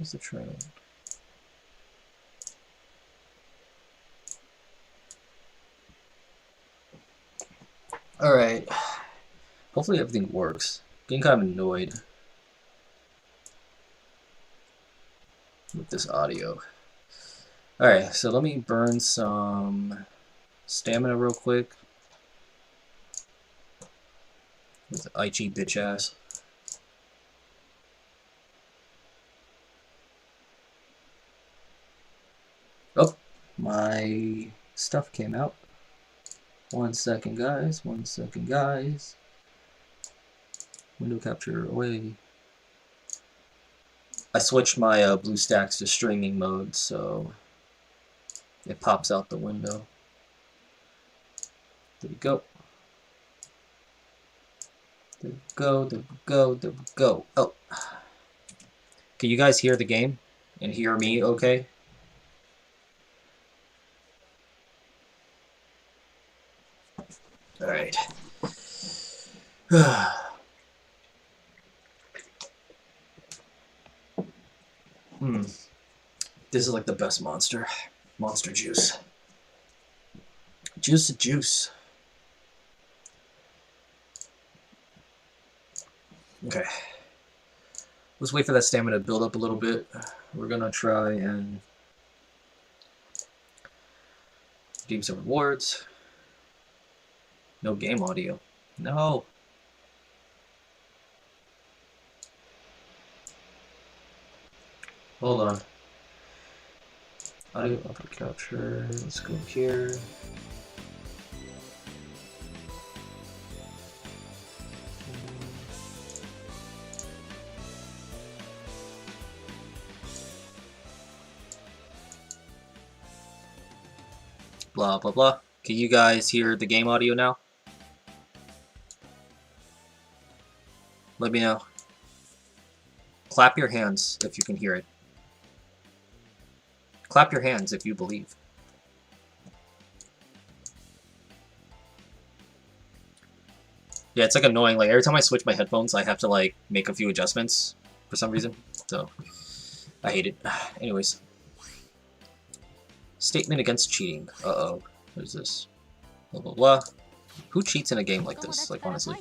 Where's the train? Alright. Hopefully everything works. Getting kind of annoyed with this audio. Alright, so let me burn some stamina real quick. With Aichi bitch ass. Oh, my stuff came out. 1 second, guys. 1 second, guys. Window capture away. I switched my BlueStacks to streaming mode, so it pops out the window. There we go. There we go, there we go, there we go. Oh. Can you guys hear the game? And hear me okay? Alright. This is like the best monster. Monster juice. Juice to juice. Okay. Let's wait for that stamina to build up a little bit. We're gonna try and redeem some rewards. No game audio. No. Hold on. Audio upper capture. Let's go here. Blah blah blah. Can you guys hear the game audio now? Let me know. Clap your hands if you can hear it. Clap your hands if you believe. Yeah, it's like annoying. Like every time I switch my headphones, I have to like make a few adjustments for some reason. So I hate it. Anyways. Statement against cheating. Uh-oh. What is this? Blah blah blah. Who cheats in a game like this? Like honestly.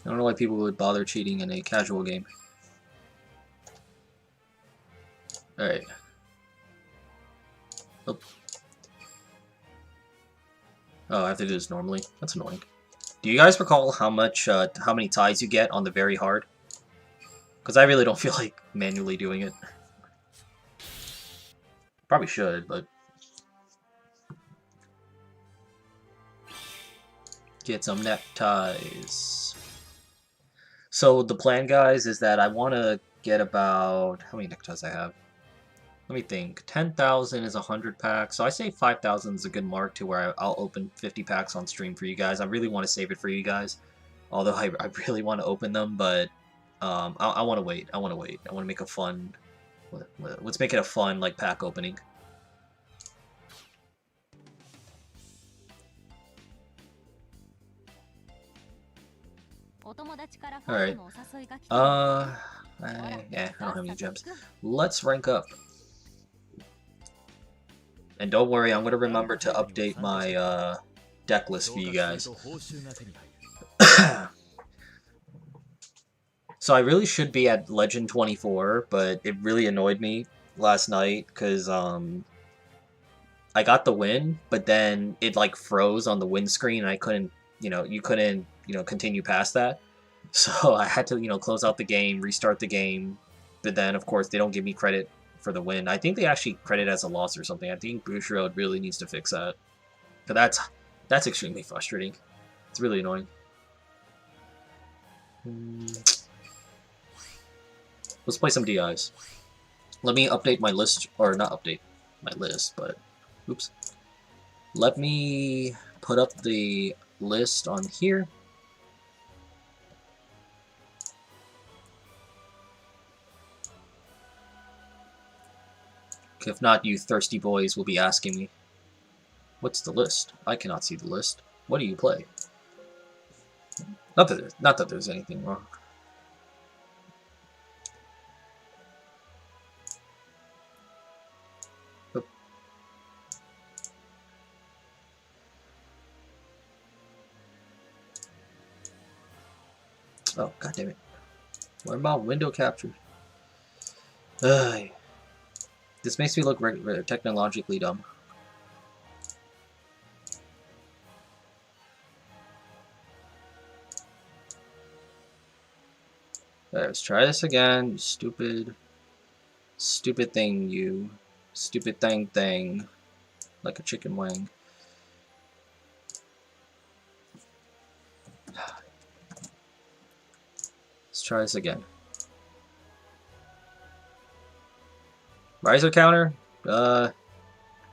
I don't know why people would bother cheating in a casual game. Alright. Oh. Oh, I have to do this normally. That's annoying. Do you guys recall how many ties you get on the very hard? Because I really don't feel like manually doing it. Probably should, but... Get some neckties. So the plan, guys, is that I want to get about... How many neckties I have? Let me think. 10,000 is 100 packs. So I say 5,000 is a good mark to where I'll open 50 packs on stream for you guys. I really want to save it for you guys. Although I really want to open them, but I want to wait. I want to wait. I want to make a fun... Let's make it a fun like pack opening. Alright. Yeah, I don't have any gems. Let's rank up. And don't worry, I'm going to remember to update my deck list for you guys. So I really should be at Legend 24, but it really annoyed me last night because I got the win, but then it like froze on the win screen and I couldn't, you couldn't, continue past that. So I had to, close out the game, restart the game, but then of course they don't give me credit for the win. I think they actually credit as a loss or something. I think Bushiroad really needs to fix that. But that's extremely frustrating. It's really annoying. Let's play some DIs. Let me update my list, or not update my list, but oops. Let me put up the list on here. If not, you thirsty boys will be asking me, what's the list? I cannot see the list. What do you play? Not that there's anything wrong. Oh, god damn it. What about window capture? Ugh. This makes me look technologically dumb. Alright, let's try this again. You stupid. Stupid thing, you. Stupid thing. Like a chicken wing. Let's try this again. Riser counter? I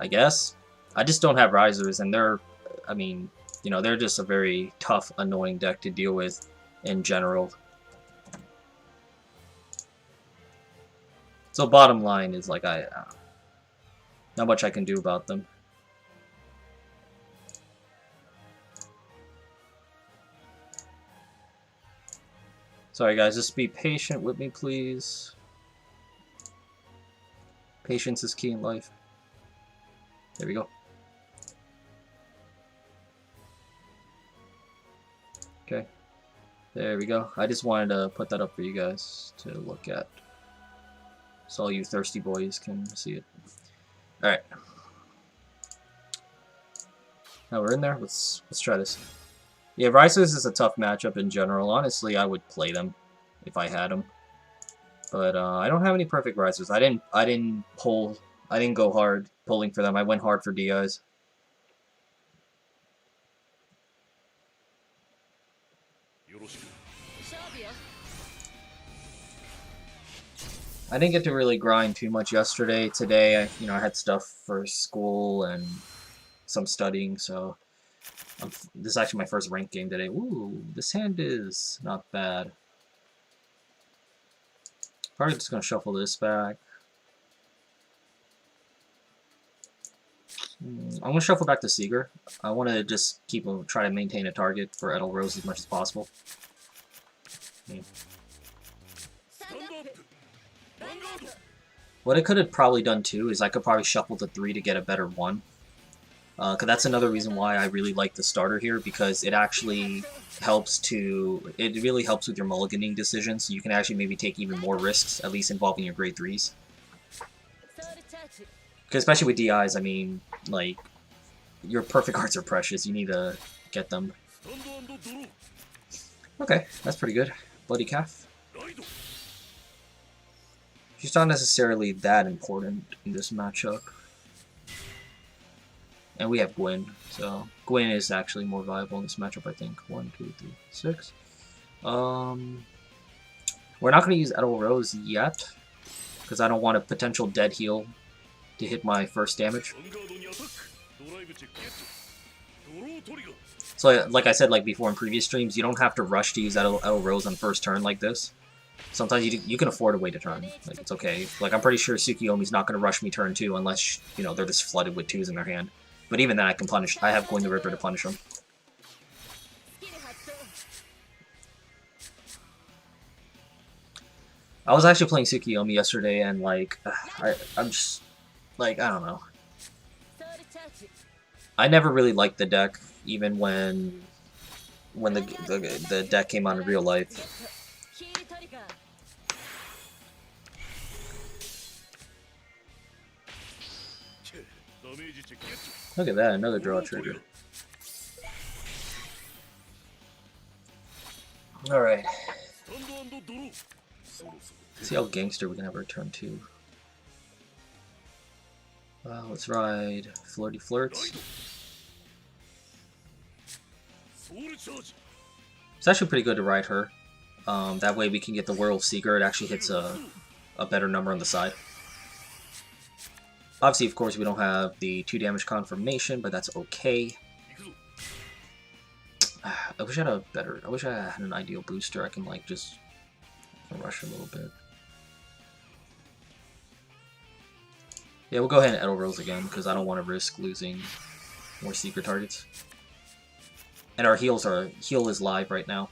guess. I just don't have risers, and they're, I mean, you know, they're just a very tough, annoying deck to deal with in general. So bottom line is, like, not much I can do about them. Sorry guys, just be patient with me, please. Patience is key in life. There we go. Okay. There we go. I just wanted to put that up for you guys to look at. So all you thirsty boys can see it. Alright. Now we're in there. Let's try this. Yeah, Risers is a tough matchup in general. Honestly, I would play them if I had them. But I don't have any perfect Risers. I didn't go hard pulling for them. I went hard for DIs. I didn't get to really grind too much yesterday. Today, I had stuff for school and some studying, so this is actually my first ranked game today. Ooh, this hand is not bad. Probably just gonna shuffle this back. I'm gonna shuffle back to Seeger. I want to just try to maintain a target for Edelrose as much as possible. What I could have probably done too is I could probably shuffle the 3 to get a better 1. Because that's another reason why I really like the starter here, because it actually it really helps with your mulliganing decisions, so you can actually maybe take even more risks, at least involving your grade 3s. Because especially with DIs, I mean, like, your perfect cards are precious, you need to get them. Okay, that's pretty good. Bloody Calf. She's not necessarily that important in this matchup. And we have Gwyn, so Gwyn is actually more viable in this matchup, I think. 1, 2, 3, 6. We're not going to use Edelrose yet, because I don't want a potential dead heal to hit my first damage. So, like I said, like before in previous streams, you don't have to rush to use Edelrose on first turn like this. Sometimes you can afford to wait a turn. Like, it's okay. Like, I'm pretty sure Tsukiyomi's not going to rush me turn 2 unless, they're just flooded with 2s in their hand. But even then, I can punish. I have Gwyn the Ripper to punish them. I was actually playing Tsukiyomi yesterday, and like, I'm just like, I don't know. I never really liked the deck, even when the deck came out in real life. Look at that, another draw trigger. Alright. See how gangster we can have our turn 2. Let's ride Flirty Flirts. It's actually pretty good to ride her. That way we can get the Werewolf Seeker. It actually hits a better number on the side. Obviously, of course, we don't have the 2 damage confirmation, but that's okay. I wish I had an ideal booster. I can like just rush a little bit. Yeah, we'll go ahead and Edelrose again because I don't want to risk losing more secret targets. And our heal is live right now.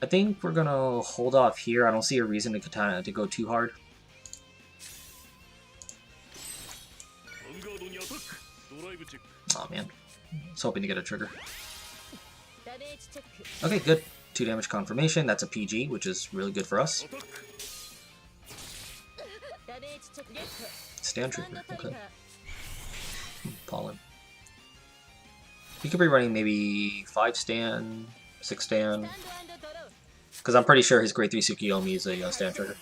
I think we're gonna hold off here. I don't see a reason to Katana to go too hard. Oh man. I was hoping to get a trigger. Okay, good. 2 damage confirmation. That's a PG, which is really good for us. Stand trigger. Okay. Pollen. He could be running maybe 5 stand, 6 stand. Because I'm pretty sure his grade 3 Tsukiyomi is a stand trigger.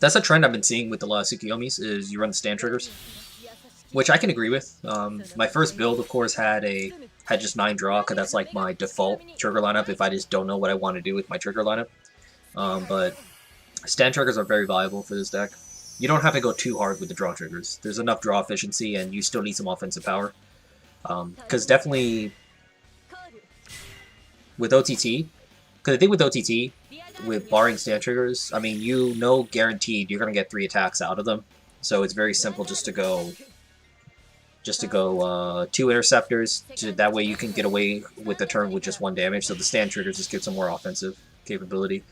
That's a trend I've been seeing with a lot of Tsukiyomis, is you run the stand triggers. Which I can agree with. My first build, of course, had just 9 draw, because that's like my default trigger lineup if I just don't know what I want to do with my trigger lineup. But stand triggers are very viable for this deck. You don't have to go too hard with the draw triggers. There's enough draw efficiency, and you still need some offensive power. Because definitely, with OTT, because the thing with OTT, with barring stand triggers, I mean, you know guaranteed you're going to get 3 attacks out of them. So it's very simple just to go 2 interceptors, that way you can get away with the turn with just 1 damage, so the stand triggers just give some more offensive capability.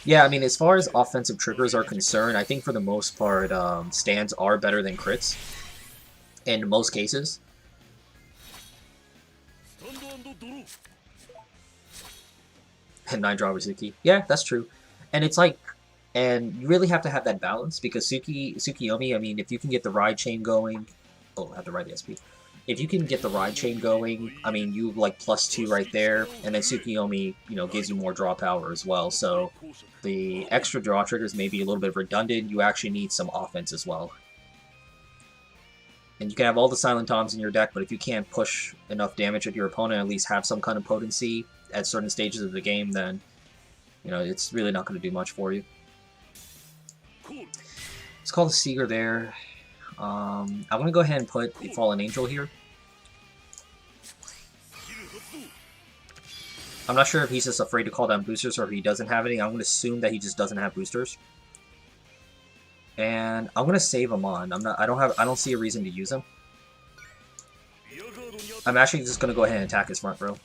Yeah, I mean, as far as offensive triggers are concerned, I think for the most part, stands are better than crits, in most cases. And 9 draw Suki. Yeah, that's true. And it's like, and you really have to have that balance, because Tsukiyomi, I mean, if you can get the ride chain going... Oh, I have to ride the SP. If you can get the ride chain going, I mean, you like +2 right there, and then Tsukiyomi, you know, gives you more draw power as well, so the extra draw triggers may be a little bit redundant. You actually need some offense as well. And you can have all the Silent Toms in your deck, but if you can't push enough damage at your opponent, at least have some kind of potency at certain stages of the game, then, you know, it's really not going to do much for you. Let's call the Seeger there. I'm going to go ahead and put the Fallen Angel here. I'm not sure if he's just afraid to call down boosters or if he doesn't have any. I'm going to assume that he just doesn't have boosters. And I'm going to save him on. I don't see a reason to use him. I'm actually just going to go ahead and attack his front row.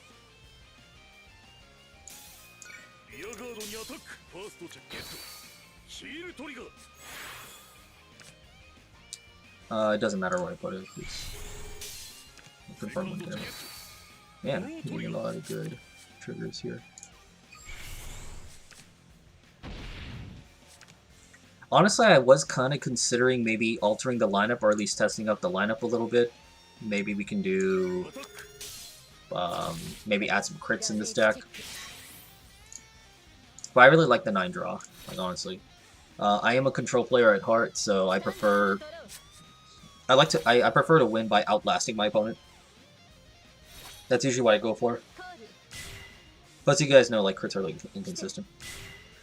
It doesn't matter where I put it. Confirm one there. Man, getting a lot of good triggers here. Honestly, I was kind of considering maybe altering the lineup, or at least testing out the lineup a little bit. Maybe we can do... maybe add some crits in this deck. But I really like the 9 draw, like honestly. I am a control player at heart, so I prefer... I prefer to win by outlasting my opponent. That's usually what I go for. But as you guys know, like, crits are like inconsistent.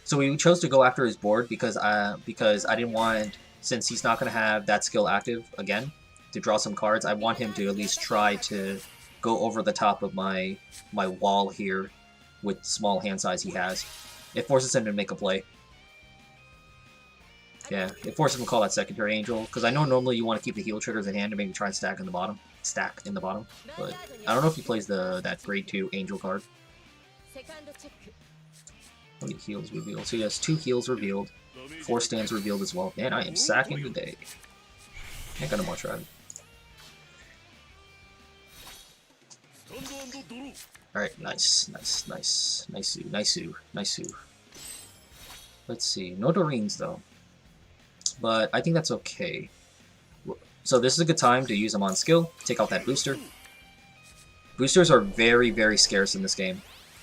So we chose to go after his board because I didn't want, since he's not going to have that skill active again to draw some cards, I want him to at least try to go over the top of my wall here with small hand size he has. It forces him to make a play. Yeah, it forces him to call that secondary angel, because I know normally you want to keep the heal triggers in hand and maybe try and stack in the bottom. But I don't know if he plays that grade 2 angel card. How many heals revealed? So he has 2 heals revealed, 4 stands revealed as well. Man, I am sacking today. Ain't gonna much right. Alright, nice. Let's see. No Doreens though. But I think that's okay. So this is a good time to use them on skill. Take out that booster. Boosters are very, very scarce in this game.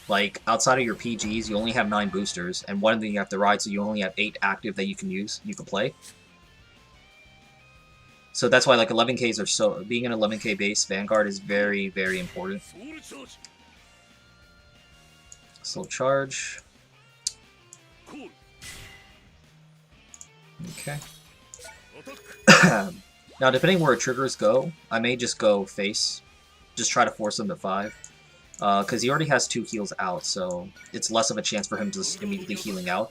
Like, outside of your PGs, you only have 9 boosters, and one of them you have to ride, so you only have 8 active that you can use, you can play. So that's why, like, 11Ks are so... Being an 11K base, Vanguard is very, very important. Slow charge. Okay. Now, depending where triggers go, I may just go face. Just try to force him to 5. Because he already has 2 heals out, so it's less of a chance for him just immediately healing out.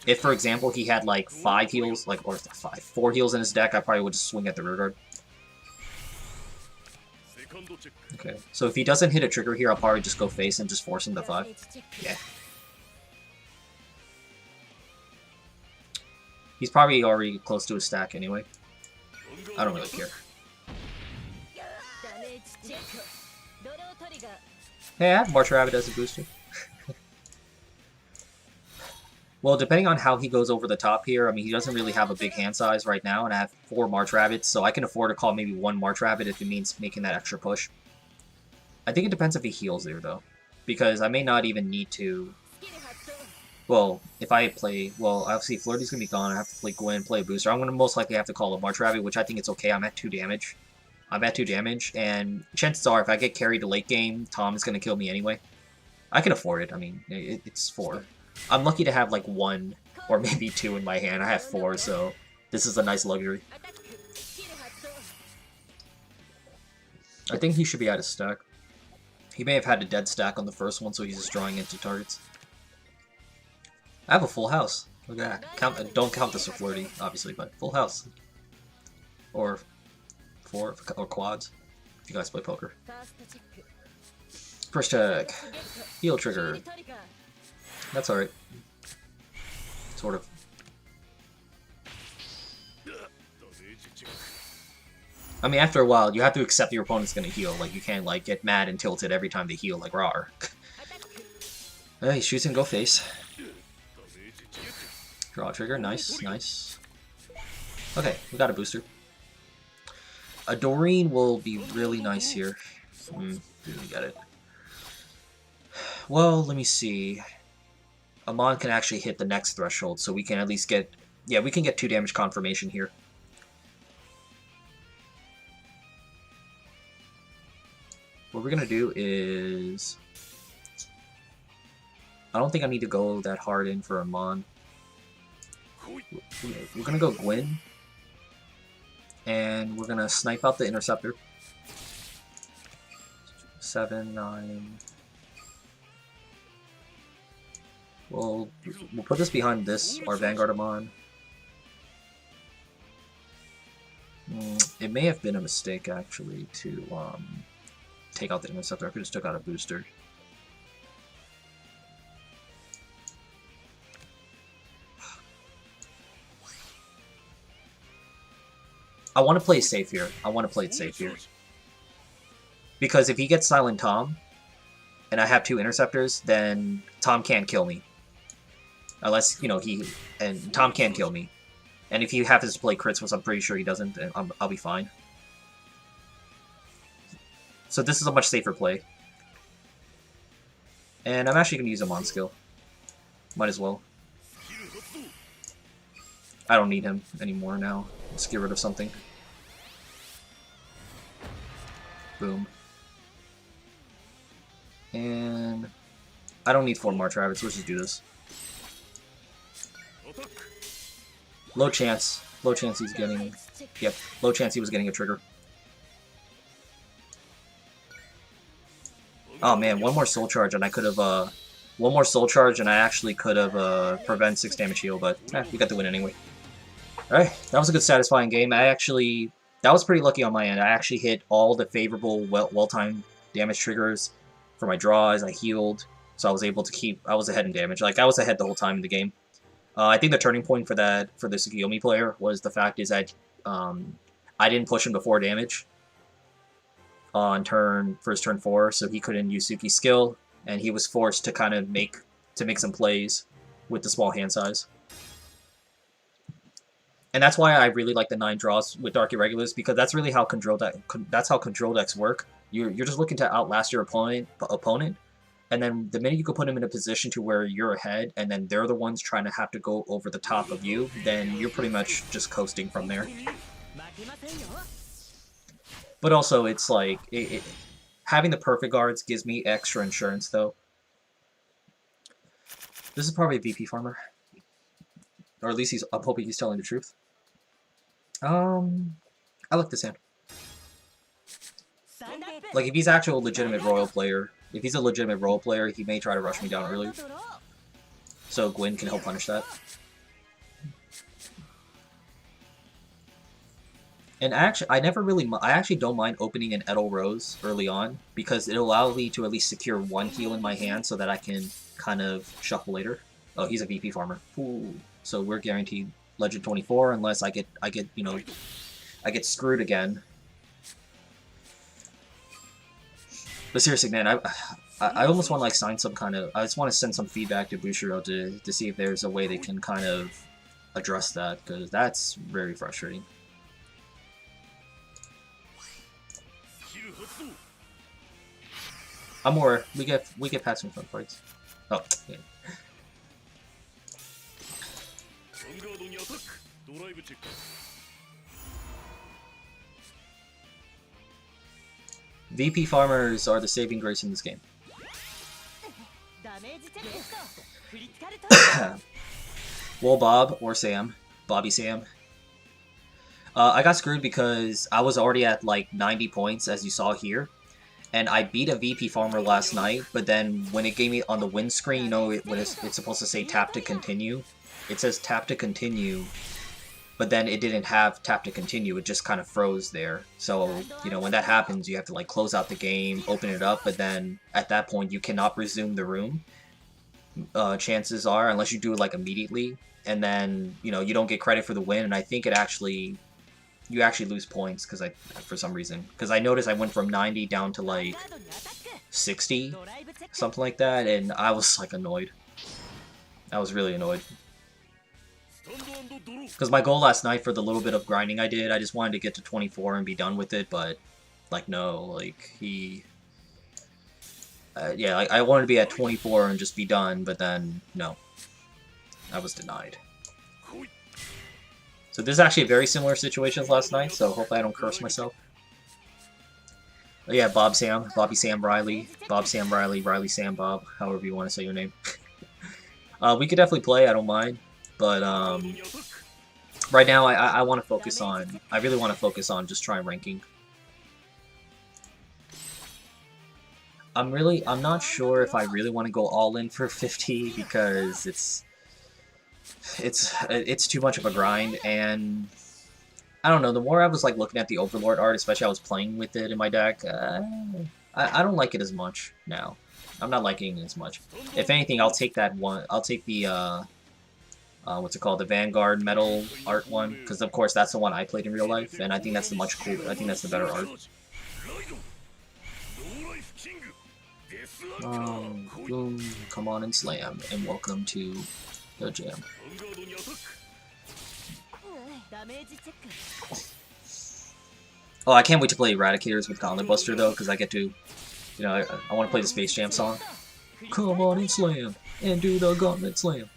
If, for example, he had like 5 heals, or 4 heals in his deck, I probably would just swing at the rear guard. Okay, so if he doesn't hit a trigger here, I'll probably just go face and just force him to 5. Yeah. He's probably already close to his stack anyway. I don't really care. Hey, I have March Rabbit as a booster. Well, depending on how he goes over the top here, I mean, he doesn't really have a big hand size right now, and I have 4 March Rabbits, so I can afford to call maybe 1 March Rabbit if it means making that extra push. I think it depends if he heals there, though, because I may not even need to... Well, if I play... Well, obviously, Flirty's going to be gone. I have to play Gwen, play a booster. I'm going to most likely have to call a March Rabbit, which I think it's okay. I'm at 2 damage. I'm at 2 damage, and chances are, if I get carried to late game, Tom is going to kill me anyway. I can afford it. I mean, it's 4. I'm lucky to have like 1 or maybe 2 in my hand. I have 4, so this is a nice luxury. I think he should be out of stack. He may have had a dead stack on the first one, so he's just drawing into targets. I have a full house. Look at that. Don't count this with Flirty, obviously, but full house. Or 4 or quads. If you guys play poker. First check. Heal trigger. That's alright. Sort of. I mean, after a while, you have to accept your opponent's gonna heal. Like, you can't, like, get mad and tilted every time they heal, like rawr. He shoots and go face. Draw trigger. Nice, nice. Okay, we got a booster. A Doreen will be really nice here. Didn't get it. Well, let me see. Amon can actually hit the next threshold, so we can at least get... Yeah, we can get 2 damage confirmation here. What we're going to do is... I don't think I need to go that hard in for Amon. We're going to go Gwen. And we're going to snipe out the Interceptor. 7, 9... We'll put this behind this, our Vanguard Amon. It may have been a mistake, actually, to take out the Interceptor. I could have just took out a booster. I want to play it safe here. I want to play it safe here. Because if he gets Silent Tom, and I have 2 Interceptors, then Tom can't kill me. Unless, you know, Tom can kill me. And if he happens to play crits, which I'm pretty sure he doesn't, I'll be fine. So this is a much safer play. And I'm actually going to use him on skill. Might as well. I don't need him anymore now. Let's get rid of something. Boom. And I don't need 4 March Rabbits, let's just do this. Low chance he's getting... Yep, low chance he was getting a trigger. Oh man, 1 more soul charge and I could have, 1 more soul charge and I actually could have, prevent 6 damage heal, but, we got the win anyway. Alright, that was a good satisfying game. That was pretty lucky on my end. I actually hit all the favorable, well-timed damage triggers for my draws. I healed, so I was able to keep... I was ahead in damage. Like, I was ahead the whole time in the game. I think the turning point for the Tsukiyomi player was the fact is that I didn't push him to 4 damage on first turn 4, so he couldn't use Suki's skill, and he was forced to kind of make some plays with the small hand size. And that's why I really like the 9 draws with Dark Irregulars, because that's really how control decks work. You're just looking to outlast your opponent, and then the minute you can put them in a position to where you're ahead, and then they're the ones trying to have to go over the top of you, then you're pretty much just coasting from there. But also, it's like, having the perfect guards gives me extra insurance, though. This is probably a VP farmer. Or at least I'm hoping he's telling the truth. I like this hand. Like, if he's actual legitimate royal player, if he's a legitimate role player, he may try to rush me down earlier. So Gwen can help punish that. And I actually don't mind opening an Edel Rose early on, because it allows me to at least secure 1 heal in my hand so that I can kind of shuffle later. Oh, he's a VP farmer. Ooh. So we're guaranteed Legend 24 unless I get you know, I get screwed again. But seriously, man, I almost want to like sign some kind of. I just want to send some feedback to Bushiro to see if there's a way they can kind of address that, because that's very frustrating. I'm more. We get past some fun fights. Oh, yeah. VP farmers are the saving grace in this game. Well, Bob or Sam, Bobby Sam. I got screwed because I was already at like 90 points, as you saw here. And I beat a VP farmer last night, but then when it gave me on the win screen, you know, when it's supposed to say tap to continue. It says tap to continue, but then it didn't have tap to continue. It just kind of froze there. So, you know, when that happens, you have to like close out the game, open it up, but then at that point you cannot resume the room. Chances are, unless you do it like immediately, and then, you know, you don't get credit for the win, and I think it actually... You actually lose points because for some reason. Because I noticed I went from 90 down to like 60, something like that, and I was like annoyed. I was really annoyed. Because my goal last night for the little bit of grinding I did, I just wanted to get to 24 and be done with it, but like no, like he... yeah, like I wanted to be at 24 and just be done, but then no. I was denied. So this is actually a very similar situation as last night, so hopefully I don't curse myself. But yeah, Bobby Sam Riley, Bob Sam Riley, Riley Sam Bob, however you want to say your name. We could definitely play, I don't mind, but right now I want to focus on, I really want to focus on just trying ranking. I'm not sure if I really want to go all in for 50 because it's too much of a grind, and I don't know, the more I was like looking at the Overlord art, especially I was playing with it in my deck, I don't like it as much now. I'm not liking it as much. If anything, I'll take that one. I'll take the what's it called, the Vanguard metal art one, because of course that's the one I played in real life, and I think that's the much cooler. I think that's the better art. Boom, come on and slam, and welcome to the jam. Oh, I can't wait to play Eradicators with Gauntlet Buster though, because I get to, you know, I want to play the Space Jam song. Come on and slam, and do the Gauntlet Slam.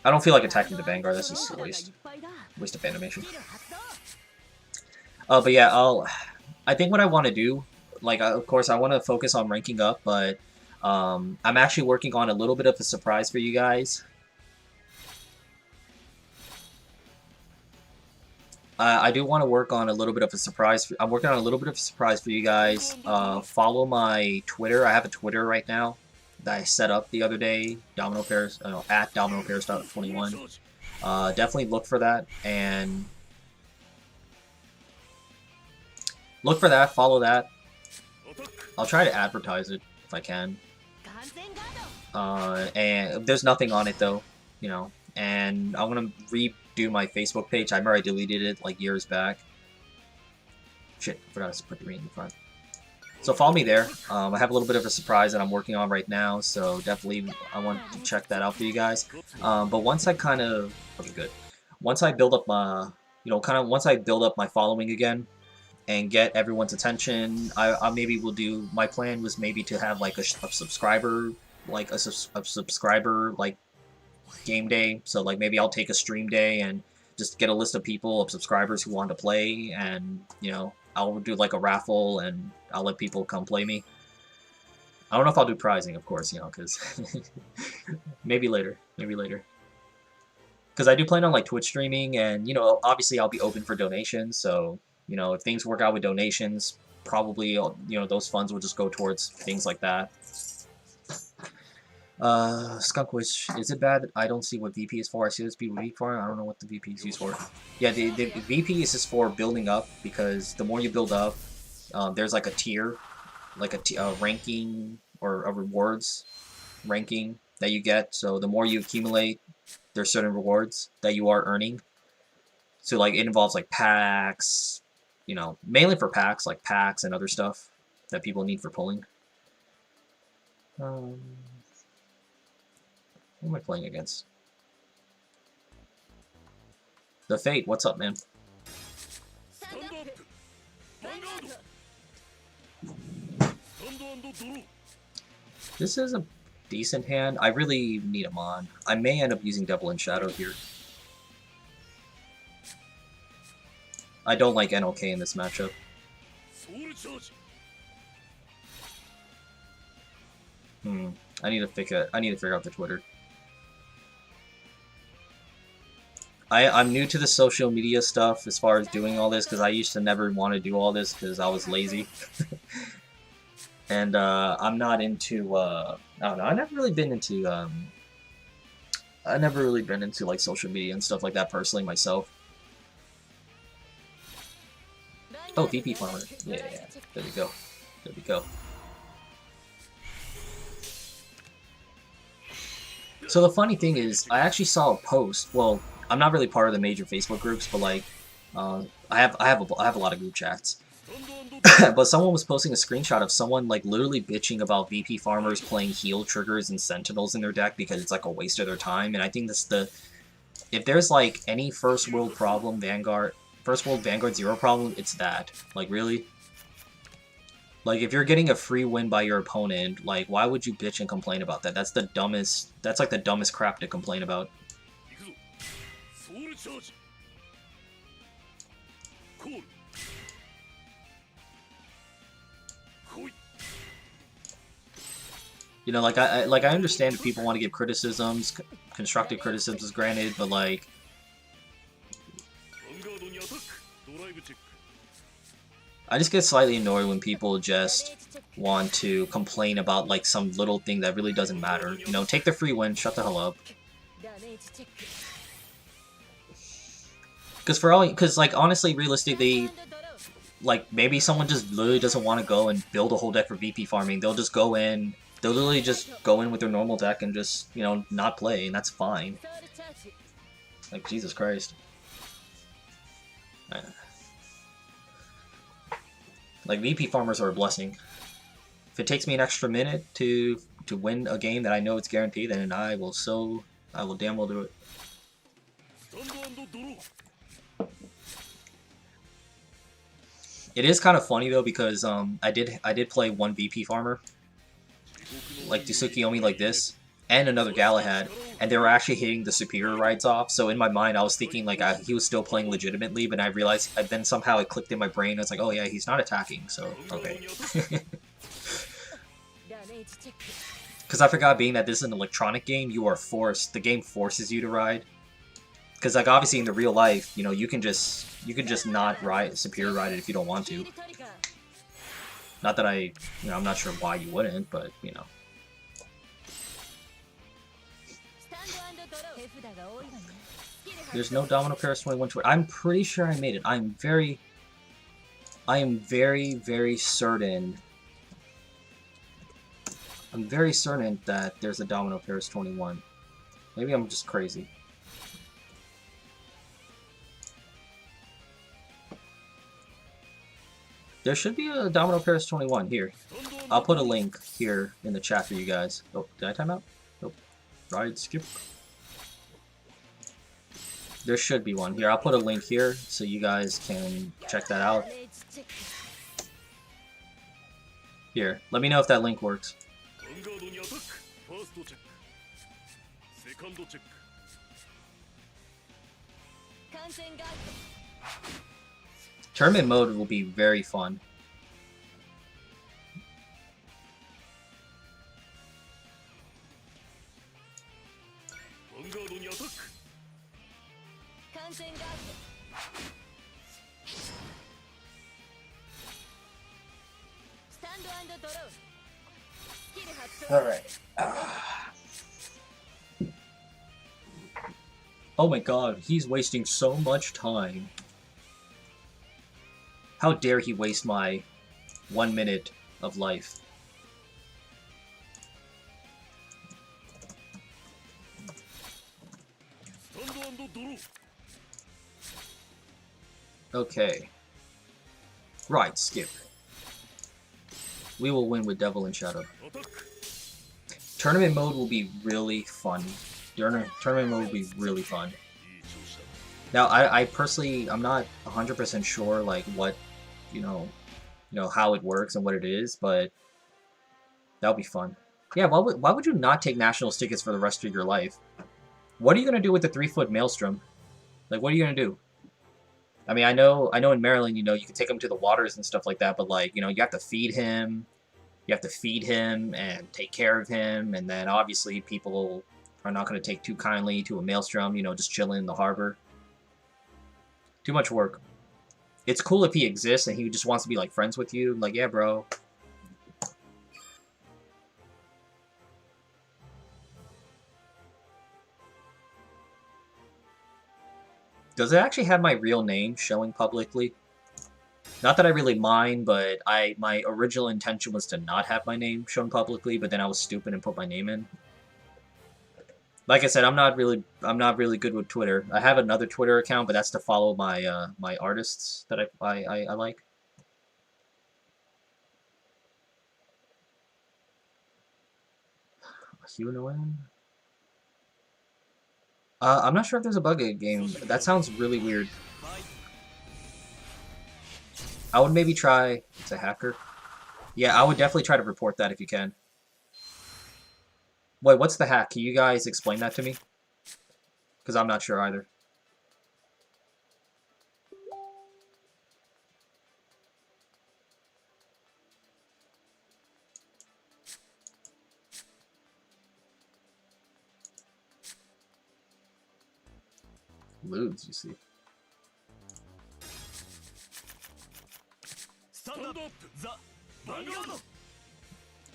I don't feel like attacking the Vanguard, that's just a waste of animation. But yeah, I think what I want to do, like, of course I want to focus on ranking up, but I'm actually working on a little bit of a surprise for you guys. I do want to work on a little bit of a surprise. I'm working on a little bit of a surprise for you guys. Follow my Twitter. I have a Twitter right now that I set up the other day. Domino Pairs, at Domino Pairs.21. Definitely look for that, and look for that. Follow that. I'll try to advertise it if I can. And there's nothing on it though, you know. And I'm gonna redo my Facebook page. I remember I deleted it like years back. Shit, I forgot to put the green in front. So follow me there. I have a little bit of a surprise that I'm working on right now, so definitely I want to check that out for you guys. But once I kind of, okay, good. Once I build up my, you know, once I build up my following again and get everyone's attention, I maybe will do. My plan was maybe to have like a subscriber, like a subscriber like game day. So like maybe I'll take a stream day and just get a list of people, of subscribers who want to play, and you know, I'll do like a raffle and I'll let people come play me. I don't know if I'll do prizing, of course, you know, because maybe later, because I do plan on like Twitch streaming, and you know, obviously I'll be open for donations. So you know, if things work out with donations, probably, you know, those funds will just go towards things like that. Skunkwish, is it bad that I don't see what VP is for? I see this VP for. I don't know what the VP is used for. Yeah, the VP is just for building up, because the more you build up, there's like a tier, like a ranking or a rewards ranking that you get. So the more you accumulate, there's certain rewards that you are earning. So like it involves like packs, you know, mainly for packs, like packs and other stuff that people need for pulling. Who am I playing against? The Fate, what's up, man? This is a decent hand. I really need him on. I may end up using Devil in Shadow here. I don't like NLK in this matchup. I need to figure out the Twitter. I'm new to the social media stuff as far as doing all this because I used to never want to do all this because I was lazy. And I'm not into I don't know, I've never really been into like social media and stuff like that personally myself. Oh, VP Farmer. Yeah, there we go. There we go. So the funny thing is, I actually saw a post. Well, I'm not really part of the major Facebook groups, but like, I have a lot of group chats. But someone was posting a screenshot of someone like literally bitching about VP farmers playing heal triggers and sentinels in their deck because it's like a waste of their time. And I think that's if there's like any first world Vanguard 0 problem, it's that. Like really? Like if you're getting a free win by your opponent, like why would you bitch and complain about that? That's like the dumbest crap to complain about. You know, like I understand if people want to give criticisms, constructive criticisms granted, but like I just get slightly annoyed when people just want to complain about like some little thing that really doesn't matter. You know, take the free win, shut the hell up. Because like honestly, realistically, like maybe someone just literally doesn't want to go and build a whole deck for VP farming. They'll just go in. They'll literally just go in with their normal deck and just, you know, not play, and that's fine. Like, Jesus Christ. Like, VP farmers are a blessing. If it takes me an extra minute to win a game that I know it's guaranteed, then I will damn well do it. It is kind of funny though because I did play one VP farmer, like Tsukiyomi like this, and another Galahad, and they were actually hitting the superior rights off. So in my mind, I was thinking like he was still playing legitimately, but I realized then somehow it clicked in my brain. I was like, oh yeah, he's not attacking, so okay. Because I forgot, being that this is an electronic game, you are forced. The game forces you to ride. Because like obviously in the real life, you know, you can just not superior ride it if you don't want to. Not that I'm not sure why you wouldn't, but you know. There's no Domino Paris 21 to it. I'm pretty sure I made it. I am very, very certain. I'm very certain that there's a Domino Paris 21. Maybe I'm just crazy. There should be a Domino Paris 21 here. I'll put a link here in the chat for you guys. Oh, did I time out? Nope. Ride, skip. There should be one here. I'll put a link here so you guys can check that out. Here, let me know if that link works. Tournament mode will be very fun. Alright. Oh my god, he's wasting so much time. How dare he waste my 1 minute of life. Okay. Right, skip. We will win with Devil and Shadow. Tournament mode will be really fun. Tournament mode will be really fun. Now, I personally, I'm not 100% sure, like, what, you know, how it works and what it is, but that'll be fun. Yeah, why would you not take nationals tickets for the rest of your life? What are you gonna do with the 3-foot maelstrom? Like, what are you gonna do? I mean, I know in Maryland, you can take him to the waters and stuff like that, but like, you have to feed him. You have to feed him and take care of him, and then obviously people are not going to take too kindly to a maelstrom, just chilling in the harbor. Too much work. It's cool if he exists and he just wants to be like friends with you. Like, yeah, bro. Does it actually have my real name showing publicly? Not that I really mind, but my original intention was to not have my name shown publicly, but then I was stupid and put my name in. Like I said, I'm not really good with Twitter. I have another Twitter account, but that's to follow my my artists that I like. Human. I'm not sure if there's a bug in the game. That sounds really weird. I would maybe try... It's a hacker. Yeah, I would definitely try to report that if you can. Wait, what's the hack? Can you guys explain that to me? Because I'm not sure either. Ludes, you see.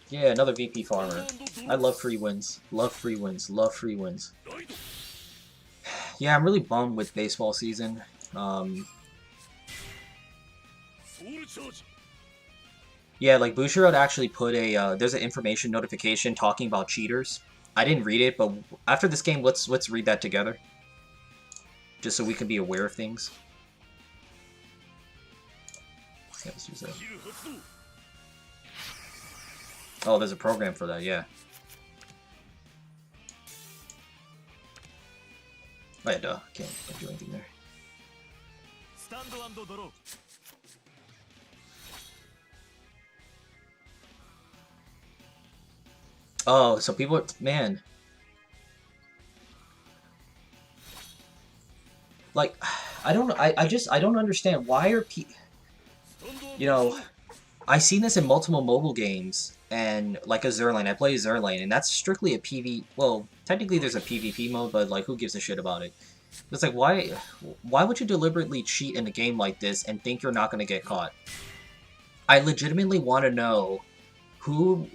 Yeah, another VP farmer. I love free wins. Love free wins. Love free wins. Yeah, I'm really bummed with baseball season. Yeah, like Bushiroad actually put a there's an information notification talking about cheaters. I didn't read it, but after this game, let's read that together, just so we can be aware of things. Yeah, let's use that. Oh, there's a program for that, yeah. Oh, yeah, duh. Can't do anything there. Oh, so people, man. Like, I don't understand. Why are people, I seen this in multiple mobile games, and like a Zerlane, I play Zerlane, and that's strictly a PV. Well, technically there's a PvP mode, but like, who gives a shit about it? It's like, why would you deliberately cheat in a game like this and think you're not gonna get caught? I legitimately want to know who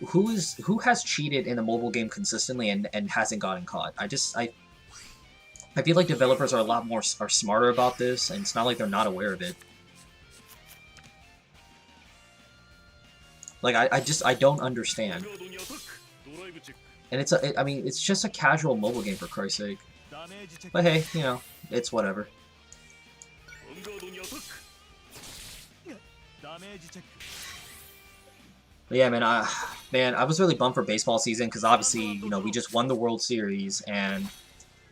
has cheated in a mobile game consistently and hasn't gotten caught. I feel like developers are a lot more smarter about this, and it's not like they're not aware of it. Like, I don't understand. And I mean, it's just a casual mobile game, for Christ's sake. But hey, it's whatever. But yeah, man, I was really bummed for baseball season, because obviously, we just won the World Series, and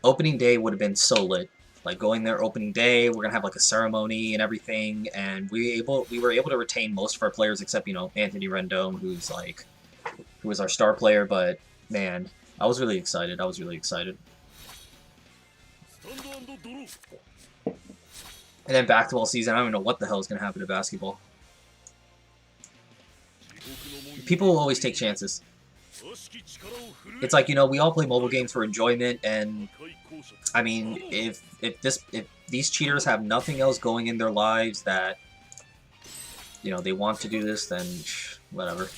opening day would have been so lit. Like, going there opening day, we're gonna have like a ceremony and everything, and we were able to retain most of our players except Anthony Rendon, who was our star player. But man, I was really excited. And then basketball season, I don't know what the hell is gonna happen to basketball. People will always take chances. It's like, we all play mobile games for enjoyment, and I mean, if these cheaters have nothing else going in their lives that they want to do this, then whatever.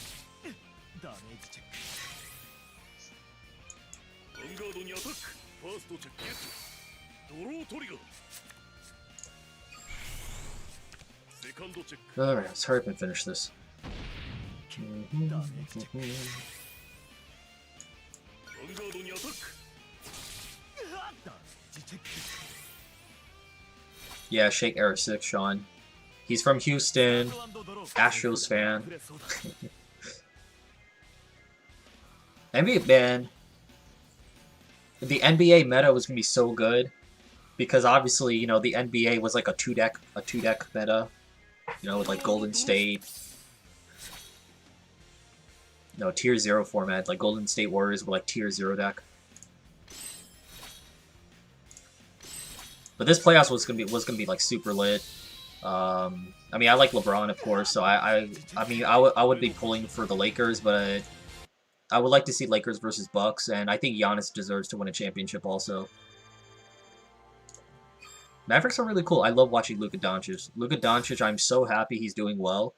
Alright, let's hurry up and finish this. Yeah, Shake Era 6, Sean. He's from Houston, Astros fan. NBA, man, the NBA meta was gonna be so good because obviously, you know, the NBA was like a two deck meta, you know, with like Golden State, no, tier 0 format, like Golden State Warriors were like tier 0 deck. But this playoffs was gonna be like super lit. I mean, I like LeBron, of course, so I would be pulling for the Lakers, but I would like to see Lakers versus Bucks, and I think Giannis deserves to win a championship also. Mavericks are really cool. I love watching Luka Doncic. Luka Doncic, I'm so happy he's doing well.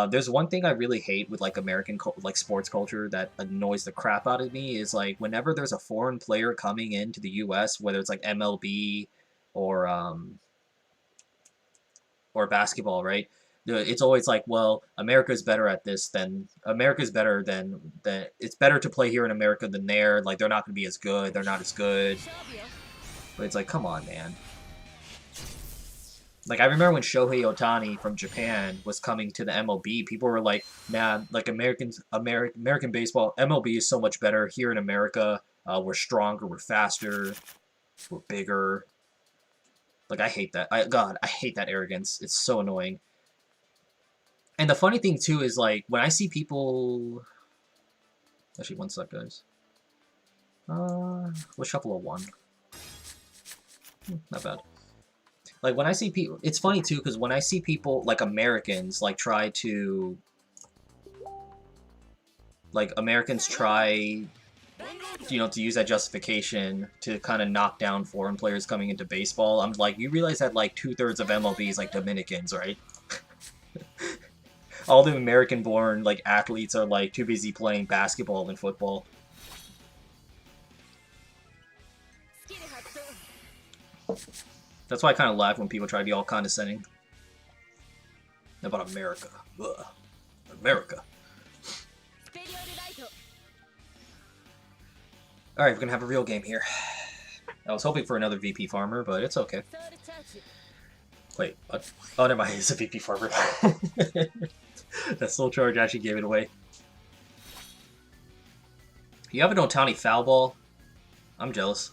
There's one thing I really hate with like American like sports culture that annoys the crap out of me is like whenever there's a foreign player coming into the U.S., whether it's like MLB or basketball, right? It's always like, well, America's better at this than America's better than it's better to play here in America than there. Like they're not going to be as good. They're not as good. But it's like, come on, man. Like, I remember when Shohei Ohtani from Japan was coming to the MLB, people were like, man, like, American baseball, MLB is so much better. Here in America, we're stronger, we're faster, we're bigger. Like, I hate that. God, I hate that arrogance. It's so annoying. And the funny thing, too, is, like, when I see people... Actually, one sec, guys. We'll shuffle a 1. Not bad. Like, when I see people... It's funny, too, because when I see people, like, Americans, like, try to... Like, Americans try, you know, to use that justification to kind of knock down foreign players coming into baseball. I'm like, you realize that, like, 2/3 of MLB is, like, Dominicans, right? All the American-born, like, athletes are, like, too busy playing basketball and football. That's why I kind of laugh when people try to be all condescending about America. Ugh. America. Alright, we're gonna have a real game here. I was hoping for another VP Farmer, but it's okay. Wait, what? Oh, never mind, it's a VP Farmer. That Soul Charge actually gave it away. You have an Ohtani foul ball? I'm jealous.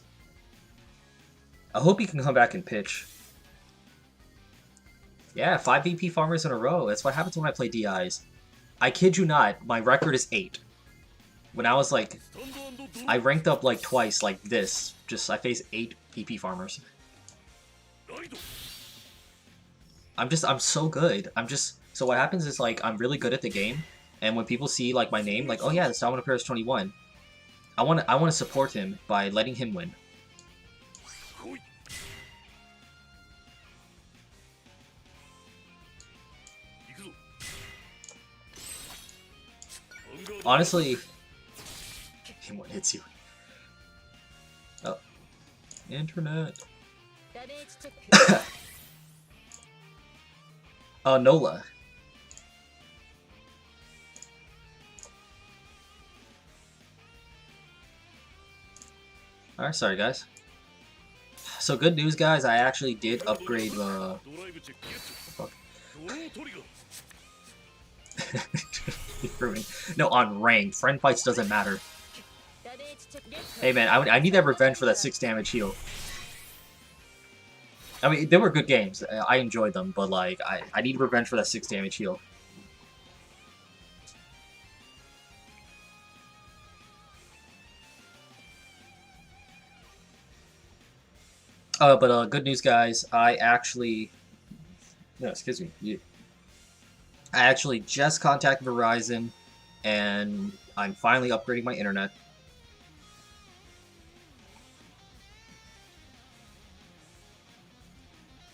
I hope he can come back and pitch. Yeah, 5 VP Farmers in a row. That's what happens when I play DIs. I kid you not, my record is 8. When I was like... I ranked up like twice like this. Just, I faced 8 VP Farmers. I'm so good. So what happens is like, I'm really good at the game. And when people see like my name, like, oh yeah, the Salmon Paris 21. I want to support him by letting him win. Honestly, what hits you? Oh, internet. Oh, Nola. Alright, sorry guys. So good news, guys. I actually did upgrade. Fuck. No, on rank. Friend fights doesn't matter. Hey man, I need that revenge for that 6 damage heal. I mean, they were good games. I enjoyed them, but like, I need revenge for that 6 damage heal. But good news, guys. I actually... No, excuse me. I actually just contacted Verizon, and I'm finally upgrading my internet.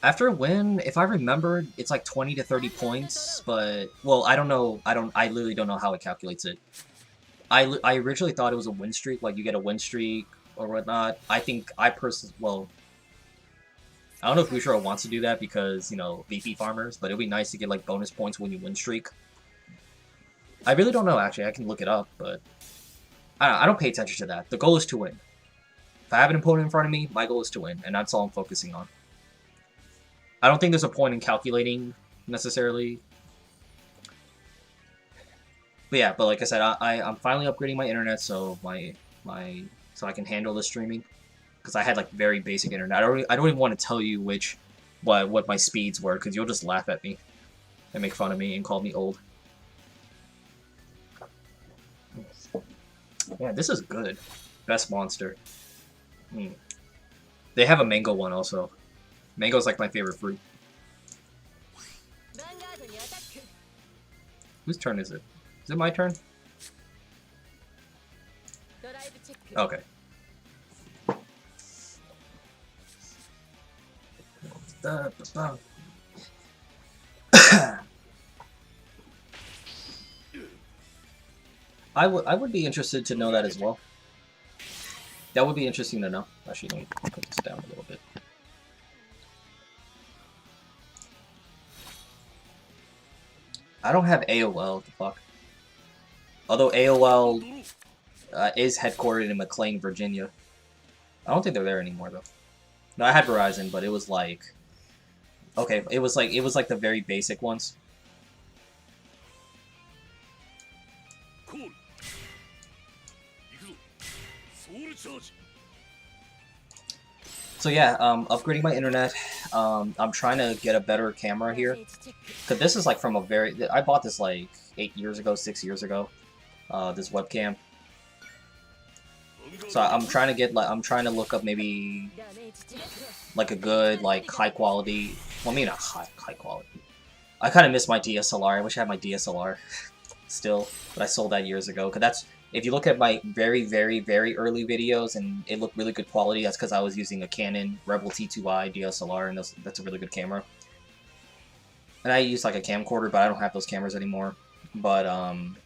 After a win, if I remember, it's like 20 to 30 points, but, well, I don't know, I literally don't know how it calculates it. I originally thought it was a win streak, like you get a win streak or whatnot. I think I personally, well, I don't know if Bushiro wants to do that because, you know, VP farmers, but it would be nice to get, like, bonus points when you win streak. I really don't know, actually. I can look it up, but I don't pay attention to that. The goal is to win. If I have an opponent in front of me, my goal is to win, and that's all I'm focusing on. I don't think there's a point in calculating necessarily. But yeah, but like I said, I'm finally upgrading my internet so so I can handle the streaming, because I had like very basic internet. I don't even want to tell you what my speeds were, because you'll just laugh at me and make fun of me and call me old. Yeah, this is good. Best monster. They have a mango one also. Mango's like my favorite fruit. Whose turn is it? Is it my turn? Okay. I would be interested to know that as well. That would be interesting to know. Actually, let me put this down a little bit. I don't have AOL, what the fuck. Although AOL is headquartered in McLean, Virginia. I don't think they're there anymore though. No, I had Verizon, but it was like, okay, it was like the very basic ones. So yeah, upgrading my internet. I'm trying to get a better camera here, cause this is like from I bought this like 8 years ago, 6 years ago. This webcam. So I'm trying to look up maybe like a good like high quality. Well, maybe not high quality. I kind of miss my DSLR. I wish I had my DSLR still, but I sold that years ago. Cause that's, if you look at my very early videos and it looked really good quality, that's because I was using a Canon Rebel T2i DSLR, and that's a really good camera. And I use like a camcorder, but I don't have those cameras anymore. But I'm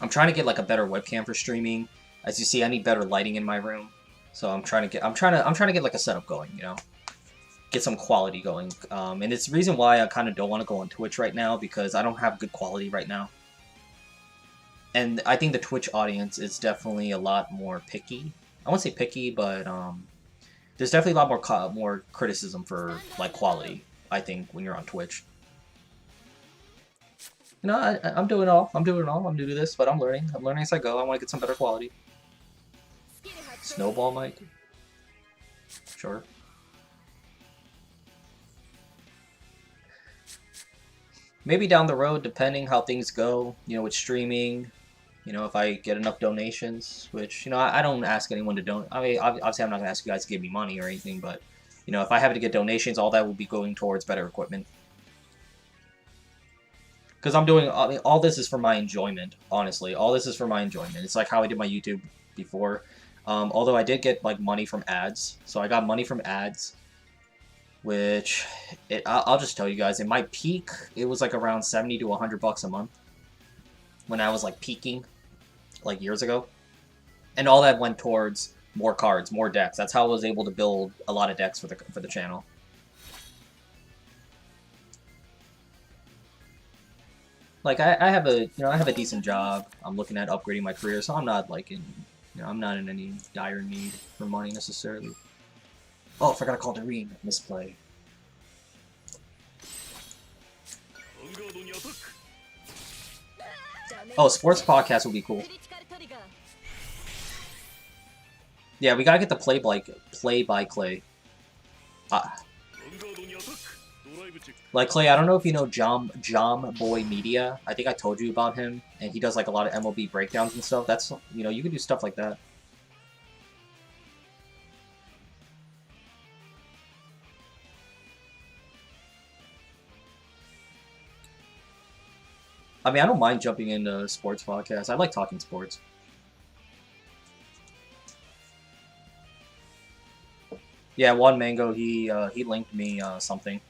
trying to get like a better webcam for streaming. As you see, I need better lighting in my room, so I'm trying to get like a setup going, you know, get some quality going. And it's the reason why I kind of don't want to go on Twitch right now, because I don't have good quality right now. And I think the Twitch audience is definitely a lot more picky. I won't say picky, but there's definitely a lot more criticism for like quality, I think, when you're on Twitch. You know, I'm doing all. I'm new to this, but I'm learning. I'm learning as I go. I want to get some better quality. Snowball mic? Sure. Maybe down the road, depending how things go, you know, with streaming, you know, if I get enough donations, which, you know, I don't ask anyone to donate. I mean, obviously I'm not going to ask you guys to give me money or anything, but, you know, if I have to get donations, all that will be going towards better equipment. Because I'm doing, I mean, all this is for my enjoyment, honestly. All this is for my enjoyment. It's like how I did my YouTube before. Although I did get, like, money from ads. So I got money from ads, which, I'll just tell you guys, in my peak, it was like around 70 to 100 bucks a month. When I was, like, peaking, like, years ago. And all that went towards more cards, more decks. That's how I was able to build a lot of decks for the channel. Like, I have a decent job. I'm looking at upgrading my career, so I'm not like I'm not in any dire need for money necessarily. Oh, I forgot to call Doreen. Misplay. Oh, sports podcast would be cool. Yeah, we gotta get the play by Clay. Like Clay, I don't know if you know Jom Boy Media. I think I told you about him, and he does like a lot of MLB breakdowns and stuff. That's, you know, you can do stuff like that. I mean, I don't mind jumping into sports podcasts. I like talking sports. Yeah, Juan Mango, he linked me something.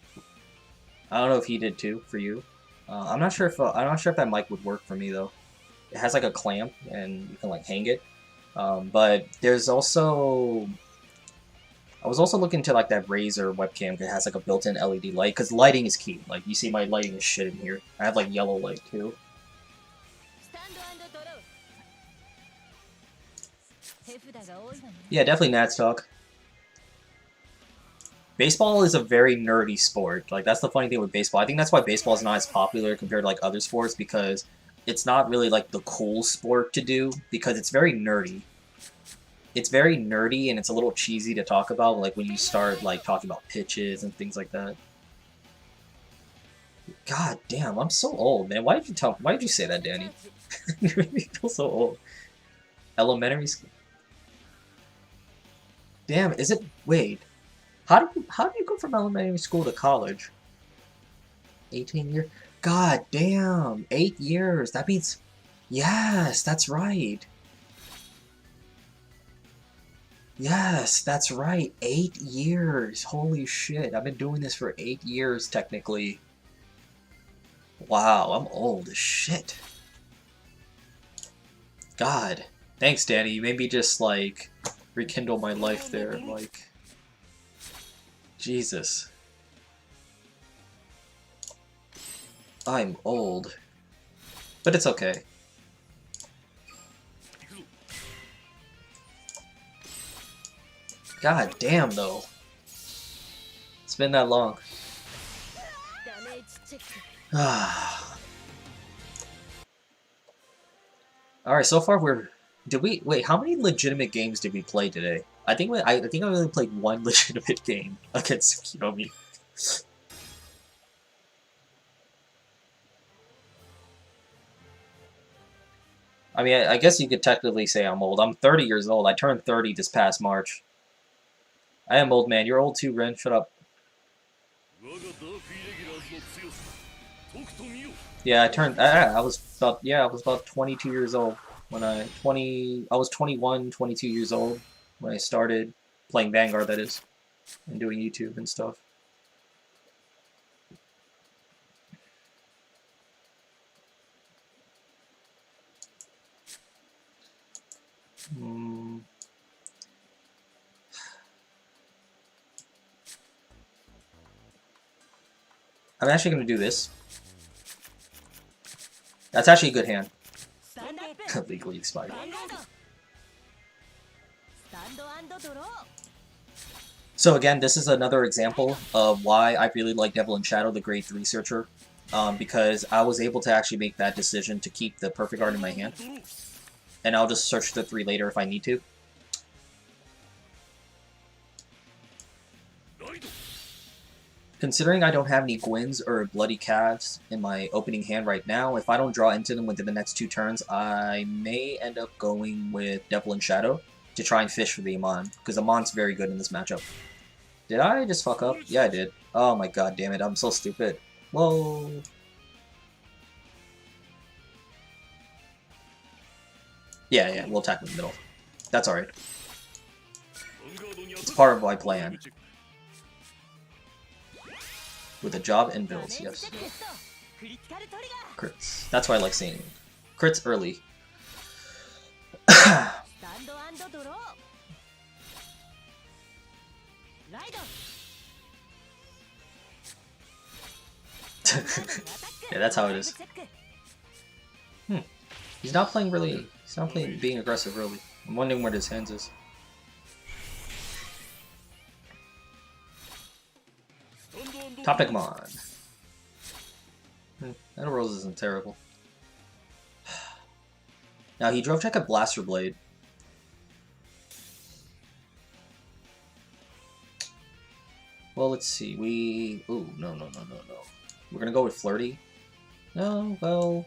I don't know if he did too for you. I'm not sure if that mic would work for me though. It has like a clamp and you can like hang it. But there's also, I was also looking to like that Razer webcam that has like a built-in LED light, because lighting is key. Like you see my lighting is shit in here. I have like yellow light too. Yeah, definitely Nats talk. Baseball is a very nerdy sport. Like, that's the funny thing with baseball. I think that's why baseball is not as popular compared to, like, other sports, because it's not really, like, the cool sport to do, because it's very nerdy. It's very nerdy, and it's a little cheesy to talk about, like, when you start, like, talking about pitches and things like that. God damn, I'm so old, man. Why did you say that, Danny? You made me feel so old. Elementary school. Damn, is it... Wait. How do you go from elementary school to college? 18 years? God damn, 8 years. That means... Yes, that's right. Yes, that's right. 8 years. Holy shit. I've been doing this for 8 years, technically. Wow, I'm old as shit. God. Thanks, Danny. You made me just, like, rekindle my life there. Like, Jesus. I'm old. But it's okay. God damn, though. It's been that long. Alright, so far we're... Did we... Wait, how many legitimate games did we play today? I think I only played one legitimate game against Kiyomi. I mean, I guess you could technically say I'm old. I'm 30 years old. I turned 30 this past March. I am old, man. You're old too, Ren. Shut up. Yeah, I was about 22 years old when I was 21, 22 years old when I started playing Vanguard, that is, and doing YouTube and stuff. I'm actually going to do this. That's actually a good hand. Legally expired. So again, this is another example of why I really like Devil in Shadow, the grade 3 searcher. Because I was able to actually make that decision to keep the perfect art in my hand. And I'll just search the 3 later if I need to. Considering I don't have any Gwins or Bloody Calves in my opening hand right now, if I don't draw into them within the next 2 turns, I may end up going with Devil in Shadow to try and fish for the Amon, because Amon's very good in this matchup. Did I just fuck up? Yeah, I did. Oh my god damn it, I'm so stupid. Whoa. Yeah, we'll attack in the middle. That's alright. It's part of my plan. With a job and builds, yes. Crits. That's why I like seeing crits early. Yeah, that's how it is. He's not playing really... He's not playing being aggressive early. I'm wondering where his hands is. Topic Mon. That Rose isn't terrible. Now he drove check a Blaster Blade. Well, let's see. Ooh, no. We're gonna go with Flirty. No, well...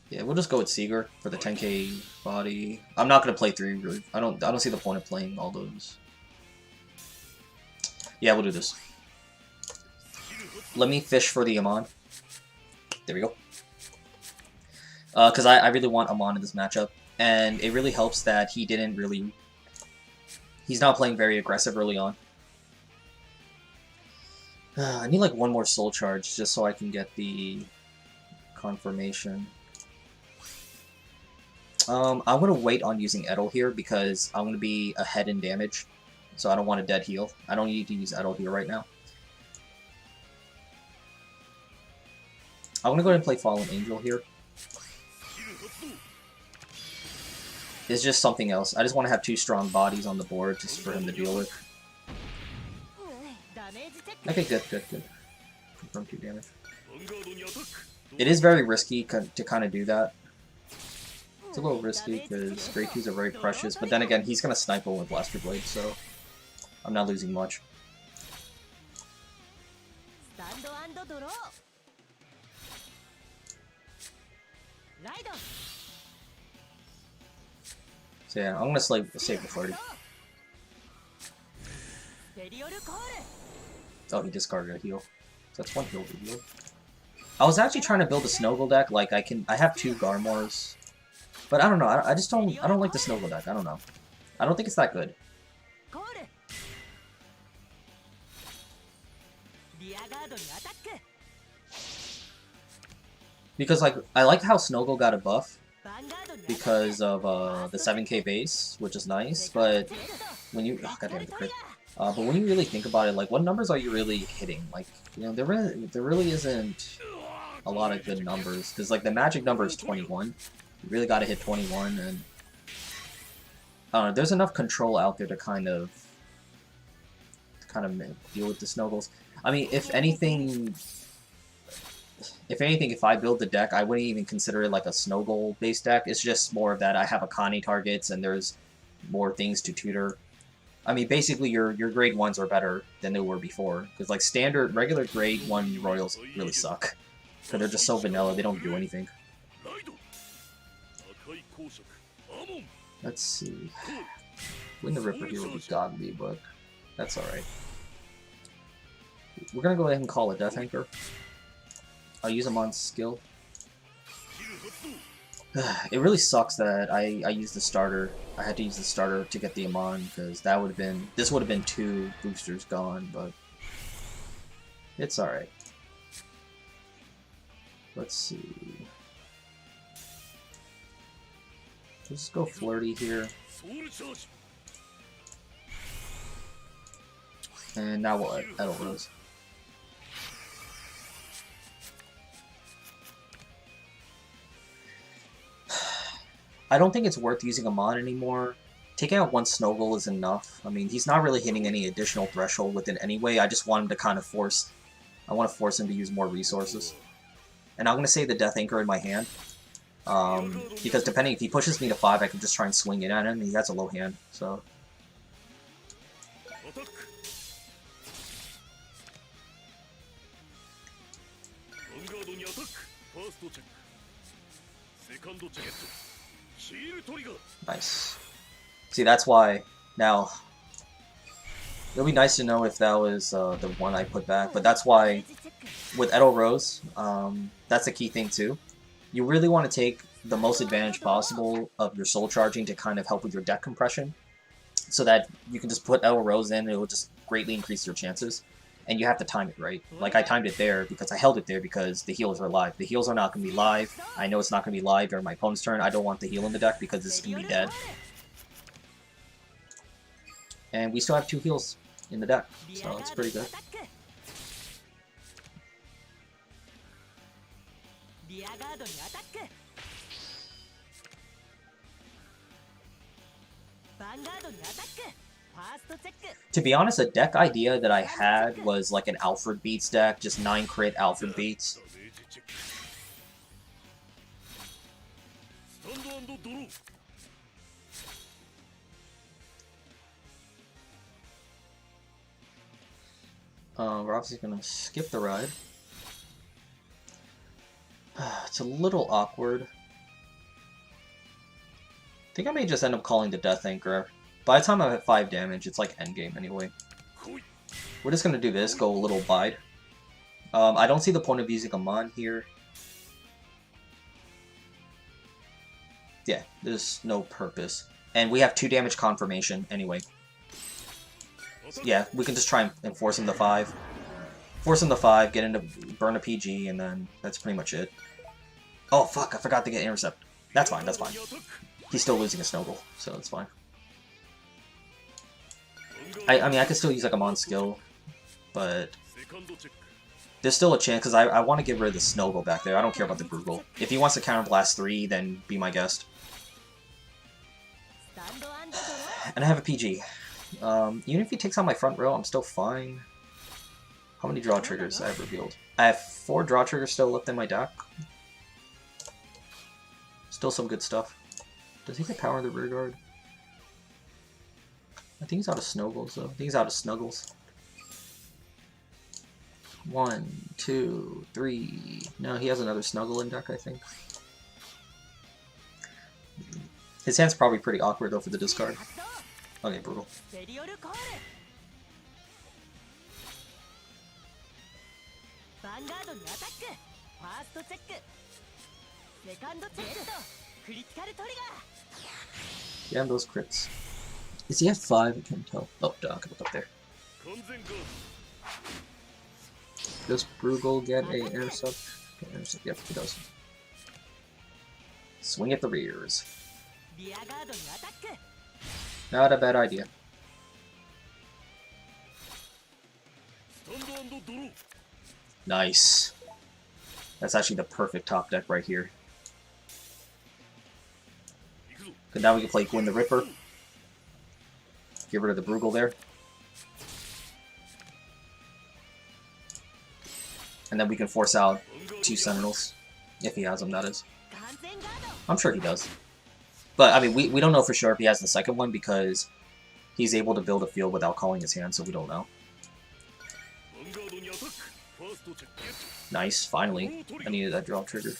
Yeah, we'll just go with Seeger for the 10k body. I'm not gonna play 3 really. I don't see the point of playing all those. Yeah, we'll do this. Let me fish for the Amon. There we go. Because I really want Amon in this matchup. And it really helps that he didn't really... He's not playing very aggressive early on. I need like one more soul charge just so I can get the confirmation. I'm going to wait on using Edel here because I'm going to be ahead in damage. So I don't want a dead heal. I don't need to use Edel here right now. I'm going to go ahead and play Fallen Angel here. It's just something else. I just want to have 2 strong bodies on the board just for him to deal with. Okay, good. Confirm 2 damage. It is very risky to kind of do that. It's a little risky because Grade 2s are very precious, but then again, he's going to snipe with Blaster Blade, so I'm not losing much. So yeah, I'm going to save the flirty. Oh, he discarded a heal. So that's 1 heal to heal. I was actually trying to build a Snowgle deck, like I have 2 Garmors. But I don't know, I don't like the Snowgle deck, I don't know. I don't think it's that good. Because like, I like how Snowgle got a buff because of the 7k base, which is nice, but when you, oh goddamn the crit. But when you really think about it, like, what numbers are you really hitting? Like, you know, there really isn't a lot of good numbers, because like the magic number is 21. You really got to hit 21, and I don't know. There's enough control out there to kind of deal with the Snowballs. I mean, if anything, if I build the deck, I wouldn't even consider it like a Snowball based deck. It's just more of that I have Akani targets and there's more things to tutor. I mean, basically your grade 1s are better than they were before, because like regular grade 1 Royals really suck. Because they're just so vanilla, they don't do anything. Let's see. Win the Ripper here would be godly, but that's alright. We're gonna go ahead and call a Death Anchor. I'll use him on skill. It really sucks that I used the starter. I had to use the starter to get the Amon, because this would have been 2 boosters gone, but it's alright. Let's see. Let's go flirty here. And now what? Edelrose. I don't think it's worth using Amon anymore. Taking out 1 Snowball is enough. I mean, he's not really hitting any additional threshold with it anyway. I just want him to kind of force... I want to force him to use more resources. And I'm going to save the Death Anchor in my hand. Because depending, if he pushes me to 5, I can just try and swing it at him. He has a low hand, so... Nice. See, that's why, now, it'll be nice to know if that was the one I put back, but that's why, with Edelrose, that's a key thing too. You really want to take the most advantage possible of your soul charging to kind of help with your deck compression, so that you can just put Edelrose in and it will just greatly increase your chances. And you have to time it right. Like, I timed it there because I held it there because the heals are live. The heals are not going to be live. I know it's not going to be live during my opponent's turn. I don't want the heal in the deck because this is going to be dead. And we still have 2 heals in the deck, so it's pretty good. To be honest, a deck idea that I had was like an Alfred Beats deck, just 9 crit Alfred Beats. We're obviously gonna skip the ride. It's a little awkward. I think I may just end up calling the Death Anchor. By the time I'm at 5 damage, it's like endgame anyway. We're just gonna do this, go a little bide. I don't see the point of using Amon here. Yeah, there's no purpose. And we have 2 damage confirmation anyway. So yeah, we can just try and force him to 5. Force him to 5, get into burn a PG, and then that's pretty much it. Oh fuck, I forgot to get intercept. That's fine, that's fine. He's still losing a Snowball, so it's fine. I mean, I could still use like a Mon skill, but there's still a chance, because I want to get rid of the Snowball back there. I don't care about the Grugle. If he wants to counterblast 3, then be my guest. And I have a PG. Even if he takes out my front row, I'm still fine. How many draw triggers I have revealed? I have 4 draw triggers still left in my deck. Still some good stuff. Does he get power in the rear guard? I think he's out of snuggles though. I think he's out of snuggles. 1, 2, 3. No, he has another snuggle in deck, I think. His hand's probably pretty awkward though for the discard. Okay, brutal. Damn those crits. Is he at 5? I can't tell. Oh, duh, I can look up there. Does Bruegel get a intercept? Intercept? Yep, he does. Swing at the rears. Not a bad idea. Nice. That's actually the perfect top deck right here. But now we can play Gwyn the Ripper. Get rid of the Bruegel there. And then we can force out 2 Sentinels. If he has them, that is. I'm sure he does. But, I mean, we don't know for sure if he has the second one because he's able to build a field without calling his hand, so we don't know. Nice, finally. I needed that draw trigger.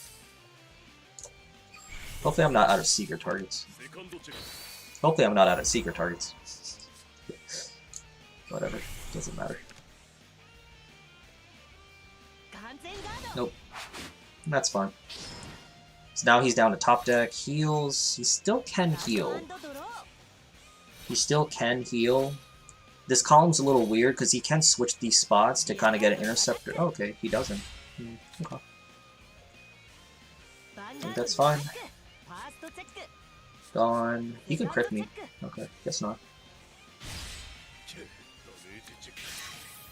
Hopefully I'm not out of secret targets. Hopefully I'm not out of secret targets. Whatever, doesn't matter. Nope. That's fine. So now he's down to top deck. Heals. He still can heal. He still can heal. This column's a little weird because he can switch these spots to kind of get an interceptor. Oh, okay, he doesn't. Okay. I think that's fine. Gone. He can crit me. Okay, guess not.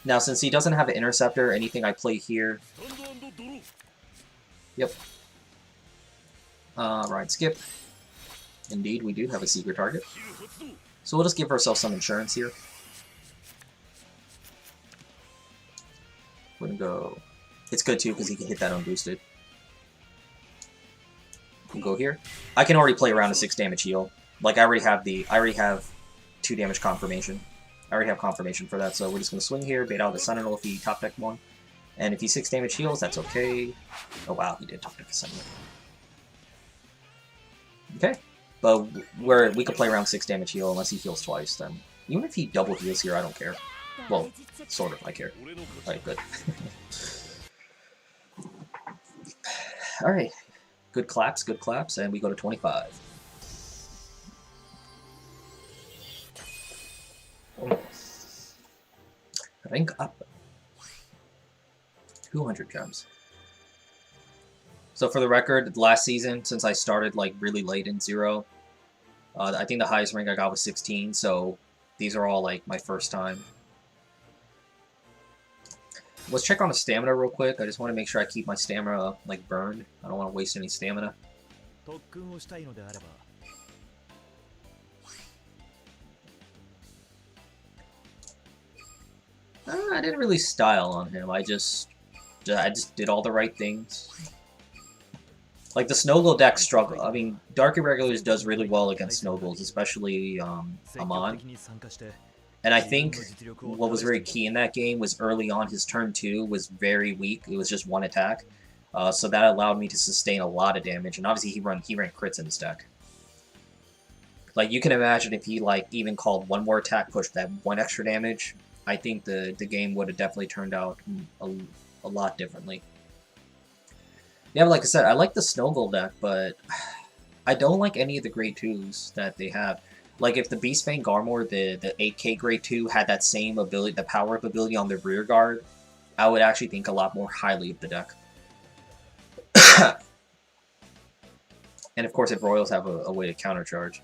Now, since he doesn't have an interceptor, anything I play here... Yep. Right, skip. Indeed, we do have a secret target. So we'll just give ourselves some insurance here. Wouldn't go... It's good too, because he can hit that unboosted. We'll go here. I can already play around a 6 damage heal. Like, I already have 2 damage confirmation. I already have confirmation for that, so we're just going to swing here, bait out the Sentinel if he top deck 1. And if he 6 damage heals, that's okay. Oh wow, he did top deck a Sentinel. Okay, but we could play around 6 damage heal unless he heals twice, then. Even if he double heals here, I don't care. Well, sort of, I care. Alright, good. Alright, good claps, and we go to 25. Rank up. 200 gems. So for the record, last season, since I started like really late in Zero, I think the highest rank I got was 16, so these are all like my first time. Let's check on the stamina real quick. I just want to make sure I keep my stamina like burned. I don't want to waste any stamina. I didn't really style on him. I just did all the right things. Like the Snowglow deck struggle. I mean, Dark Irregulars does really well against Snowglows, especially Amon. And I think what was very key in that game was early on his turn 2 was very weak. It was just 1 attack. So that allowed me to sustain a lot of damage. And obviously he ran crits in his deck. Like you can imagine if he like even called 1 more attack, pushed that 1 extra damage, I think the game would have definitely turned out a lot differently. Yeah, but like I said, I like the Snowglow deck, but I don't like any of the grade 2s that they have. Like if the Beastfang Garmor, the 8k grade 2, had that same ability, the power up ability on the rear guard, I would actually think a lot more highly of the deck. And of course if Royals have a way to countercharge.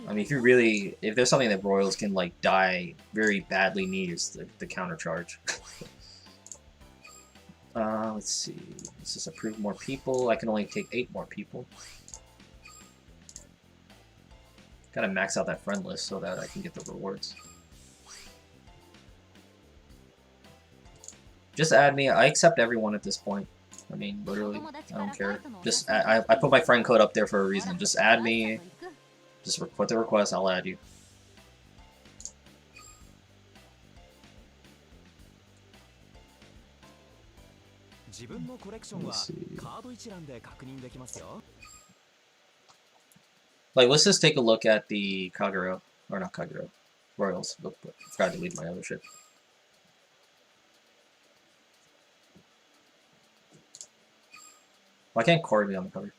I mean, if there's something that Royals can like die very badly needs, the countercharge. Let's see. Let's just approve more people. I can only take 8 more people. Gotta max out that friend list so that I can get the rewards. Just add me. I accept everyone at this point. I mean, literally, I don't care. Just I put my friend code up there for a reason. Just add me. Just put the request. I'll add you. Let's see. Like, let's just take a look at the Kagero, or not Kagero, Royals. I forgot to delete my other shit. Why can't Corey be on the cover?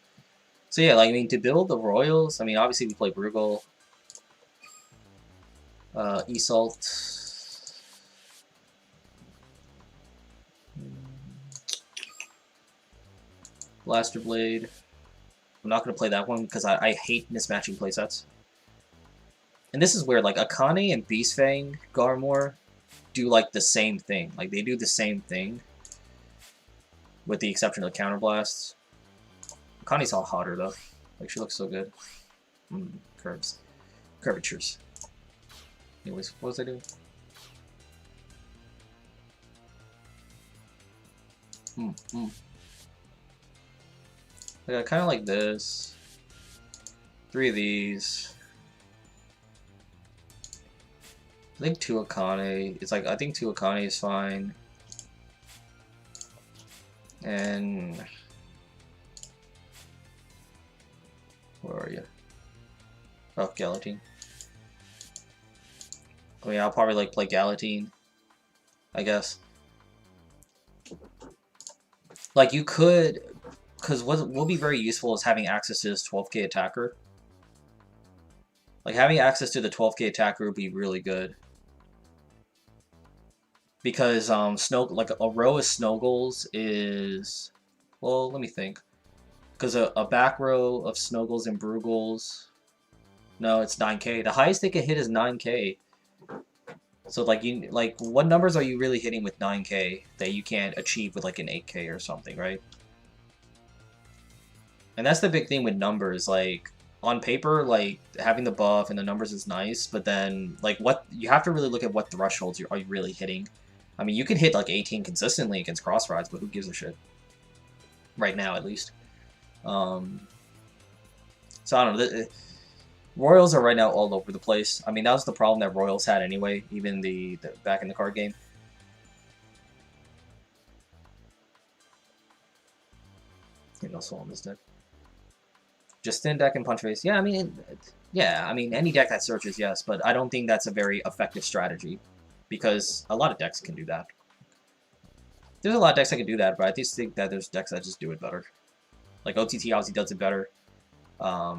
So yeah, like, I mean, to build the Royals, I mean, obviously we play Bruegel, Isolt, Blaster Blade. I'm not going to play that one because I hate mismatching playsets. And this is where, like, Akane and Beastfang Garmor do, like, the same thing. Like, they do the same thing. With the exception of the counterblasts. Akane's all hotter, though. Like, she looks so good. Curves. Curvatures. Anyways, what was I doing? I got kind of like this. 3 of these. I think 2 Akane. It's like, I think 2 Akane is fine. And where are you? Oh, Galatine. I mean, I'll probably like play Galatine, I guess. Like, you could, because what will be very useful is having access to this 12k attacker. Like, having access to the 12k attacker would be really good. Because, like, a row of Snowgulls is, well, let me think. Because a back row of Snowgulls and Bruegels, no, it's 9k. The highest they can hit is 9k. So, like, what numbers are you really hitting with 9k that you can't achieve with, like, an 8k or something, right? And that's the big thing with numbers, like, on paper, like, having the buff and the numbers is nice, but then, like, what, you have to really look at what thresholds are you really hitting. I mean, you can hit, like, 18 consistently against Crossrides, but who gives a shit? Right now, at least. So, I don't know. Royals are right now all over the place. I mean, that was the problem that Royals had anyway, even the back in the card game. No soul on this deck. Just thin deck and punch face. Yeah, I mean, any deck that searches, yes, but I don't think that's a very effective strategy. Because a lot of decks can do that. There's a lot of decks that can do that, but I just think that there's decks that just do it better. Like, OTT obviously does it better. Get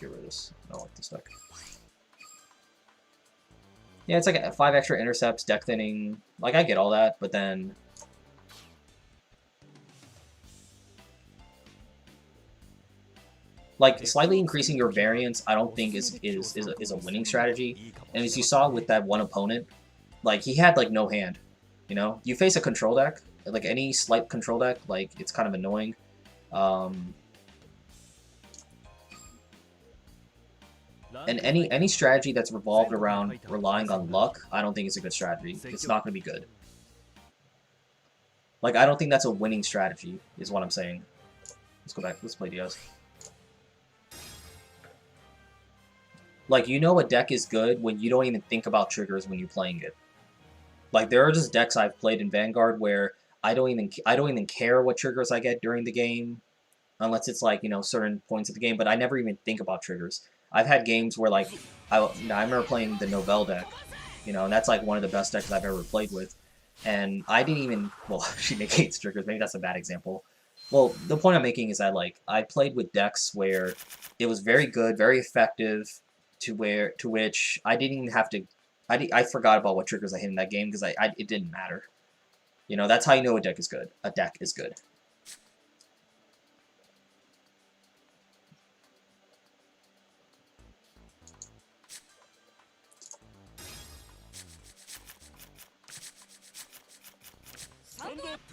rid of this. I don't like this deck. Yeah, it's like 5 extra intercepts, deck thinning. Like, I get all that, but then... Like, slightly increasing your variance, I don't think is a winning strategy. And as you saw with that one opponent, like, he had, like, no hand, you know? You face a control deck, like, any slight control deck, like, it's kind of annoying. And any strategy that's revolved around relying on luck, I don't think it's a good strategy. It's not going to be good. Like, I don't think that's a winning strategy, is what I'm saying. Let's go back, let's play Diaz. Like, you know a deck is good when you don't even think about triggers when you're playing it. Like, there are just decks I've played in Vanguard where I don't even care what triggers I get during the game, unless it's like, you know, certain points of the game, but I never even think about triggers. I've had games where, like, I remember playing the Novell deck, you know, and that's like one of the best decks I've ever played with. And I didn't even, well, she negates triggers, maybe that's a bad example. Well, the point I'm making is that, like, I played with decks where it was very good, very effective, to which I didn't even have to, I forgot about what triggers I hit in that game because it didn't matter. You know, that's how you know a deck is good. A deck is good.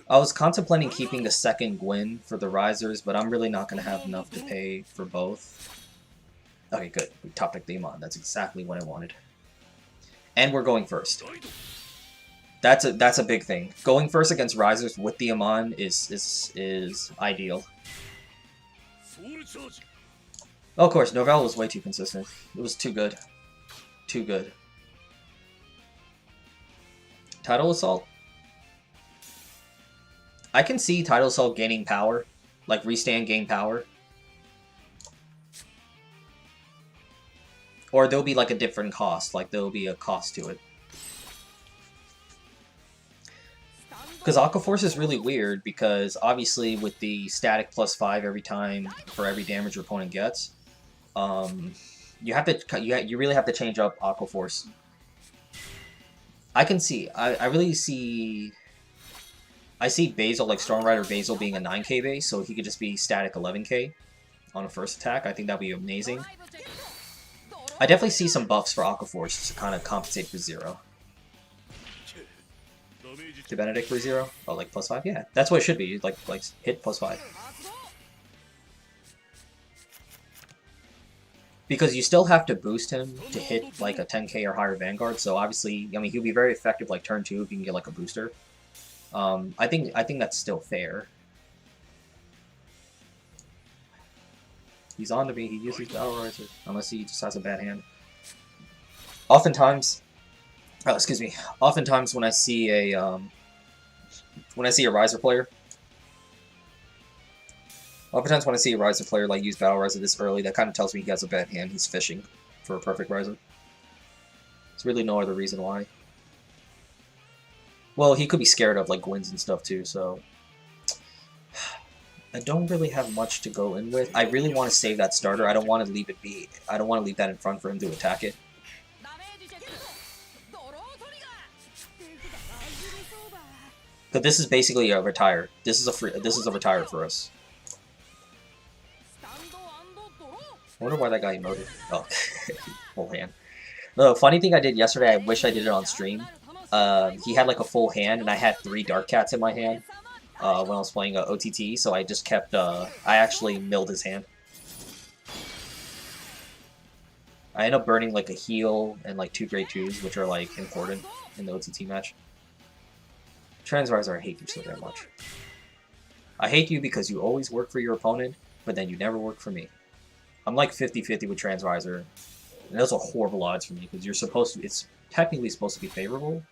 I was contemplating keeping the second Gwyn for the Risers, but I'm really not going to have enough to pay for both. Okay, good. We top deck the Iman. That's exactly what I wanted. And we're going first. That's a big thing. Going first against risers with the Amon is ideal. Oh, of course, Norvell was way too consistent. It was too good. Too good. Tidal Assault? I can see Tidal Assault gaining power. Like, restand gain power. Or there'll be like a different cost. Like, there'll be a cost to it. Because Aqua Force is really weird, because obviously with the static +5 every time for every damage your opponent gets, you really have to change up Aqua Force. I can see, I really see, I see Basil, like Storm Rider Basil being a 9k base, so he could just be static 11k on a first attack. I think that'd be amazing. I definitely see some buffs for Aqua Force to kind of compensate for 0. To Benedict for 0? Oh, like +5? Yeah, that's what it should be. Like hit +5. Because you still have to boost him to hit like a 10k or higher Vanguard. So obviously, I mean, he'll be very effective like turn 2 if you can get like a booster. I think that's still fair. He's on to me. He uses Battle Riser unless he just has a bad hand. Oftentimes. Oh, excuse me. Oftentimes, when I see a Riser player, like use Battle Riser this early, that kind of tells me he has a bad hand. He's fishing for a perfect Riser. There's really no other reason why. Well, he could be scared of like Gwyn's and stuff too. So I don't really have much to go in with. I really want to save that starter. I don't want to leave it be. I don't want to leave that in front for him to attack it. But this is basically a retire. This is a retire for us. I wonder why that guy emoted. Oh, full hand. The funny thing I did yesterday, I wish I did it on stream. He had like a full hand, and I had 3 Dark Cats in my hand when I was playing OTT, so I just kept, I actually milled his hand. I ended up burning like a heal and like 2 grade 2s, which are like important in the OTT match. Transriser, I hate you so damn much. I hate you because you always work for your opponent, but then you never work for me. I'm like 50-50 with Transriser, and those are horrible odds for me because you're supposed to. It's technically supposed to be favorable.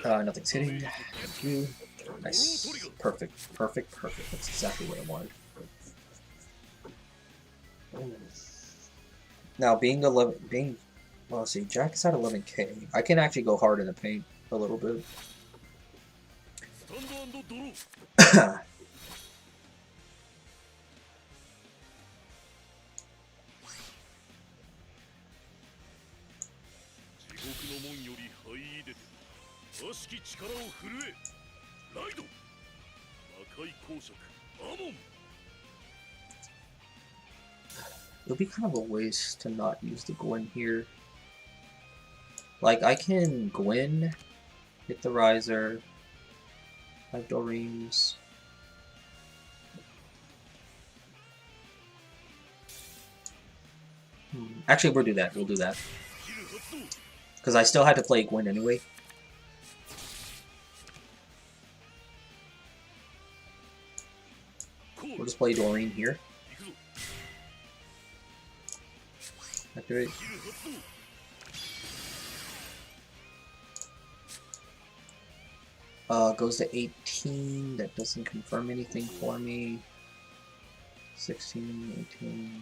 Nothing's hitting. Thank you. Nice. Perfect. Perfect. Perfect. That's exactly what I wanted. Now, well, let's see, Jack is at 11k. I can actually go hard in the paint a little bit. It'll be kind of a waste to not use the Gwyn here. Like, I can Gwyn, hit the Riser, have Doreens. Actually, we'll do that. We'll do that. Because I still had to play Gwyn anyway. We'll just play Doreen here. Activate. Goes to 18. That doesn't confirm anything for me. 16, 18.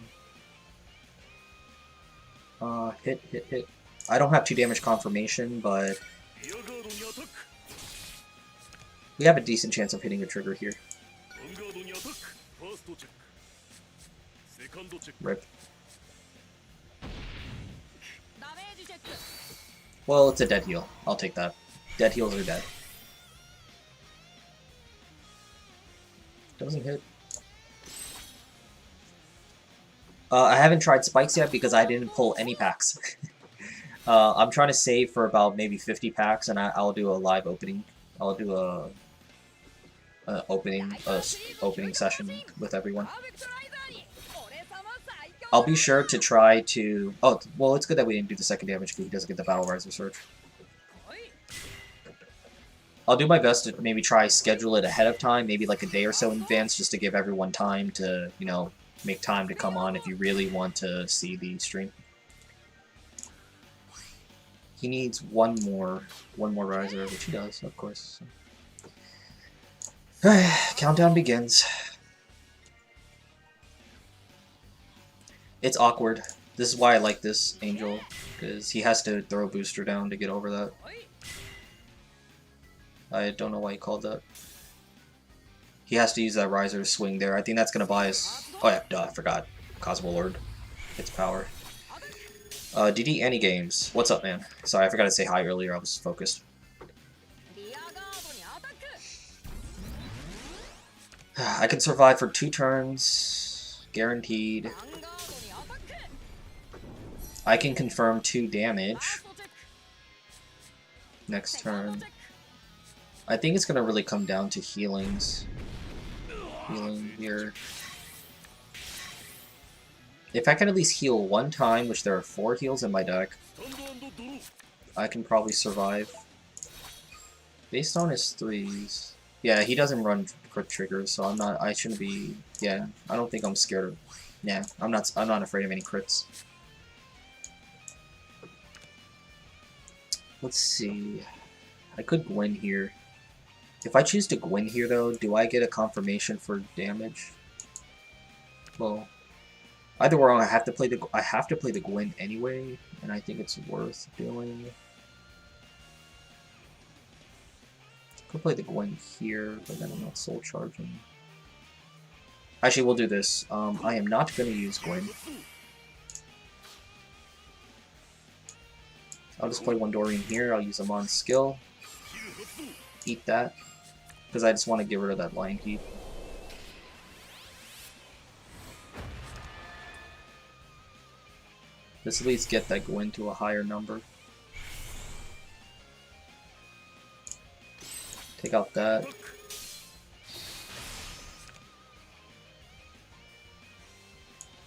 Hit. I don't have 2 damage confirmation, but we have a decent chance of hitting a trigger here. Rip. Well, it's a dead heal. I'll take that. Dead heals are dead. Doesn't hit. I haven't tried spikes yet because I didn't pull any packs. I'm trying to save for about maybe 50 packs, and I'll do a live opening. I'll do a opening session with everyone. I'll be sure to try to... Oh, well, it's good that we didn't do the second damage because he doesn't get the Battle Riser Surge. I'll do my best to maybe try schedule it ahead of time, maybe like a day or so in advance, just to give everyone time to, you know, make time to come on if you really want to see the stream. He needs one more riser, which he does, of course. Countdown begins. It's awkward. This is why I like this Angel, because he has to throw a booster down to get over that. I don't know why he called that. He has to use that riser to swing there. I think that's going to buy us... Oh yeah, duh, I forgot. Cosmo Lord. Its power. DD Any Games. What's up, man? Sorry, I forgot to say hi earlier. I was focused. I can survive for 2 turns. Guaranteed. I can confirm 2 damage. Next turn. I think it's going to really come down to healings. Healing here. If I can at least heal 1 time, which there are 4 heals in my deck, I can probably survive. Based on his 3s. Yeah, he doesn't run crit triggers, so I shouldn't be, yeah, I don't think I'm scared of, yeah, I'm not afraid of any crits. Let's see. I could Gwyn here. If I choose to Gwyn here, though, do I get a confirmation for damage? Well, either way, I have to play the Gwyn anyway, and I think it's worth doing. Could play the Gwyn here, but then I'm not soul charging. Actually, we'll do this. I am not going to use Gwyn. I'll just play one Dorian here. I'll use him on skill. Eat that. Because I just want to get rid of that Lion Heat. Let's at least get that Gwyn to a higher number. Take out that.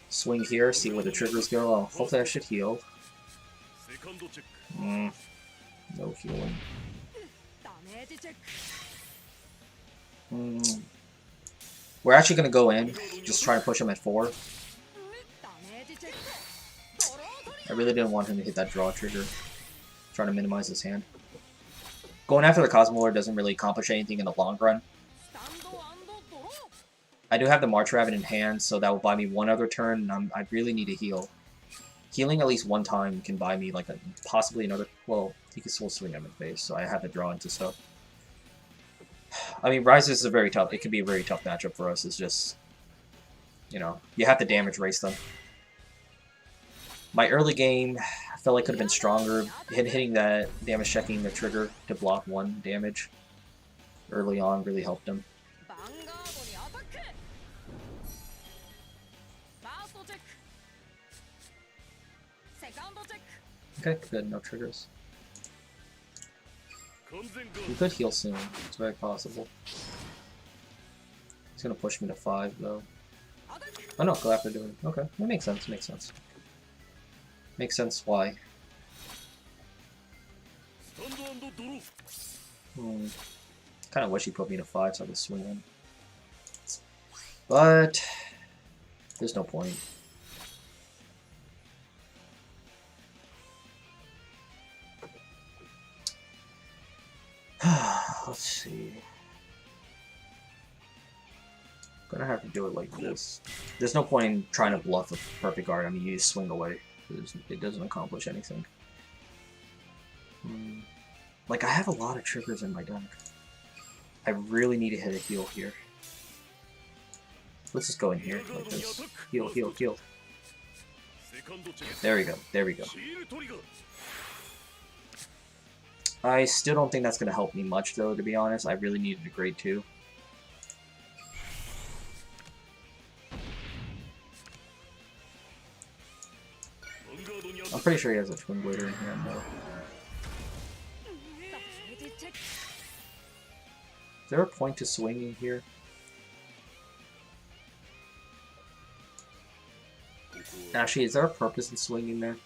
Swing here, see where the triggers go. Oh, hopefully I should heal. No healing. We're actually going to go in, just try to push him at 4. I really didn't want him to hit that draw trigger. Trying to minimize his hand. Going after the Cosmo Lord doesn't really accomplish anything in the long run. I do have the March Rabbit in hand, so that will buy me 1 other turn, and I really need to heal. Healing at least 1 time can buy me like possibly another... Well, he can still swing him in the face, so I have to draw into stuff. I mean, Risers is a very tough... It could be a very tough matchup for us. It's just... You know, you have to damage race them. My early game, I felt like could have been stronger. Hitting that damage checking the trigger to block 1 damage early on really helped him. Okay, good, no triggers. We could heal soon, it's very possible. He's gonna push me to 5 though. Oh no, go after doing it. Okay, that makes sense, makes sense. Makes sense why. Kinda wish he put me to 5 so I could swing in. But there's no point. Let's see. Gonna have to do it like this. There's no point in trying to bluff a perfect guard. I mean, you just swing away. It doesn't accomplish anything. Like, I have a lot of triggers in my deck. I really need to hit a heal here. Let's just go in here like this. Heal, heal, heal. There we go. There we go. I still don't think that's going to help me much, though, to be honest. I really needed a grade 2. I'm pretty sure he has a Twin Blader in here, though. Is there a point to swinging here? Actually, is there a purpose in swinging there?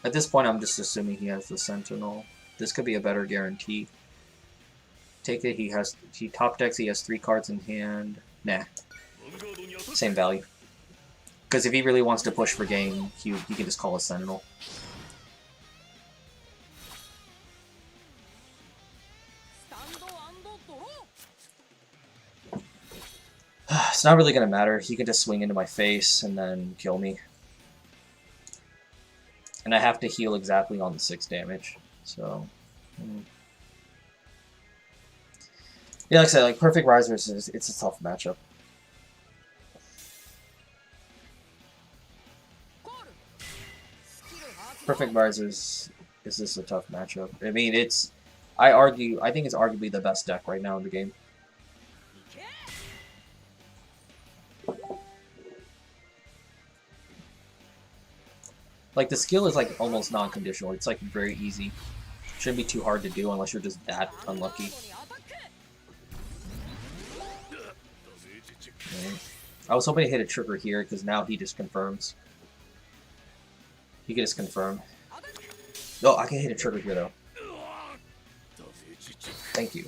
At this point, I'm just assuming he has the Sentinel. This could be a better guarantee. Take it, he top decks, he has 3 cards in hand. Nah. Same value. Because if he really wants to push for game, he can just call a Sentinel. It's not really going to matter. He can just swing into my face and then kill me. And I have to heal exactly on the 6 damage. So... yeah, like I said, like Perfect Risers it's a tough matchup. Perfect Risers is just a tough matchup. I mean, I think it's arguably the best deck right now in the game. Like, the skill is like almost non-conditional. It's like very easy. Shouldn't be too hard to do unless you're just that unlucky. Okay. I was hoping to hit a trigger here because now he just confirms. He can just confirm. No, I can hit a trigger here though. Thank you.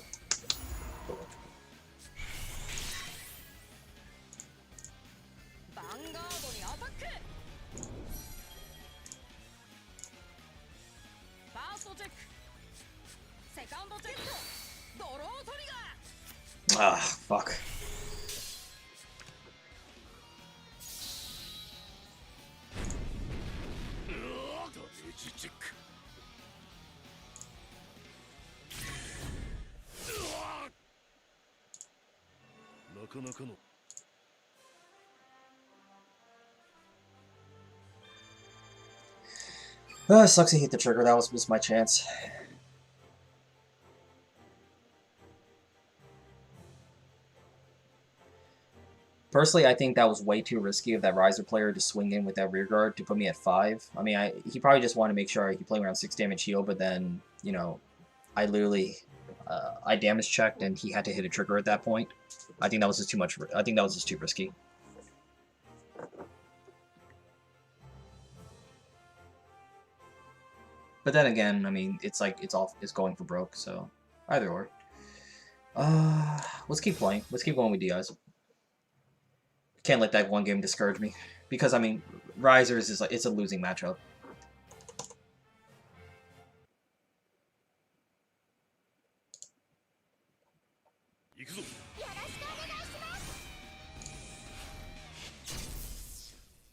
Ah, fuck. Sucks he hit the trigger. That was my chance. Personally, I think that was way too risky of that Riser player to swing in with that rear guard to put me at 5. I mean, he probably just wanted to make sure he could play around 6 damage heal, but then, you know, I literally, I damage checked and he had to hit a trigger at that point. I think that was just too much. I think that was just too risky. But then again, I mean, it's like it's going for broke, so either or. Let's keep playing. Let's keep going with DIs. Can't let that one game discourage me, because I mean, Risers is like it's a losing matchup.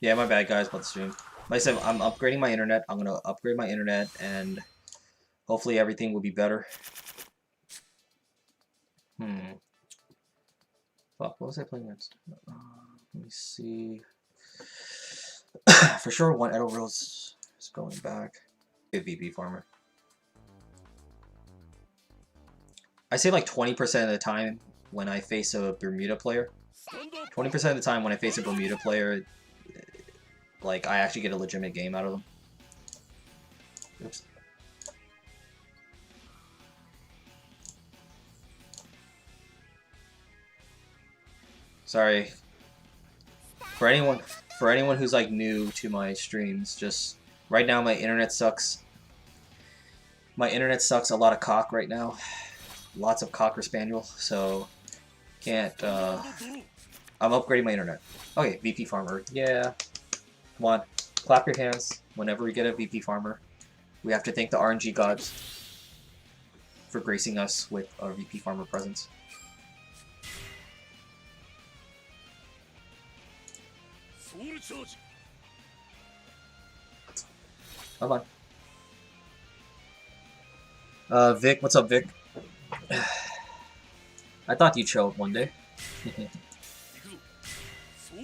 Yeah, my bad, guys, about the stream. Like I said, I'm upgrading my internet. I'm gonna upgrade my internet, and hopefully everything will be better. Fuck, what was I playing next? Let me see. For sure, one Edo Rose is going back. Good VP farmer. I say like 20% of the time when I face a Bermuda player. 20% of the time when I face a Bermuda player, like I actually get a legitimate game out of them. Oops. Sorry. For anyone who's like new to my streams, just right now my internet sucks. My internet sucks a lot of cock right now. Lots of Cocker Spaniel, so can't I'm upgrading my internet. Okay, VP farmer. Yeah. Come on. Clap your hands whenever we get a VP farmer. We have to thank the RNG gods for gracing us with our VP farmer presence. Come on. Vic, what's up, Vic? I thought you'd show up one day.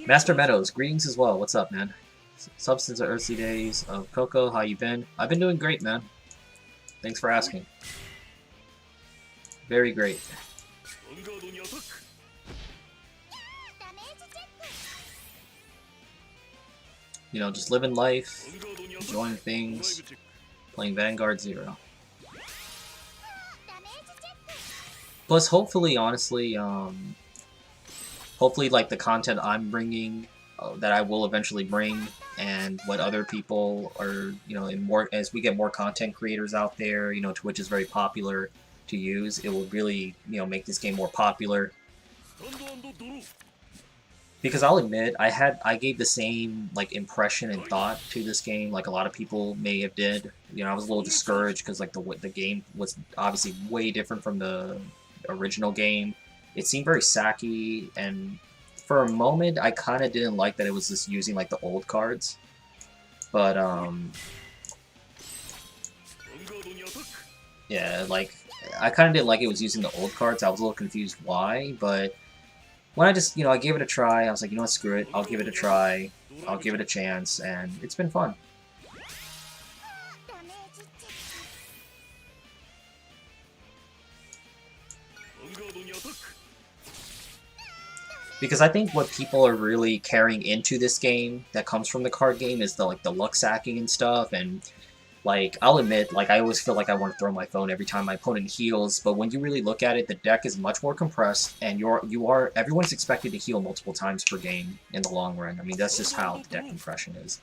Master Meadows, greetings as well. What's up, man? Substance of Earthly Days of Coco, how you been? I've been doing great, man. Thanks for asking. Very great. You know, just living life, enjoying things, playing Vanguard 0. Plus, hopefully, honestly, hopefully, like, the content I'm bringing that I will eventually bring, and what other people are, in more as we get more content creators out there, Twitch is very popular to use. It will really, make this game more popular. Because I'll admit, I gave the same like impression and thought to this game, like a lot of people may have did. I was a little discouraged because like the game was obviously way different from the original game. It seemed very sacky, and for a moment, I kind of didn't like that it was just using like the old cards. But yeah, like I kind of didn't like it was using the old cards. I was a little confused why, but when I just, I gave it a try, I was like, you know what, screw it, I'll give it a try, I'll give it a chance, and it's been fun. Because I think what people are really carrying into this game that comes from the card game is the luck sacking and stuff, and like, I'll admit, like, I always feel like I want to throw my phone every time my opponent heals, but when you really look at it, the deck is much more compressed, and everyone's expected to heal multiple times per game in the long run. I mean, that's just how the deck compression is.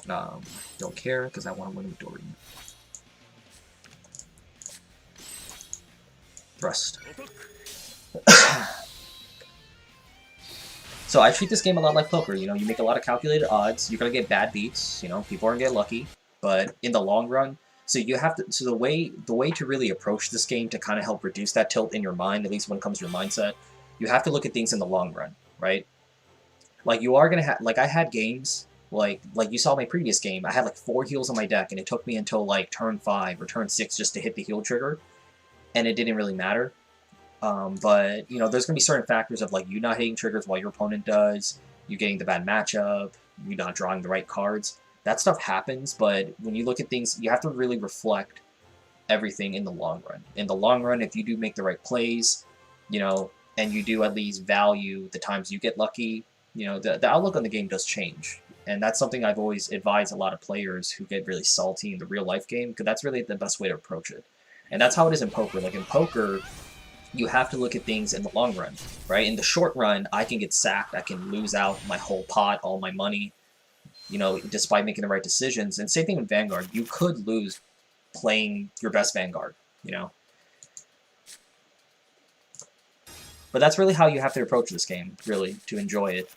Don't care, because I want to win with Doreen. Thrust. So I treat this game a lot like poker, you make a lot of calculated odds, you're gonna get bad beats, people are gonna get lucky, but in the long run, so the way to really approach this game to kind of help reduce that tilt in your mind, at least when it comes to your mindset, you have to look at things in the long run, right? Like you are gonna have, like I had games, like you saw my previous game, I had like 4 heals on my deck, and it took me until like turn 5 or turn 6 just to hit the heal trigger, and it didn't really matter. But, there's going to be certain factors of, like, you not hitting triggers while your opponent does, you getting the bad matchup, you not drawing the right cards. That stuff happens, but when you look at things, you have to really reflect everything in the long run. In the long run, if you do make the right plays, and you do at least value the times you get lucky, the outlook on the game does change. And that's something I've always advised a lot of players who get really salty in the real-life game, because that's really the best way to approach it. And that's how it is in poker. Like, in poker, you have to look at things in the long run, right? In the short run, I can get sacked, I can lose out my whole pot, all my money, despite making the right decisions. And same thing with Vanguard. You could lose playing your best Vanguard, But that's really how you have to approach this game, really, to enjoy it.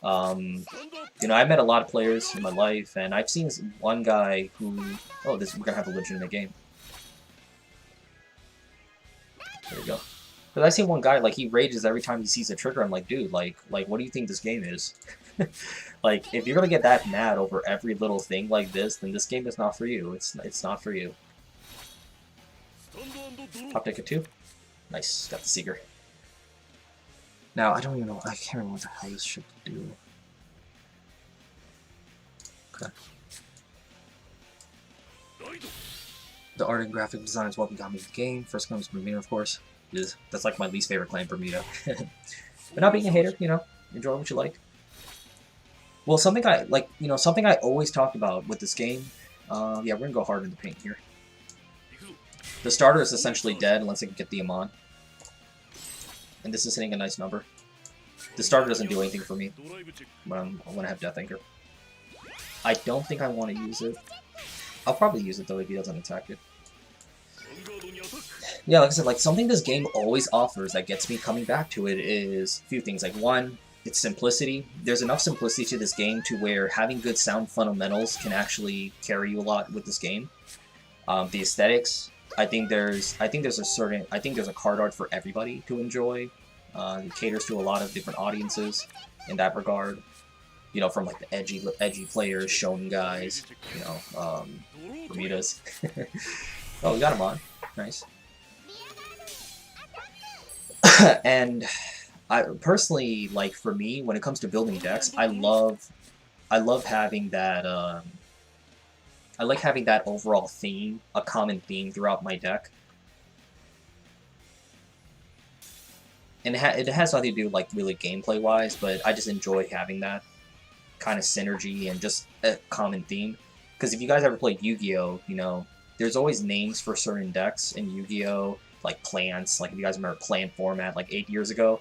I've met a lot of players in my life, and I've seen one guy who... Oh, we're gonna have a legitimate game. There we go. Because I've seen one guy, like, he rages every time he sees a trigger. I'm like, dude, like, what do you think this game is? Like, if you're gonna get that mad over every little thing like this, then this game is not for you. It's not for you. Top deck of 2. Nice, got the Seeker. Now, I don't even know, I can't remember what the hell this should do. Okay. The art and graphic design is what got me the game. First comes Bermuda, of course. That's like my least favorite clan, Bermuda. But not being a hater, enjoy what you like. Well, something I like, something I always talked about with this game. Yeah, we're gonna go hard in the paint here. The starter is essentially dead unless I can get the Amon. And this is hitting a nice number. The starter doesn't do anything for me, but I'm gonna have Death Anchor. I don't think I want to use it. I'll probably use it though if he doesn't attack it. Yeah, like I said, like something this game always offers that gets me coming back to it is a few things. Like one, it's simplicity. There's enough simplicity to this game to where having good sound fundamentals can actually carry you a lot with this game. The aesthetics, I think there's a card art for everybody to enjoy. It caters to a lot of different audiences in that regard. From like the edgy players, shonen guys, Bermudas. Oh, we got him on. Nice. And I personally, like, for me, when it comes to building decks, I love having that, I like having that overall theme, a common theme throughout my deck. And it has nothing to do, like, really gameplay-wise, but I just enjoy having that kind of synergy and just a common theme. Because if you guys ever played Yu-Gi-Oh, there's always names for certain decks in Yu-Gi-Oh! Like plants, like if you guys remember plant format like 8 years ago.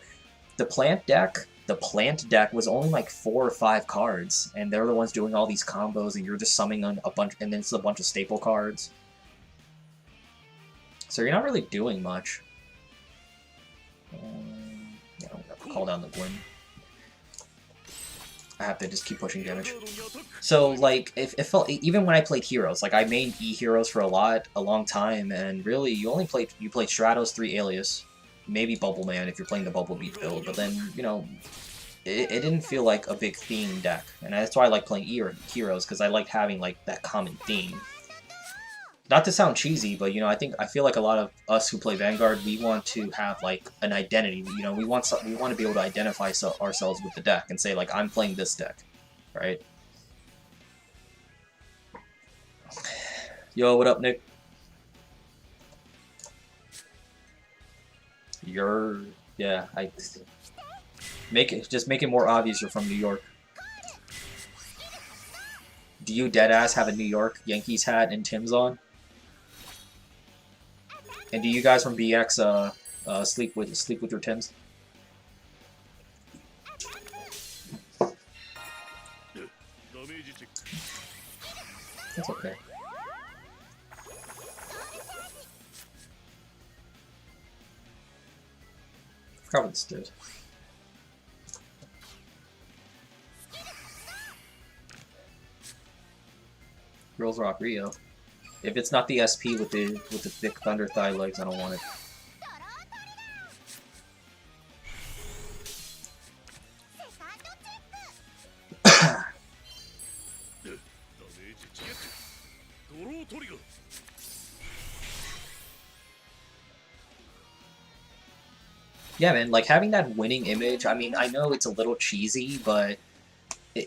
The plant deck, the plant deck was only like 4 or 5 cards, and they're the ones doing all these combos, and you're just summoning on a bunch, and then it's a bunch of staple cards. So you're not really doing much. Yeah, I'm gonna call down the Gwyn. I have to just keep pushing damage. So, like, it felt, even when I played heroes, like, I made E-heroes for a long time, and really, you played Stratos, 3 Alias, maybe Bubble Man if you're playing the Bubble Beat build, but then, you know, it didn't feel like a big theme deck, and that's why I like playing heroes, because I like having, like, that common theme. Not to sound cheesy, but, you know, I feel like a lot of us who play Vanguard, we want to have, like, an identity. You know, we want to be able to identify ourselves with the deck and say, like, I'm playing this deck, right? Yo, what up, Nick? Yeah, just make it more obvious you're from New York. Do you deadass have a New York Yankees hat and Tim's on? And do you guys from BX sleep with your Tims? That's okay. I forgot what this did. Girls Rock Rio. If it's not the SP with the thick thunder thigh legs, I don't want it. Yeah, man, like having that winning image, I mean, I know it's a little cheesy, but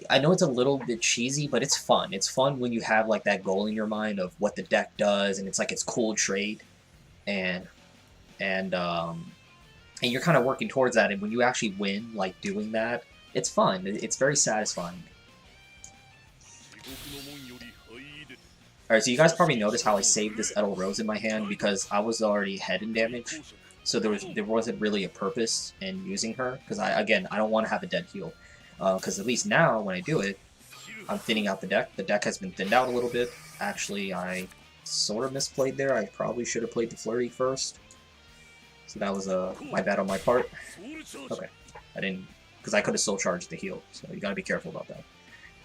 I know it's a little bit cheesy, but it's fun. It's fun when you have like that goal in your mind of what the deck does, and it's like it's cool trade, and you're kind of working towards that. And when you actually win, like doing that, it's fun. It's very satisfying. Alright, so you guys probably noticed how I saved this Edel Rose in my hand because I was already ahead in damage, so there wasn't really a purpose in using her because I don't want to have a dead heal. Because at least now, when I do it, I'm thinning out the deck. The deck has been thinned out a little bit. Actually, I sort of misplayed there. I probably should have played the Flurry first. So that was my bad on my part. Okay. I didn't... Because I could have soul charged the heal, so you gotta be careful about that.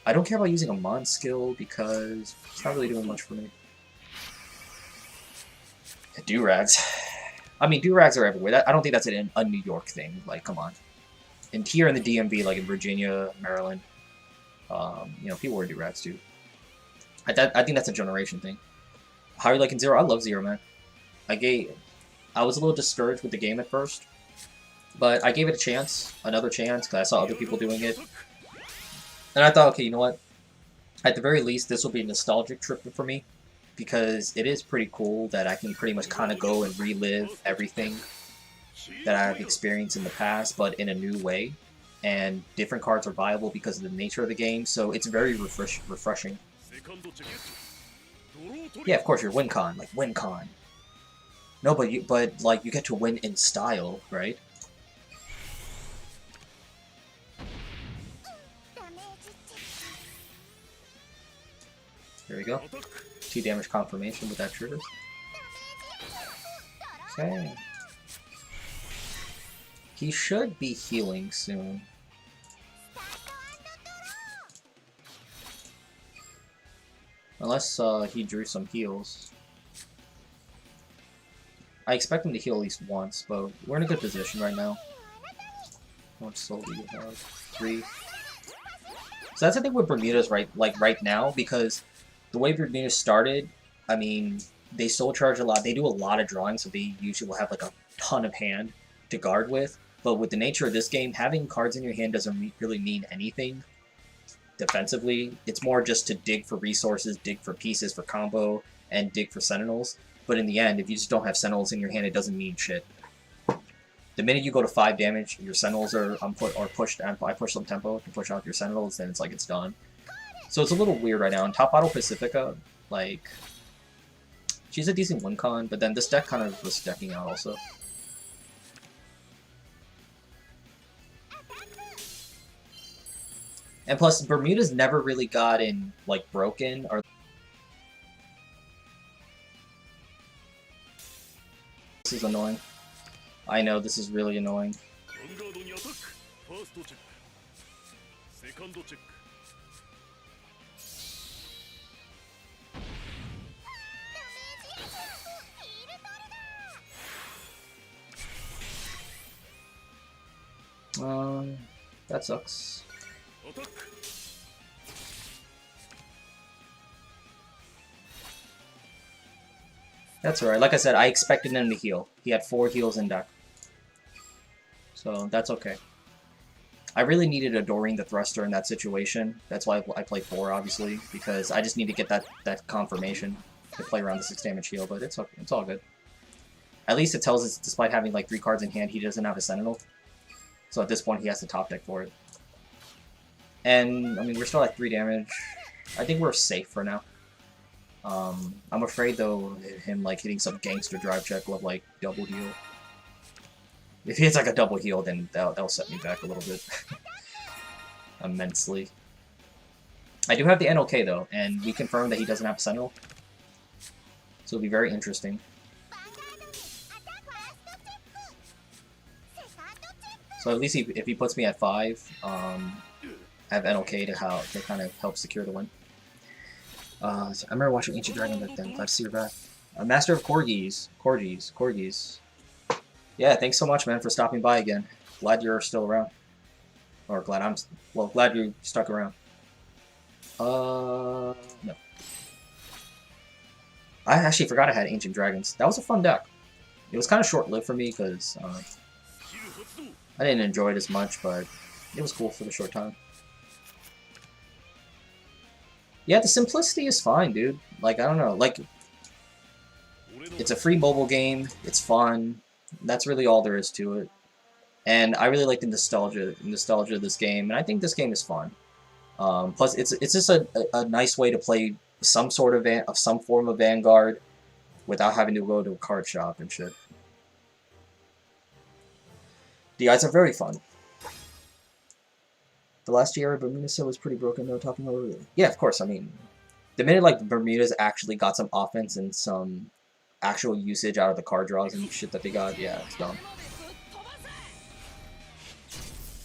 I don't care about using a Mon skill because it's not really doing much for me. Do-rags. I mean, do-rags are everywhere. I don't think that's a New York thing. Like, come on. And here in the DMV, like in Virginia, Maryland, you know, people wear do-rags too. I think that's a generation thing. How are you liking Zero? I love Zero, man. I was a little discouraged with the game at first, but I gave it a chance, another chance, because I saw other people doing it. And I thought, okay, you know what? At the very least, this will be a nostalgic trip for me, because it is pretty cool that I can pretty much kind of go and relive everything that I've experienced in the past, but in a new way. And different cards are viable because of the nature of the game, so it's very refreshing. Yeah, of course, you're WinCon, like WinCon. No, but like you get to win in style, right? There we go. 2 damage confirmation with that trigger. Okay. He should be healing soon. Unless he drew some heals. I expect him to heal at least once, but we're in a good position right now. How much soul do you have? 3. So that's the thing with Bermuda's right now, because the way Bermuda started, I mean, they soul charge a lot. They do a lot of drawing, so they usually will have like a ton of hand to guard with. But with the nature of this game, having cards in your hand doesn't really mean anything defensively. It's more just to dig for resources, dig for pieces for combo, and dig for Sentinels. But in the end, if you just don't have Sentinels in your hand, it doesn't mean shit. The minute you go to 5 damage, your Sentinels are pushed. I push some tempo to push out your Sentinels, then it's like it's done. So it's a little weird right now. And top auto Pacifica, like, she's a decent win con, but then this deck kind of was decking out also. And plus, Bermuda's never really gotten, like, broken, or... This is annoying. I know, this is really annoying. That sucks. That's alright. Like I said, I expected him to heal. He had 4 heals in deck. So, that's okay. I really needed a Doreen the Thruster in that situation. That's why I played 4, obviously, because I just need to get that confirmation to play around the 6 damage heal, but it's all good. At least it tells us, despite having like 3 cards in hand, he doesn't have a Sentinel. So at this point, he has to top deck for it. And, I mean, we're still at 3 damage. I think we're safe for now. I'm afraid, though, him, like, hitting some gangster drive check with, like, double heal. If he hits, like, a double heal, then that'll set me back a little bit. Immensely. I do have the NLK, though, and we confirmed that he doesn't have a Sentinel. So it'll be very interesting. So at least if he puts me at 5, I have NLK to kind of help secure the win. So I remember watching Ancient Dragon back then. Glad to see her back. Master of Corgis. Corgis. Yeah, thanks so much, man, for stopping by again. Glad you're still around. Or glad glad you stuck around. No. I actually forgot I had Ancient Dragons. That was a fun deck. It was kind of short-lived for me because I didn't enjoy it as much, but it was cool for the short time. Yeah, the simplicity is fine, dude. Like, I don't know, like, it's a free mobile game, it's fun, that's really all there is to it. And I really like the nostalgia of this game, and I think this game is fun. Plus, it's just a nice way to play some form of Vanguard without having to go to a card shop and shit. The eyes are very fun. The last year Bermuda set was pretty broken though, talking over it. Yeah, of course, I mean, the minute like Bermuda's actually got some offense and some actual usage out of the card draws and shit that they got, yeah, it's dumb.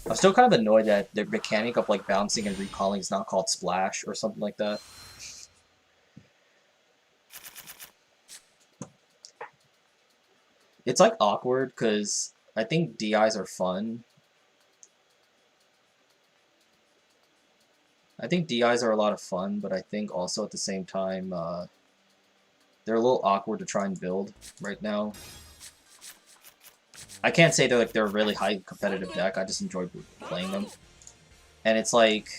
I'm still kind of annoyed that the mechanic of like bouncing and recalling is not called Splash or something like that. It's like awkward because I think DIs are fun. I think DIs are a lot of fun, but I think also at the same time, they're a little awkward to try and build right now. I can't say they're a really high competitive deck, I just enjoy playing them. And it's like,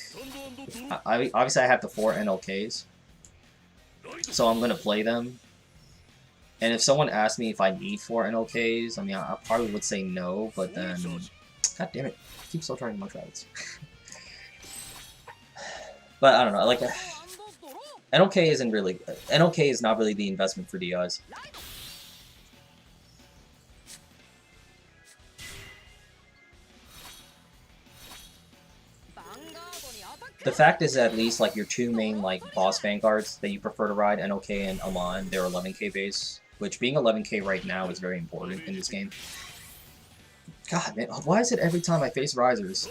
obviously I have the 4 NLKs, so I'm going to play them. And if someone asked me if I need 4 NLKs, I mean, I probably would say no, but then, god damn it, I keep still trying much rabbits. But I don't know, like, NLK is not really the investment for DIs. The fact is that at least like your 2 main like boss vanguards that you prefer to ride, NLK and Amon, they're 11k base, which being 11k right now is very important in this game. God, man, why is it every time I face risers?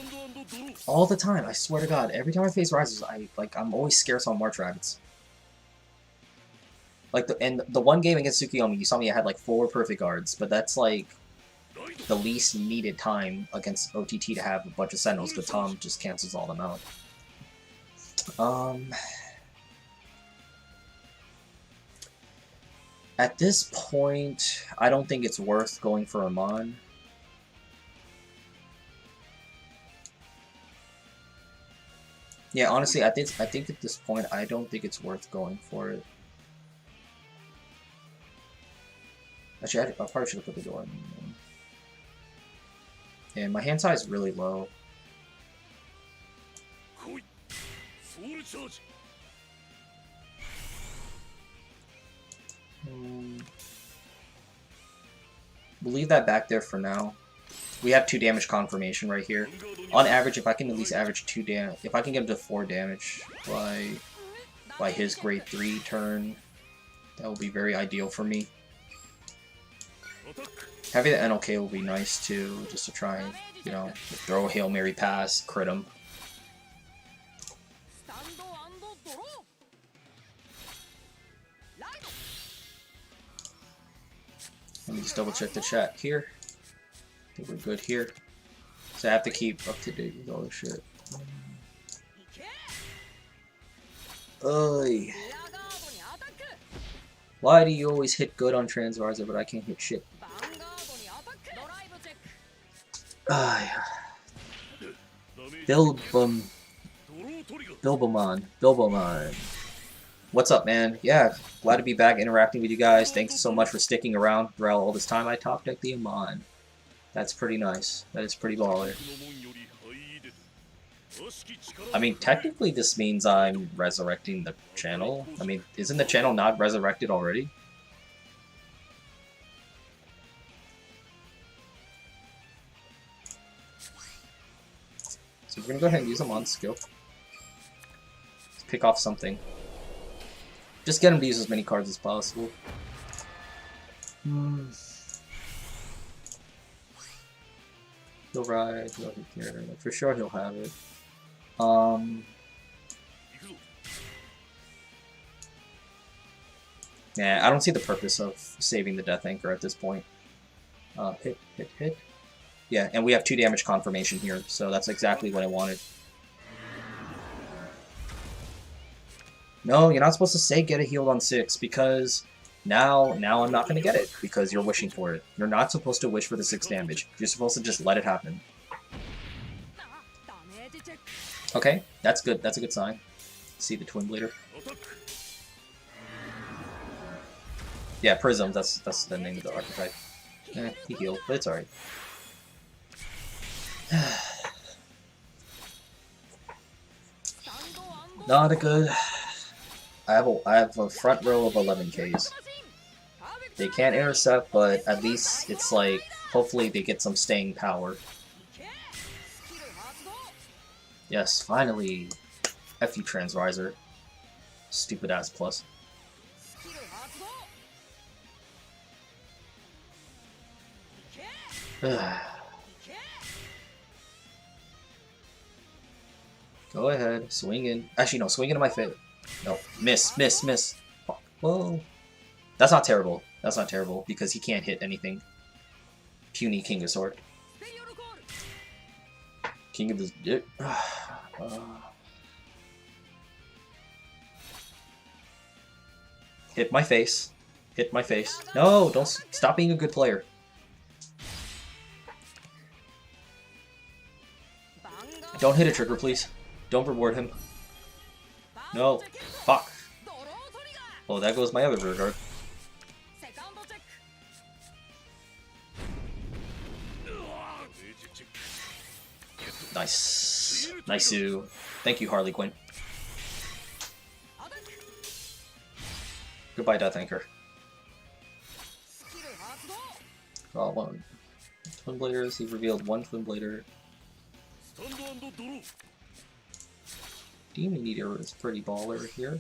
All the time, I swear to God, every time I face risers, I'm always scarce on March Rabbits. Like the one game against Tsukiyomi, you saw me I had like 4 perfect guards, but that's like the least needed time against OTT to have a bunch of Sentinels, but Tom just cancels all them out. At this point, I don't think it's worth going for Amon. Yeah, honestly, I think at this point, I don't think it's worth going for it. Actually, I probably should have put the door in. And my hand size is really low. We'll leave that back there for now. We have 2 damage confirmation right here. On average, if I can at least average 2 damage, if I can get him to 4 damage by his grade 3 turn, that will be very ideal for me. Having the NLK will be nice too, just to try and, you know, throw a Hail Mary pass, crit him. Let me just double check the chat here. I think we're good here. So I have to keep up to date with all this shit. Oy. Why do you always hit good on Transvarza, but I can't hit shit? Bilbomon. What's up, man? Yeah, glad to be back interacting with you guys. Thanks so much for sticking around throughout all this time. I top decked the Amon. That's pretty nice. That is pretty baller. I mean, technically this means I'm resurrecting the channel. I mean, isn't the channel not resurrected already? So we're gonna go ahead and use him on skill. Let's pick off something. Just get him to use as many cards as possible. He'll ride, he'll hit here. For sure he'll have it. Yeah, I don't see the purpose of saving the Death Anchor at this point. Hit. Yeah, and we have 2 damage confirmation here, so that's exactly what I wanted. No, you're not supposed to say get a healed on 6, because now I'm not going to get it, because you're wishing for it. You're not supposed to wish for the 6 damage. You're supposed to just let it happen. Okay, that's good. That's a good sign. See the Twin Blader. Yeah, Prism, that's the name of the archetype. He healed, but it's alright. Not a good... I have a front row of 11Ks. They can't intercept, but at least it's like, hopefully they get some staying power. Yes, finally! F you, Transriser. Stupid ass plus. Go ahead, swing in. Actually, no, swing into my face. No, miss. Fuck. Whoa. That's not terrible. That's not terrible, because he can't hit anything. Puny King of Sword. King of the... Hit my face. Hit my face. No, don't stop being a good player. Don't hit a trigger, please. Don't reward him. No. Fuck. Oh, that goes my other rear guard. Nice. Nice-oo. Thank you, Harley Quinn. Goodbye, Death Anchor. Oh, one. Twin Bladers, he revealed 1 Twin Blader. Demon Eater is pretty baller here.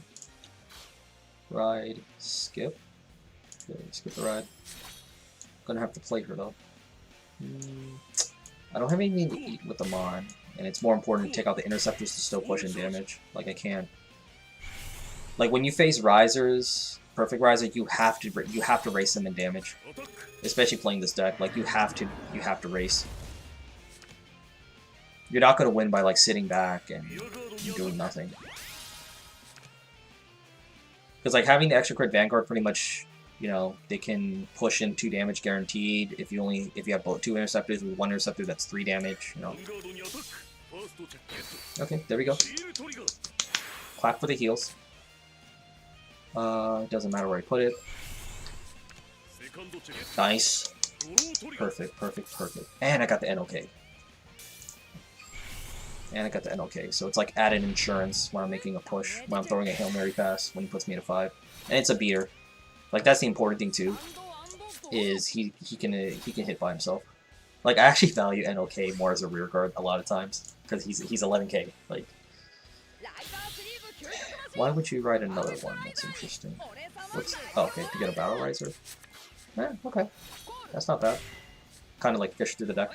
Ride, skip. Okay, skip the ride. Gonna have to play her though. I don't have anything to eat with them on, and it's more important to take out the interceptors to still push in damage. Like I can't. Like when you face risers, perfect riser, you have to race them in damage. Especially playing this deck, like you have to race. You're not gonna win by like sitting back and doing nothing. Because like having the extra crit Vanguard pretty much, you know, they can push in 2 damage guaranteed. If you have both 2 interceptors with 1 interceptor, that's 3 damage. You know. Okay, there we go. Clap for the heals. Doesn't matter where I put it. Nice. Perfect. And I got the NLK. So it's like added insurance when I'm making a push, when I'm throwing a Hail Mary pass, when he puts me at a 5. And it's a beater. Like, that's the important thing, too. Is he can hit by himself. Like, I actually value NOK more as a rear guard a lot of times, because he's 11k. Like, why would you ride another one? That's interesting. What's... Oh, okay, to get a Battle Riser. Okay. That's not bad. Kind of like fish through the deck.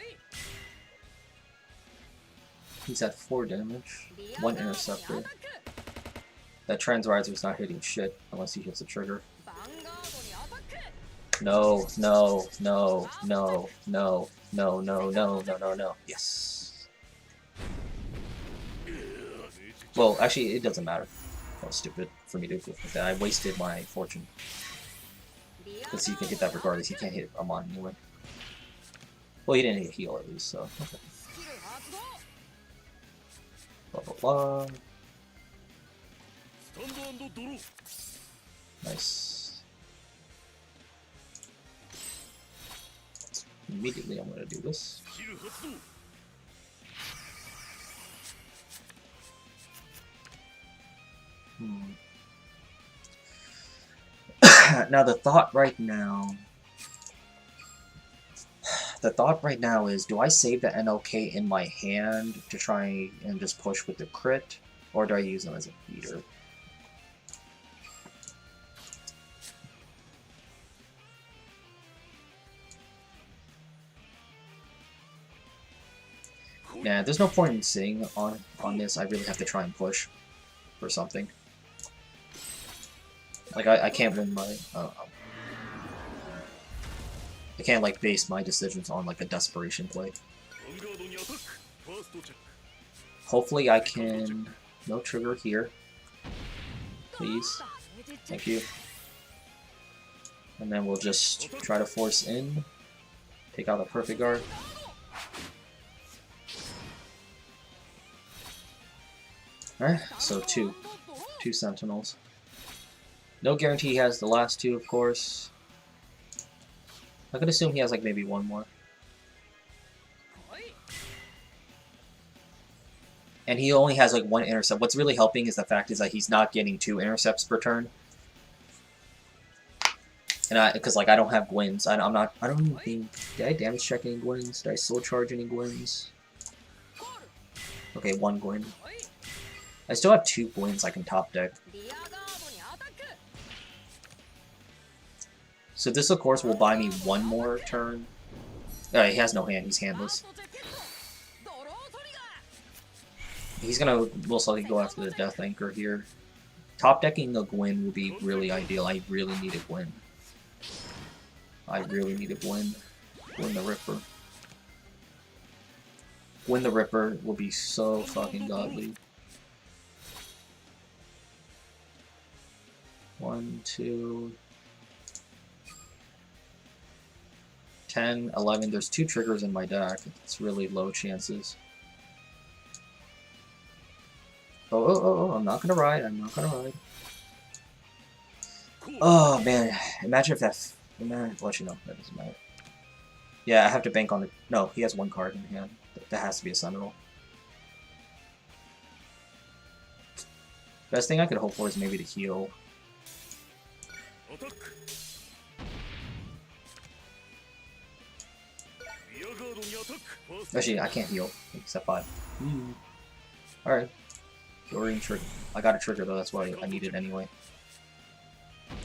He's at 4 damage. 1 Interceptor. That Trans Riser's not hitting shit unless he hits a trigger. No, no, no, no, no, no, no, no, no, no, no. Yes. Well, actually, it doesn't matter. That was stupid for me to do that. I wasted my fortune. Because he can hit that regardless. He can't hit Amon anyway. Well, he didn't hit heal at least, so. Okay. Blah, blah, blah. Nice. Immediately, I'm going to do this. Now the thought right now is, do I save the NLK in my hand to try and just push with the crit, or do I use them as a beater? Nah, there's no point in sitting on this. I really have to try and push for something. Like, I can't win my... I can't, like, base my decisions on, like, a desperation play. Hopefully I can... No trigger here. Please. Thank you. And then we'll just try to force in. Take out the perfect guard. Alright, so two Sentinels. No guarantee he has the last 2, of course. I could assume he has like maybe 1 more. And he only has like 1 intercept. What's really helping is the fact is that he's not getting 2 intercepts per turn. And because like I don't have Gwyn's. I don't even think... Did I damage check any Gwyn's? Did I soul charge any Gwyn's? Okay, 1 Gwyn. I still have 2 Gwyn's I can top deck. So this, of course, will buy me 1 more turn. He has no hand. He's handless. He's gonna most likely go after the Death Anchor here. Top decking a Gwyn will be really ideal. I really need a Gwyn. I really need a Gwyn. Gwyn the Ripper. Gwyn the Ripper will be so fucking godly. 1, 2... 10, 11, there's 2 triggers in my deck. It's really low chances. Oh, I'm not gonna ride, I'm not gonna ride. Oh man, imagine if that's... Man, I'll let you know, that doesn't matter. Yeah, I have to bank on the... No, he has 1 card in hand. That has to be a Sentinel. Best thing I could hope for is maybe to heal. Actually, I can't heal. Except 5. Alright. Doreen trigger. I got a trigger though, that's why I need it anyway.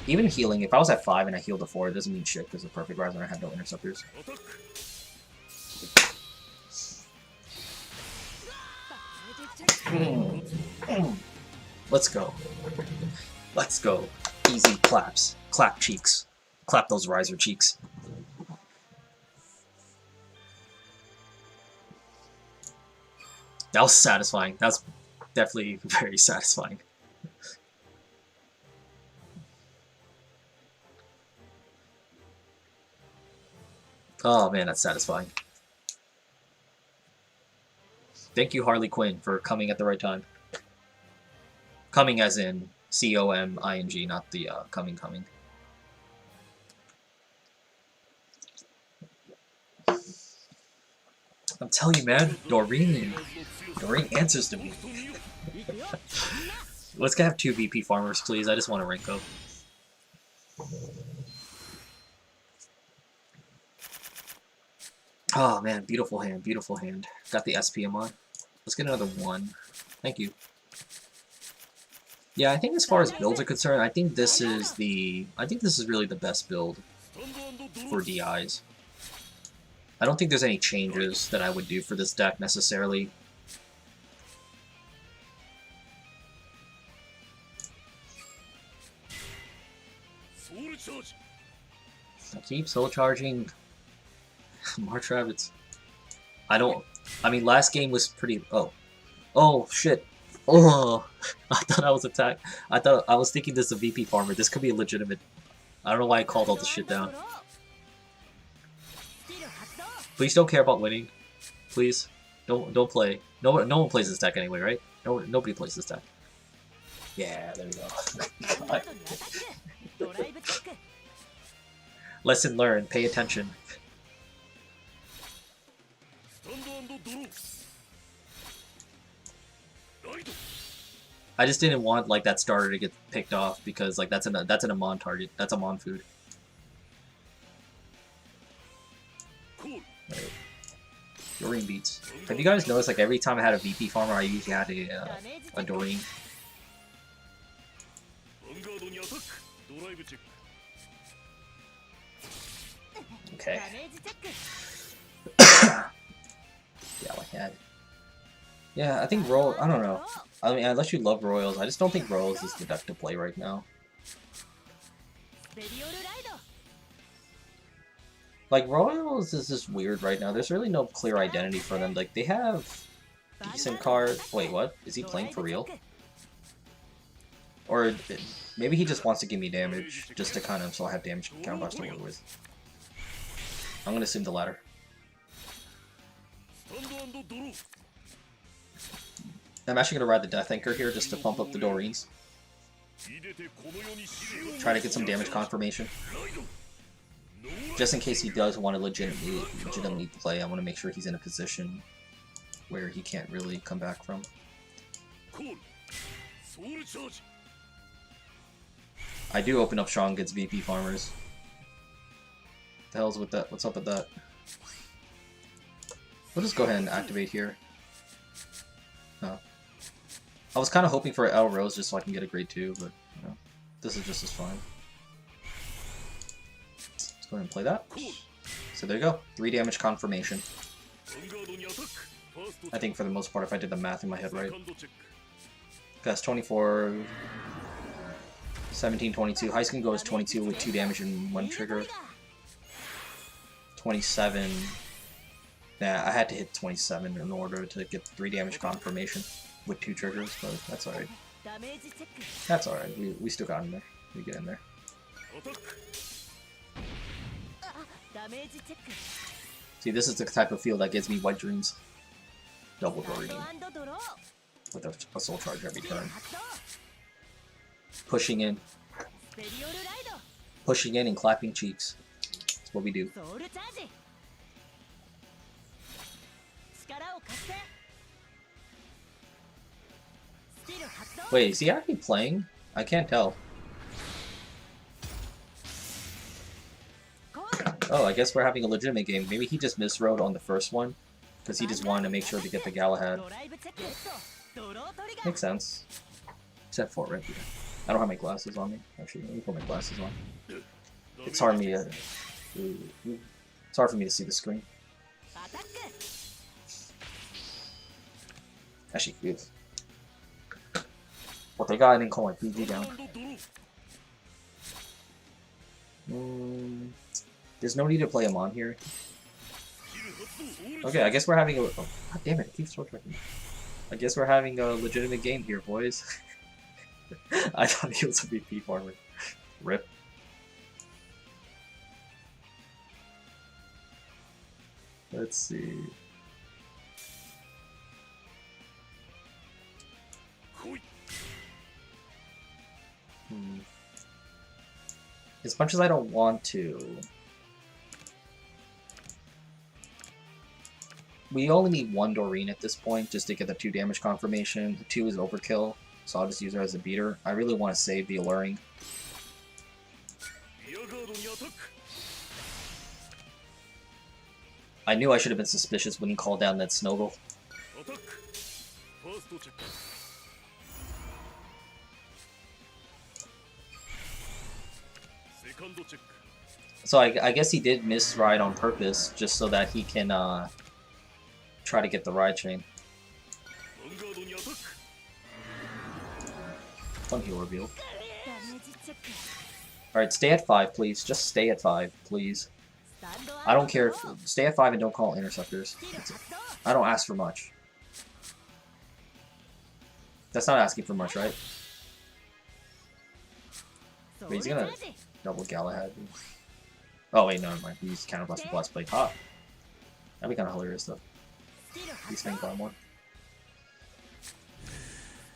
Even healing, if I was at 5 and I healed to 4, it doesn't mean shit because of Perfect Riser and I have no interceptors. Let's go. Let's go. Easy claps. Clap cheeks. Clap those riser cheeks. That was satisfying. That was definitely very satisfying. Oh man, that's satisfying. Thank you, Harley Quinn, for coming at the right time. Coming as in C-O-M-I-N-G, not the coming. I'm telling you, man, Doreen answers to me. Let's have 2 VP farmers, please. I just want a Renko. Oh man, beautiful hand, beautiful hand. Got the SPM on. Let's get another one. Thank you. Yeah, I think as far as builds are concerned, I think this is really the best build for DIs. I don't think there's any changes that I would do for this deck necessarily. I keep soul charging. March Rabbits. I mean, last game was pretty. Oh shit. Oh, I thought I was attacked. I was thinking this is a VP farmer. This could be a legitimate. I don't know why I called all this shit down. Please don't care about winning. Please, don't play. No one plays this deck anyway, right? Nobody plays this deck. Yeah, there we go. Lesson learned. Pay attention. I just didn't want like that starter to get picked off because like that's an Amon target. That's Amon food. Right. Doreen beats. Have you guys noticed like every time I had a VP farmer, I usually had a Doreen. Okay. Galahad. Yeah, I think Royal. I don't know. I mean, unless you love Royals, I just don't think Royals is the deck to play right now. Like, Royals is just weird right now. There's really no clear identity for them. Like, they have decent cards. Wait, what? Is he playing for real? Or maybe he just wants to give me damage, just to kind of, so I have damage counterbox to work with. I'm gonna assume the latter. I'm actually gonna ride the Death Anchor here just to pump up the Doreens. Try to get some damage confirmation. Just in case he does want to legitimately play, I want to make sure he's in a position where he can't really come back from. I do open up strong against VP farmers. What the hell's with that? What's up with that? We'll just go ahead and activate here. Oh. I was kind of hoping for L Rose just so I can get a grade 2, but you know, this is just as fine. Let's go ahead and play that. So there you go. 3 damage confirmation. I think for the most part, if I did the math in my head right. That's 24, 17, 22. Heist can go as 22 with 2 damage and 1 trigger. 27. Nah, I had to hit 27 in order to get 3 damage confirmation with 2 triggers, but that's alright. That's alright. We still got in there. We get in there. See, this is the type of field that gives me white dreams. Double Doreen. With a soul charge every turn. Pushing in. Pushing in and clapping cheeks. That's what we do. Wait, is he actually playing? I can't tell. Oh, I guess we're having a legitimate game. Maybe he just miswrote on the first one, because he just wanted to make sure to get the Galahad. Makes sense. Except for it. I don't have my glasses on me. Actually, let me put my glasses on. It's hard for me to see the screen. Actually, good. Well, they got, I didn't call my PG down. There's no need to play him on here. Okay, I guess we're having a... Oh, God damn it, it keeps short-tracking. I guess we're having a legitimate game here, boys. I thought he was a VP farmer. Rip. Let's see. As much as I don't want to... We only need 1 Doreen at this point just to get the 2 damage confirmation. The 2 is overkill, so I'll just use her as a beater. I really want to save the alluring. I knew I should have been suspicious when he called down that snowball. So I guess he did miss ride on purpose, just so that he can try to get the ride chain. Fun heal reveal. Alright, stay at 5, please. Just stay at 5, please. I don't care if... Stay at 5 and don't call interceptors. I don't ask for much. That's not asking for much, right? Wait, he's gonna double Galahad. Oh wait, no, never mind. He's counterblast with blast plate. Ha! That'd be kind of hilarious though. He's staying by one.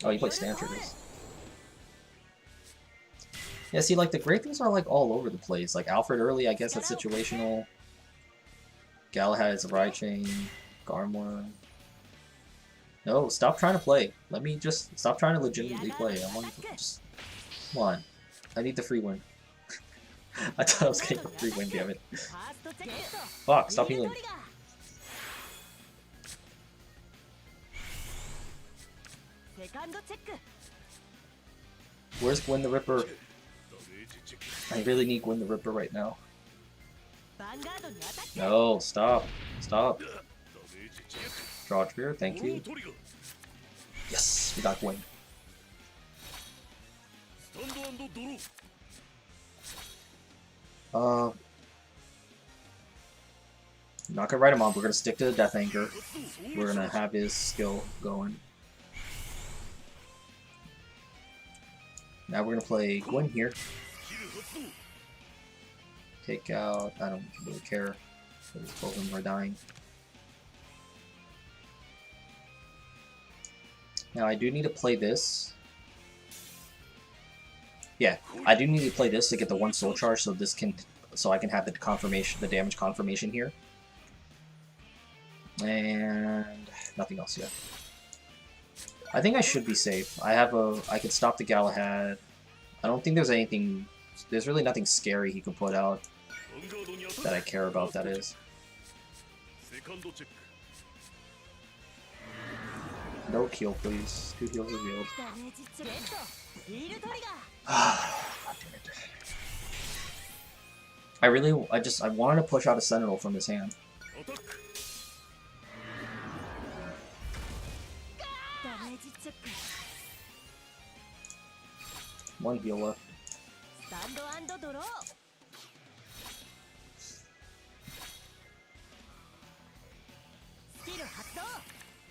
Oh, he plays stand triggers. Yeah, see, like, the great things are, like, all over the place. Like, Alfred early, I guess that's situational. Galahad is a ride chain. Garmworm. No, stop trying to play. Let me just... Stop trying to legitimately play. I want to just... Come on. I need the free win. I thought I was getting a free win, damn it. Fuck, stop healing. Where's Gwen the Ripper? I really need Gwen the Ripper right now. No, stop. Stop. Draw trigger, thank you. Yes, we got Gwen. I'm not gonna write him off, we're gonna stick to the Death Anchor. We're gonna have his skill going. Now we're gonna play Gwen here. Take out, I don't really care, because both of them are dying. Now I do need to play this. Yeah, I do need to play this to get the 1 soul charge, so this can, so I can have the confirmation, the damage confirmation here. And nothing else yet. I think I should be safe. I can stop the Galahad. I don't think there's anything, there's really nothing scary he can put out that I care about, that is. No heal, please. 2 heals revealed. God damn it. I wanted to push out a Sentinel from his hand. One heal left.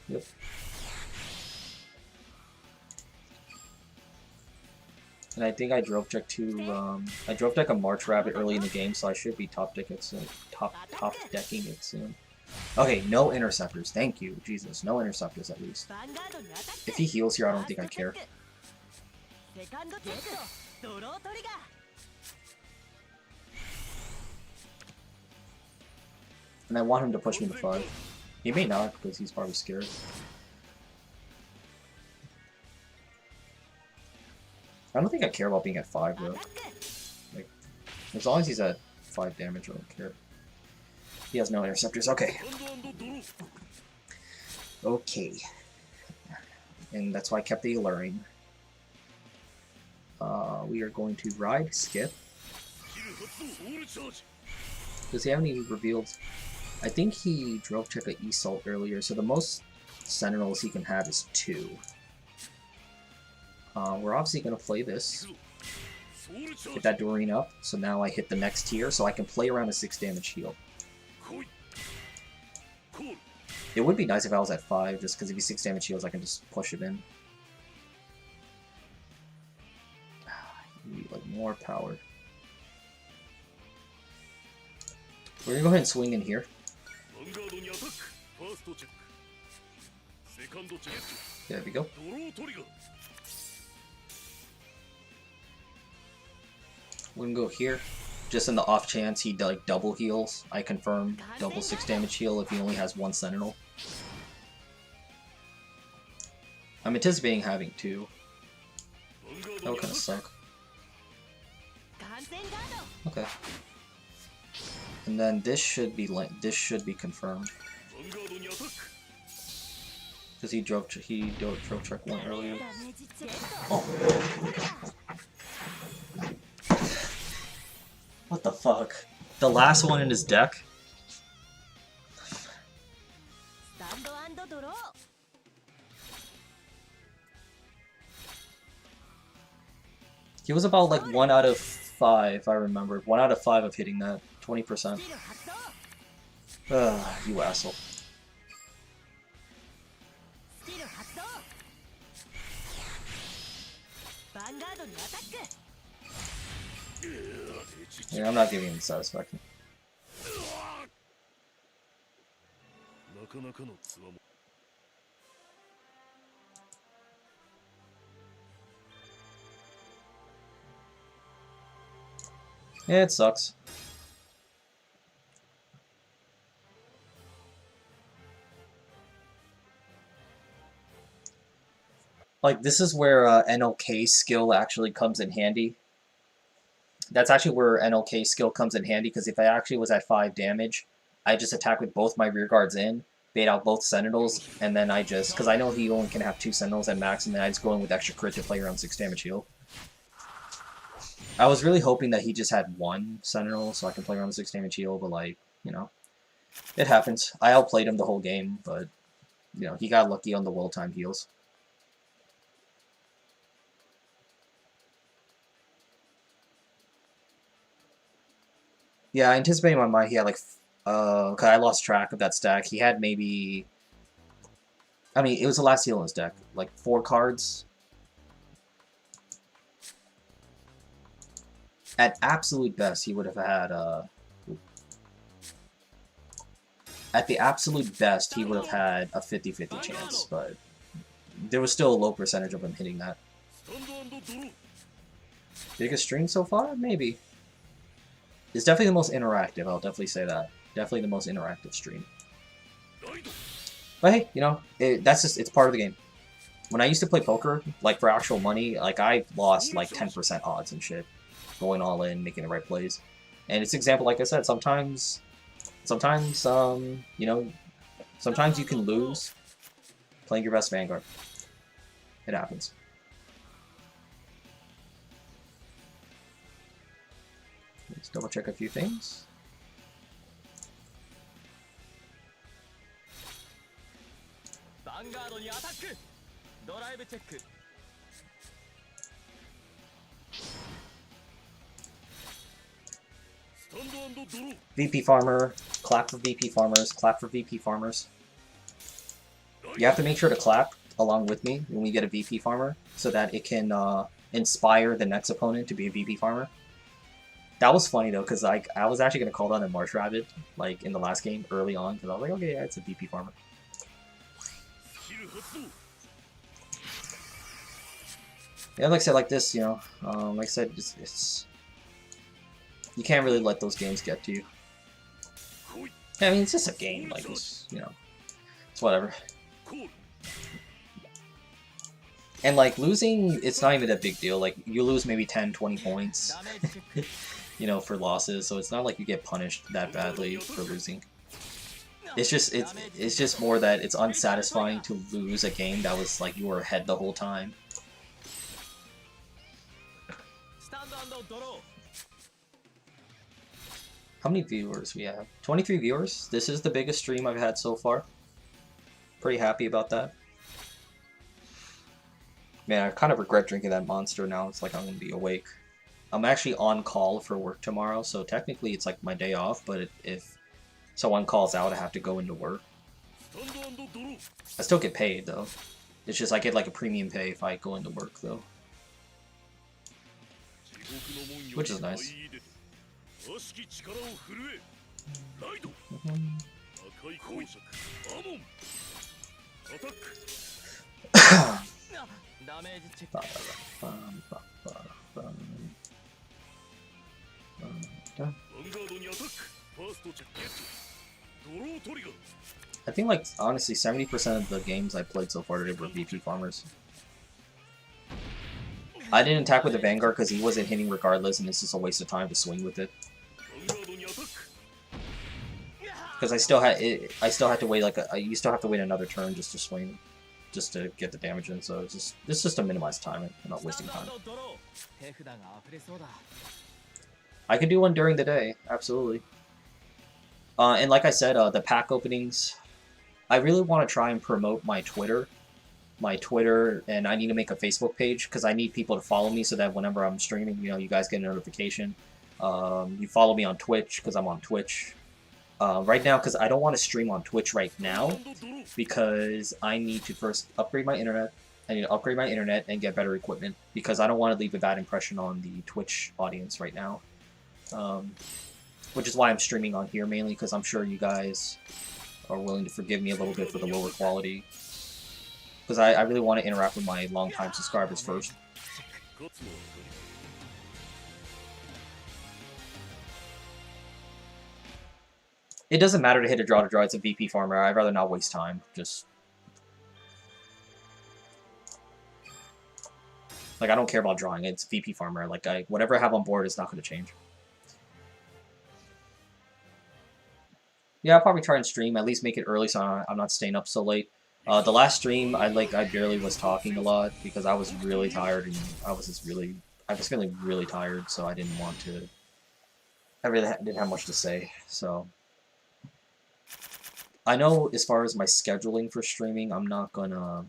Yep. And I think I drove check to I drove deck a March Rabbit early in the game, so I should be top decking it soon. Top decking it soon. Okay, no interceptors. Thank you, Jesus. No interceptors at least. If he heals here, I don't think I care. And I want him to push me to 5. He may not, because he's probably scared. I don't think I care about being at 5 though. Like, as long as he's at 5 damage, I don't care. He has no interceptors. Okay. Okay. And that's why I kept the alluring. We are going to ride Skip. Does he have any revealed? I think he drove check a E-Salt earlier, so the most Sentinels he can have is 2. We're obviously going to play this. Get that Doreen up, so now I hit the next tier, so I can play around a 6 damage heal. It would be nice if I was at 5, just because if he's 6 damage heals, I can just push him in. Need, like, more power. We're gonna go ahead and swing in here. There we go. We're gonna go here. Just in the off chance he like double heals, I confirm double 6 damage heal if he only has 1 Sentinel. I'm anticipating having 2. That would kind of suck. Okay. And then this should be confirmed. Because he drove check one earlier. Oh. What the fuck? The last one in his deck? He was about like 1 out of 5, I remember. 1 out of 5 of hitting that. 20%. You asshole. Yeah, I'm not giving him satisfaction. Yeah, it sucks. Like, this is where NLK skill actually comes in handy. That's actually where NLK skill comes in handy, because if I actually was at 5 damage, I just attack with both my rear guards in, bait out both Sentinels, and then I just... Because I know he only can have 2 Sentinels at max, and then I just go in with extra crit to play around 6 damage heal. I was really hoping that he just had 1 Sentinel, so I can play around 6 damage heal, but like, you know, it happens. I outplayed him the whole game, but, you know, he got lucky on the world time heals. Yeah, I anticipated in my mind he had like, cause I lost track of that stack. He had maybe, I mean, it was the last heal in his deck, like 4 cards. At absolute best, he would have had, at the absolute best, he would have had a 50-50 chance, but there was still a low percentage of him hitting that. Biggest stream so far? Maybe. It's definitely the most interactive, I'll definitely say that. Definitely the most interactive stream. But hey, you know, it's part of the game. When I used to play poker, like for actual money, like I lost like 10% odds and shit. Going all in, making the right plays. And it's an example, like I said, sometimes, you know, sometimes you can lose playing your best Vanguard. It happens. Let's double check a few things. VP Farmer, clap for VP Farmers, clap for VP Farmers. You have to make sure to clap along with me when we get a VP Farmer so that it can inspire the next opponent to be a VP Farmer. That was funny though, because like I was actually gonna call down a Marsh Rabbit like in the last game early on, because I was like, okay, yeah, it's a VP Farmer. Yeah, like I said, like this, you know, like I said, it's you can't really let those games get to you. Yeah, I mean, it's just a game, like it's, you know, it's whatever. And like losing, it's not even a big deal. Like you lose maybe 10, 20 points, you know, for losses. So it's not like you get punished that badly for losing. It's just more that it's unsatisfying to lose a game that was like you were ahead the whole time. How many viewers we have? 23 viewers. This is the biggest stream I've had so far. Pretty happy about that. Man, I kind of regret drinking that Monster now. It's like I'm going to be awake. I'm actually on call for work tomorrow, so technically it's like my day off, but if someone calls out, I have to go into work. I still get paid, though. It's just I get like a premium pay if I go into work, though. Which is nice. I think like honestly 70% of the games I played so far today were VP Farmers. I didn't attack with the Vanguard because he wasn't hitting regardless, and it's just a waste of time to swing with it. Because I still had to wait you still have to wait another turn just to swing, just to get the damage in. So it's just to minimize time and not wasting time. I can do one during the day, absolutely. And like I said, the pack openings, I really want to try and promote my Twitter, and I need to make a Facebook page because I need people to follow me so that whenever I'm streaming, you guys get a notification. You follow me on Twitch because I'm on Twitch. Right now, because I don't want to stream on Twitch right now, because I need to first upgrade my internet. I need to upgrade my internet and get better equipment, because I don't want to leave a bad impression on the Twitch audience right now. Which is why I'm streaming on here mainly, because I'm sure you guys are willing to forgive me a little bit for the lower quality. Because I really want to interact with my longtime subscribers first. It doesn't matter to hit a draw to draw, it's a VP farmer. I'd rather not waste time. Just... like, I don't care about drawing, it's VP farmer. Like, whatever I have on board is not going to change. Yeah, I'll probably try and stream, at least make it early so I'm not staying up so late. The last stream, I barely was talking a lot because I was really tired and I was feeling really tired, so I didn't want to. I really didn't have much to say, so. I know as far as my scheduling for streaming, I'm not gonna.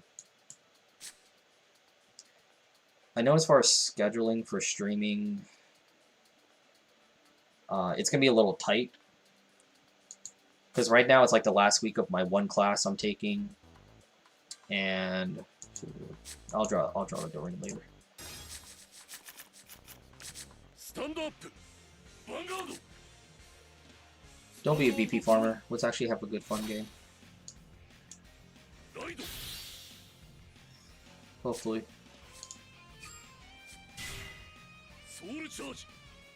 I know as far as scheduling for streaming, it's gonna be a little tight. Because right now it's like the last week of my one class I'm taking, and I'll draw the Dorian later. Stand up, Vanguard. Don't be a VP farmer. Let's actually have a good fun game. Hopefully.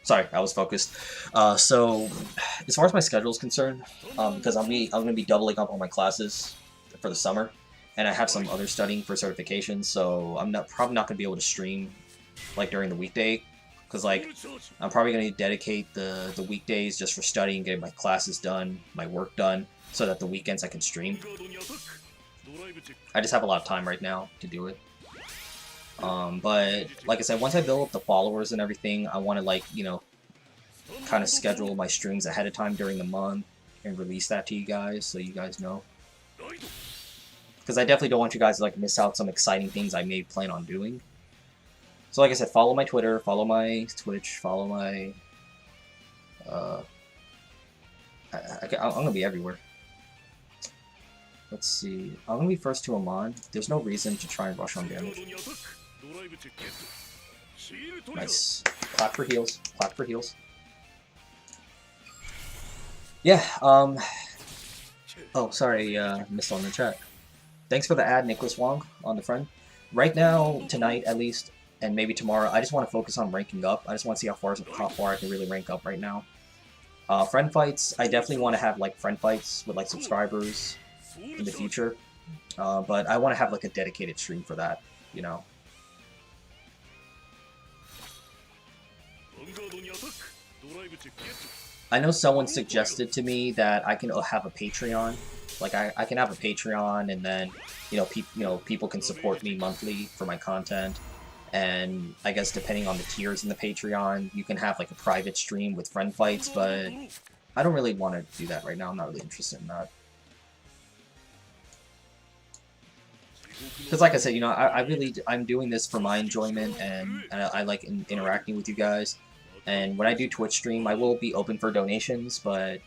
Sorry, I was focused. So, as far as my schedule is concerned, because I'm gonna be doubling up on my classes for the summer, and I have some other studying for certifications, so I'm probably not gonna be able to stream like during the weekday, because like I'm probably gonna dedicate the weekdays just for studying, getting my classes done, my work done, so that the weekends I can stream. I just have a lot of time right now to do it. But like I said, once I build up the followers and everything, I want to, like, kind of schedule my streams ahead of time during the month and release that to you guys so you guys know. Because I definitely don't want you guys to, like, miss out some exciting things I may plan on doing. So like I said, follow my Twitter, follow my Twitch, follow my... I'm going to be everywhere. Let's see. I'm going to be first to Amon. There's no reason to try and rush on damage. Nice. Clap for heals. Clap for heals. Yeah, oh, sorry, missed on the chat. Thanks for the ad, Nicholas Wong, on the friend. Right now, tonight at least, and maybe tomorrow, I just want to focus on ranking up. I just want to see how far I can really rank up right now. Friend fights, I definitely want to have, like, friend fights with, like, subscribers in the future. But I want to have, like, a dedicated stream for that, you know. I know someone suggested to me that I can have a Patreon. Like, I can have a Patreon, and then, people can support me monthly for my content. And I guess depending on the tiers in the Patreon, you can have, like, a private stream with friend fights, but I don't really want to do that right now. I'm not really interested in that. Because, like I said, I'm doing this for my enjoyment, and I like interacting with you guys. And when I do Twitch stream, I will be open for donations, but,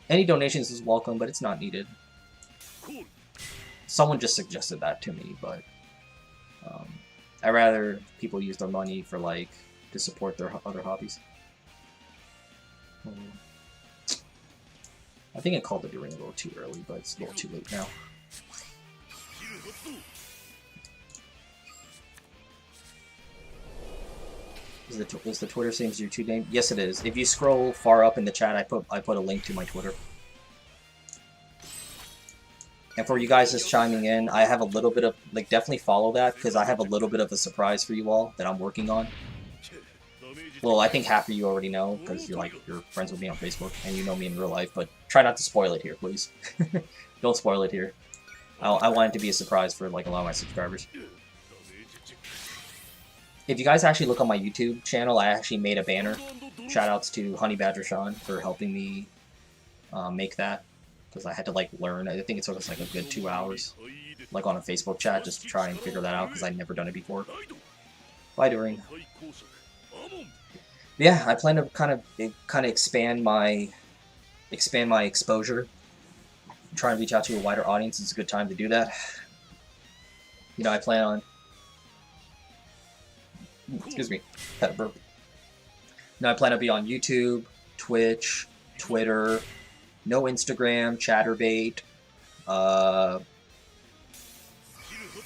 any donations is welcome, but it's not needed. Someone just suggested that to me, but I'd rather people use their money for, like, to support their other hobbies. I think I called the During a little too early, but it's a little too late now. Is the Twitter same as your YouTube name? Yes, it is. If you scroll far up in the chat, I put a link to my Twitter. And for you guys just chiming in, I have a little bit of, definitely follow that, because I have a little bit of a surprise for you all that I'm working on. Well, I think half of you already know because you're friends with me on Facebook and you know me in real life. But try not to spoil it here, please. Don't spoil it here. I want it to be a surprise for like a lot of my subscribers. If you guys actually look on my YouTube channel, I actually made a banner. Shoutouts to Honey Badger Sean for helping me make that, because I had to like learn. I think it took us like a good 2 hours, like on a Facebook chat, just to try and figure that out because I'd never done it before. Bye, During. Yeah, I plan to kind of expand my exposure. Try and reach out to a wider audience. It's a good time to do that. You know, I plan on. Excuse me, had a burp. Now I plan to be on YouTube, Twitch, Twitter, no Instagram, Chatterbait.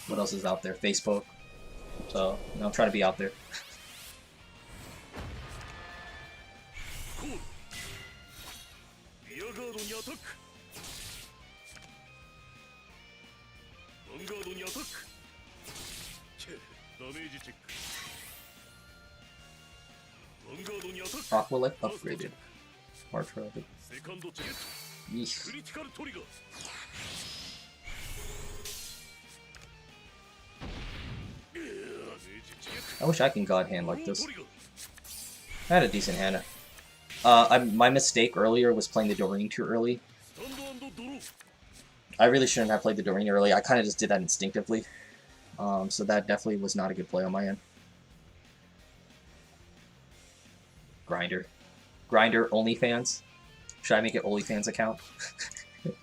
What else is out there? Facebook. So, you know, I'm trying to be out there. Aqualite upgraded. March Rabbit. Yeesh. I wish I can God Hand like this. I had a decent hand. My mistake earlier was playing the Doreen too early. I really shouldn't have played the Doreen early. I kind of just did that instinctively. So that definitely was not a good play on my end. Grinder. Grinder OnlyFans. Should I make an OnlyFans account? Let's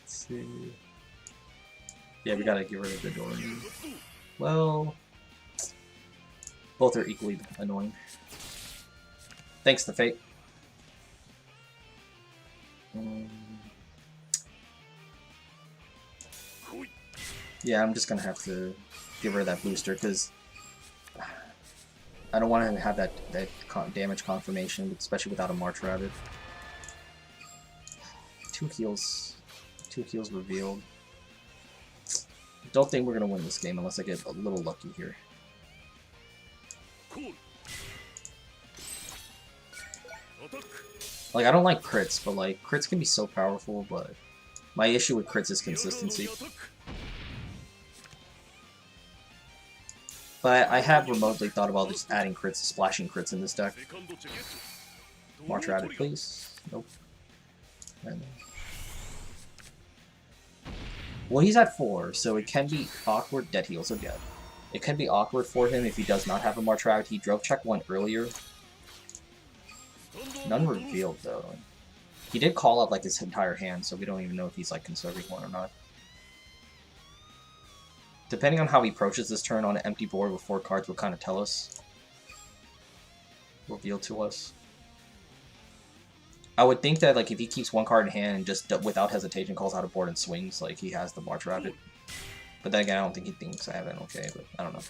see. Yeah, we gotta get rid of the Doreen. Well, both are equally annoying. Thanks to Fate. Yeah, I'm just gonna have to give her that booster because I don't want to have that damage confirmation, especially without a March Rabbit. 2 heals revealed. Don't think we're gonna win this game unless I get a little lucky here. Like, I don't like crits, but like crits can be so powerful. But my issue with crits is consistency. But I have remotely thought about just adding crits, splashing crits in this deck. March Rabbit, please. Nope. Well, he's at 4, so it can be awkward. Dead heals again. It can be awkward for him if he does not have a March Rabbit. He drove check 1 earlier. None revealed, though. He did call out like his entire hand, so we don't even know if he's like conserving one or not. Depending on how he approaches this turn on an empty board with 4 cards will kind of tell us. Reveal to us. I would think that like if he keeps 1 card in hand and just without hesitation calls out a board and swings, like he has the March Rabbit. But then again, I don't think he thinks I have an okay, but I don't know.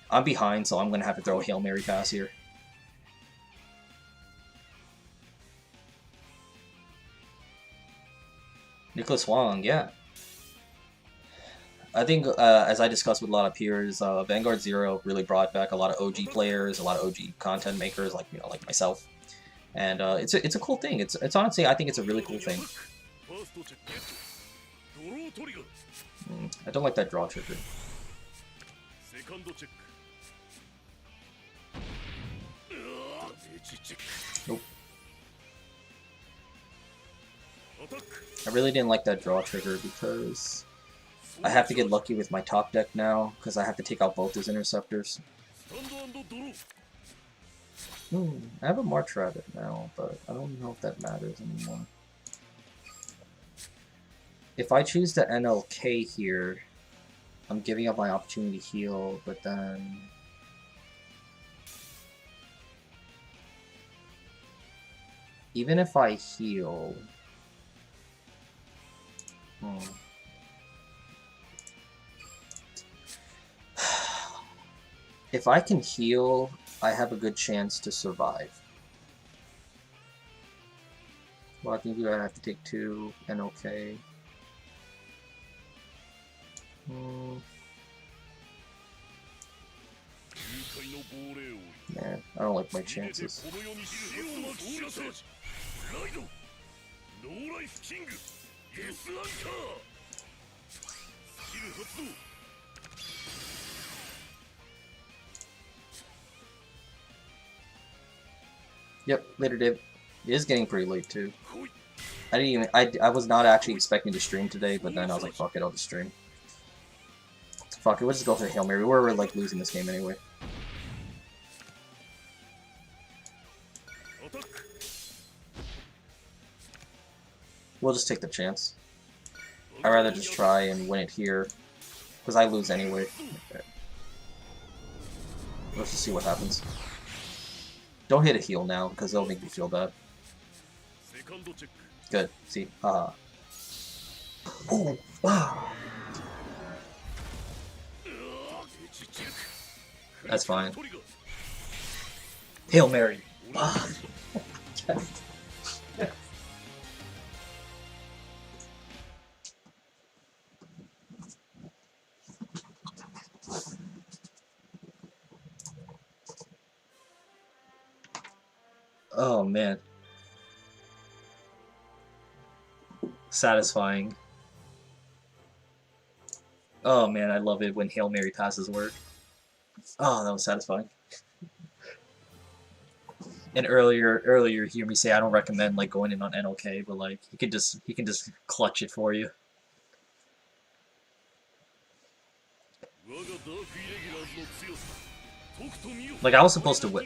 I'm behind, so I'm going to have to throw a Hail Mary pass here. Nicholas Wong, yeah. I think, as I discussed with a lot of peers, Vanguard 0 really brought back a lot of OG players, a lot of OG content makers, like like myself, and it's a cool thing. It's honestly, I think it's a really cool thing. I don't like that draw trigger. Nope. I really didn't like that draw trigger because I have to get lucky with my top deck now, because I have to take out both his interceptors. I have a March Rabbit now, but I don't know if that matters anymore. If I choose to NLK here, I'm giving up my opportunity to heal, but then... Even if I heal... If I can heal, I have a good chance to survive. Well, I think I have to take 2 and okay. Man, I don't like my chances. Yep, later, Dave. It is getting pretty late too. I was not actually expecting to stream today, but then I was like, fuck it, I'll just stream. Fuck it, we'll just go for the Hail Mary. We're like losing this game anyway. We'll just take the chance. I'd rather just try and win it here, because I lose anyway. Okay. Let's just see what happens. Don't hit a heal now, because it'll make me feel bad. Good. See? Haha. Ooh. Ah. That's fine. Hail Mary. Ah. Oh man. Satisfying. Oh man, I love it when Hail Mary passes work. Oh, that was satisfying. And earlier you hear me say I don't recommend like going in on NLK, but like he can just clutch it for you. Like I was supposed to win.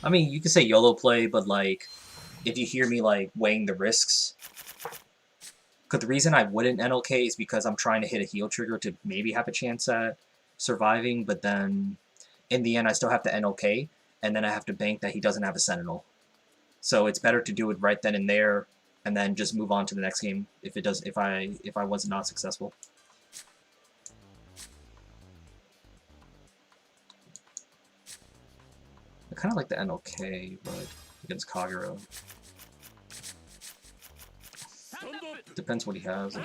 I mean, you can say YOLO play, but like, if you hear me like weighing the risks, because the reason I wouldn't NLK is because I'm trying to hit a heal trigger to maybe have a chance at surviving, but then in the end I still have to NLK, and then I have to bank that he doesn't have a Sentinel. So it's better to do it right then and there, and then just move on to the next game if it does. If I was not successful. I kind of like the NLK, but against Kagero. Depends what he has.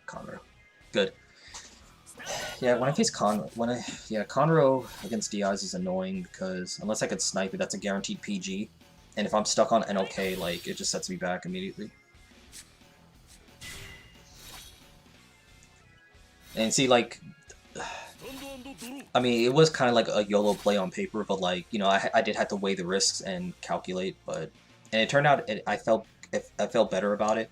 Conroe. Good. Yeah, when I face Conroe against DIs is annoying because unless I could snipe it, that's a guaranteed PG. And if I'm stuck on NLK, like, it just sets me back immediately. And see, like, I mean, it was kind of like a YOLO play on paper, but like, you know, I did have to weigh the risks and calculate, and it turned out I felt better about it.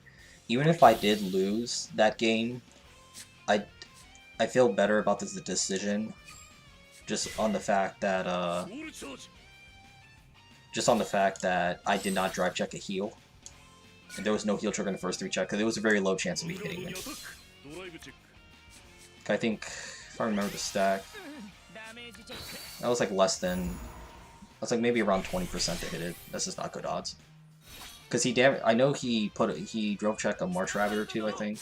Even if I did lose that game, I feel better about this decision, just on the fact that I did not drive check a heal, and there was no heal trigger in the first 3 checks, because it was a very low chance of me hitting me. I think, if I remember the stack, that was like less than, that's like maybe around 20% to hit it. That's just not good odds. Because I know he drove check a March Rabbit or 2, I think.